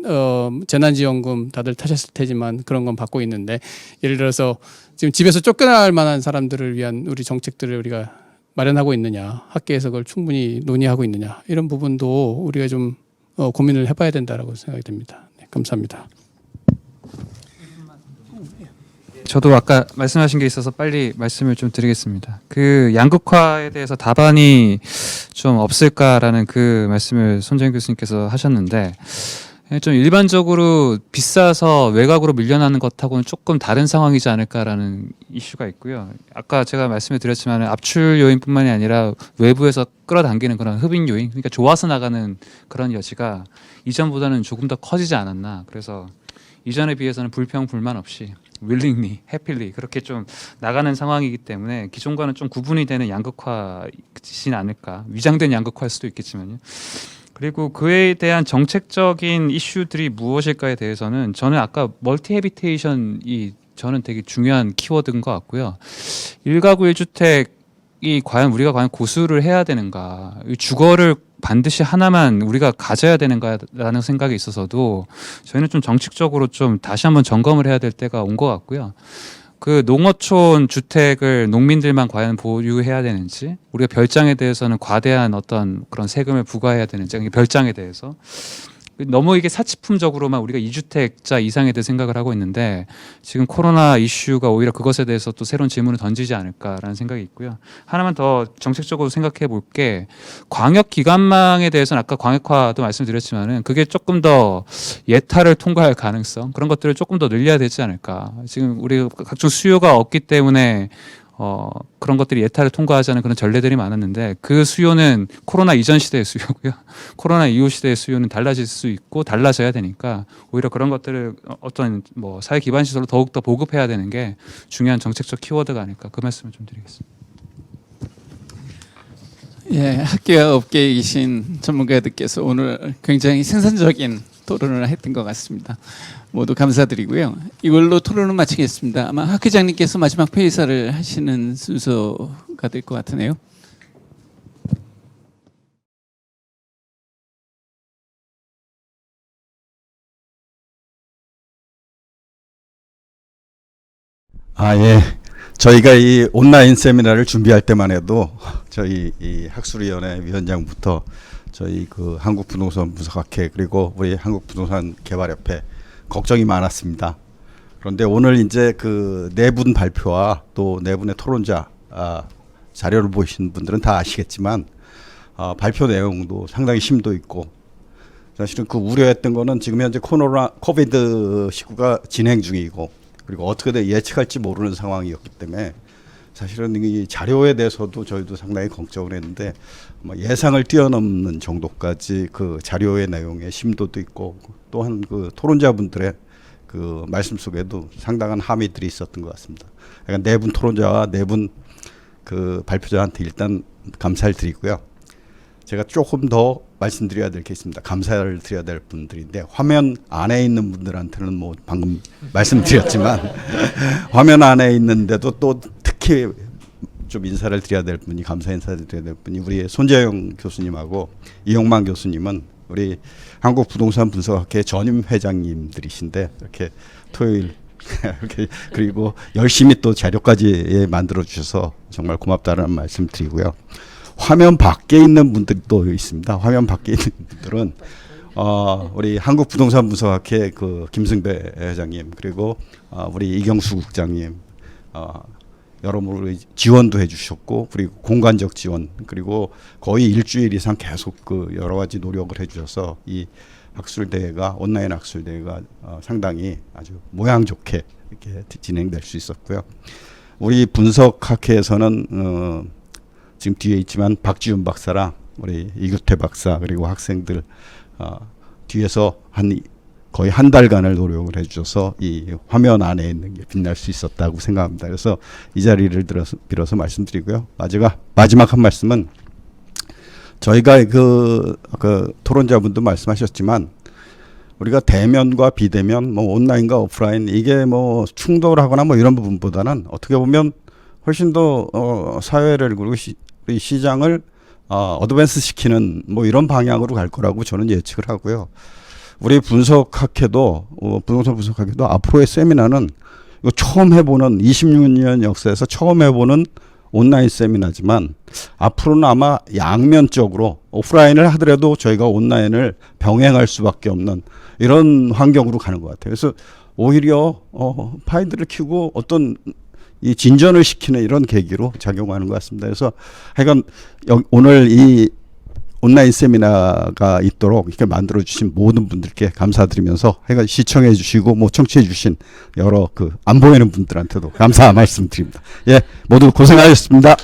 재난지원금 다들 타셨을 테지만 그런 건 받고 있는데 예를 들어서 지금 집에서 쫓겨날 만한 사람들을 위한 우리 정책들을 우리가 마련하고 있느냐, 학계에서 그걸 충분히 논의하고 있느냐 이런 부분도 우리가 좀 고민을 해봐야 된다라고 생각이 됩니다. 네, 감사합니다. 저도 아까 말씀하신 게 있어서 빨리 말씀을 좀 드리겠습니다. 그 양극화에 대해서 답안이 좀 없을까라는 그 말씀을 손정인 교수님께서 하셨는데 좀 일반적으로 비싸서 외곽으로 밀려나는 것하고는 조금 다른 상황이지 않을까라는 이슈가 있고요. 아까 제가 말씀을 드렸지만 압출 요인뿐만이 아니라 외부에서 끌어당기는 그런 흡인 요인, 그러니까 좋아서 나가는 그런 여지가 이전보다는 조금 더 커지지 않았나. 그래서 이전에 비해서는 불평 불만 없이 willingly, happily 그렇게 좀 나가는 상황이기 때문에 기존과는 좀 구분이 되는 양극화이진 않을까. 위장된 양극화일 수도 있겠지만요. 그리고 그에 대한 정책적인 이슈들이 무엇일까에 대해서는 저는 아까 멀티 해비테이션이 저는 되게 중요한 키워드인 것 같고요. 1가구 1주택이 과연 우리가 과연 고수를 해야 되는가, 주거를 반드시 하나만 우리가 가져야 되는가라는 생각이 있어서도 저희는 좀 정책적으로 좀 다시 한번 점검을 해야 될 때가 온 것 같고요. 그 농어촌 주택을 농민들만 과연 보유해야 되는지, 우리가 별장에 대해서는 과대한 어떤 그런 세금을 부과해야 되는지, 별장에 대해서 너무 이게 사치품적으로만 우리가 2주택자 이상에 대해 생각을 하고 있는데 지금 코로나 이슈가 오히려 그것에 대해서 또 새로운 질문을 던지지 않을까라는 생각이 있고요. 하나만 더 정책적으로 생각해 볼 게 광역 기관망에 대해서는 아까 광역화도 말씀드렸지만은 그게 조금 더 예타를 통과할 가능성, 그런 것들을 조금 더 늘려야 되지 않을까. 지금 우리 각종 수요가 없기 때문에 그런 것들이 예타를 통과하자는 그런 전례들이 많았는데 그 수요는 코로나 이전 시대의 수요고요. 코로나 이후 시대의 수요는 달라질 수 있고 달라져야 되니까 오히려 그런 것들을 어떤 뭐 사회 기반 시설로 더욱 더 보급해야 되는 게 중요한 정책적 키워드가 아닐까, 그 말씀을 좀 드리겠습니다. 예, 학계와 업계에 계신 전문가들께서 오늘 굉장히 생산적인 토론을 했던 것 같습니다. 모두 감사드리고요. 이걸로 토론을 마치겠습니다. 아마 학 회장님께서 마지막 폐의사를 하시는 순서가 될 것 같으네요. 예. 저희가 이 온라인 세미나를 준비할 때만 해도 저희 이 학술위원회 위원장부터 저희 그 한국부동산 분석학회 그리고 우리 한국부동산 개발협회 걱정이 많았습니다. 그런데 오늘 이제 그 네 분 발표와 또 네 분의 토론자 자료를 보신 분들은 다 아시겠지만 발표 내용도 상당히 심도 있고 사실은 그 우려했던 거는 지금 현재 코비드 19가 진행 중이고 그리고 어떻게 예측할지 모르는 상황이었기 때문에 사실은 이 자료에 대해서도 저희도 상당히 걱정을 했는데 뭐 예상을 뛰어넘는 정도까지 그 자료의 내용에 심도도 있고 또한 그 토론자분들의 그 말씀 속에도 상당한 함의들이 있었던 것 같습니다. 그러니까 네 분 토론자와 네 분 그 발표자한테 일단 감사를 드리고요. 제가 조금 더 말씀드려야 될 게 있습니다. 감사를 드려야 될 분들인데 화면 안에 있는 분들한테는 뭐 방금 말씀드렸지만 화면 안에 있는데도 또 특히 좀 인사를 드려야 될 분이 감사 인사를 드려야 될 분이 우리 손재영 교수님하고 이용만 교수님은 우리 한국부동산분석학회 전임 회장님들이신데 이렇게 토요일 이렇게 그리고 열심히 또 자료까지 만들어 주셔서 정말 고맙다는 말씀 드리고요. 화면 밖에 있는 분들도 있습니다. 화면 밖에 있는 분들은 우리 한국부동산분석학회 그 김승배 회장님 그리고 우리 이경수 국장님 여러모로 지원도 해주셨고 그리고 공간적 지원 그리고 거의 일주일 이상 계속 그 여러 가지 노력을 해주셔서 이 학술대회가 온라인 학술대회가 상당히 아주 모양 좋게 이렇게 진행될 수 있었고요. 우리 분석학회에서는 지금 뒤에 있지만 박지훈 박사랑 우리 이규태 박사 그리고 학생들 뒤에서 거의 한 달간을 노력을 해주셔서 이 화면 안에 있는 게 빛날 수 있었다고 생각합니다. 그래서 이 자리를 빌어서 말씀드리고요. 마지막 한 말씀은 저희가 그 토론자분도 말씀하셨지만 우리가 대면과 비대면 뭐 온라인과 오프라인 이게 뭐 충돌하거나 뭐 이런 부분보다는 어떻게 보면 훨씬 더 사회를 그리고 시장을 어드밴스 시키는 뭐 이런 방향으로 갈 거라고 저는 예측을 하고요. 우리 분석학회도 부동산 분석학회도 앞으로의 세미나는 이거 처음 해보는 26년 역사에서 처음 해보는 온라인 세미나지만 앞으로는 아마 양면적으로 오프라인을 하더라도 저희가 온라인을 병행할 수밖에 없는 이런 환경으로 가는 것 같아요. 그래서 오히려 파이들을 키우고 어떤 이 진전을 시키는 이런 계기로 작용하는 것 같습니다. 그래서 하여간 오늘 이 온라인 세미나가 있도록 이렇게 만들어 주신 모든 분들께 감사드리면서 하여간 시청해 주시고 뭐 청취해 주신 여러 그 안 보이는 분들한테도 감사 말씀드립니다. 예, 모두 고생하셨습니다.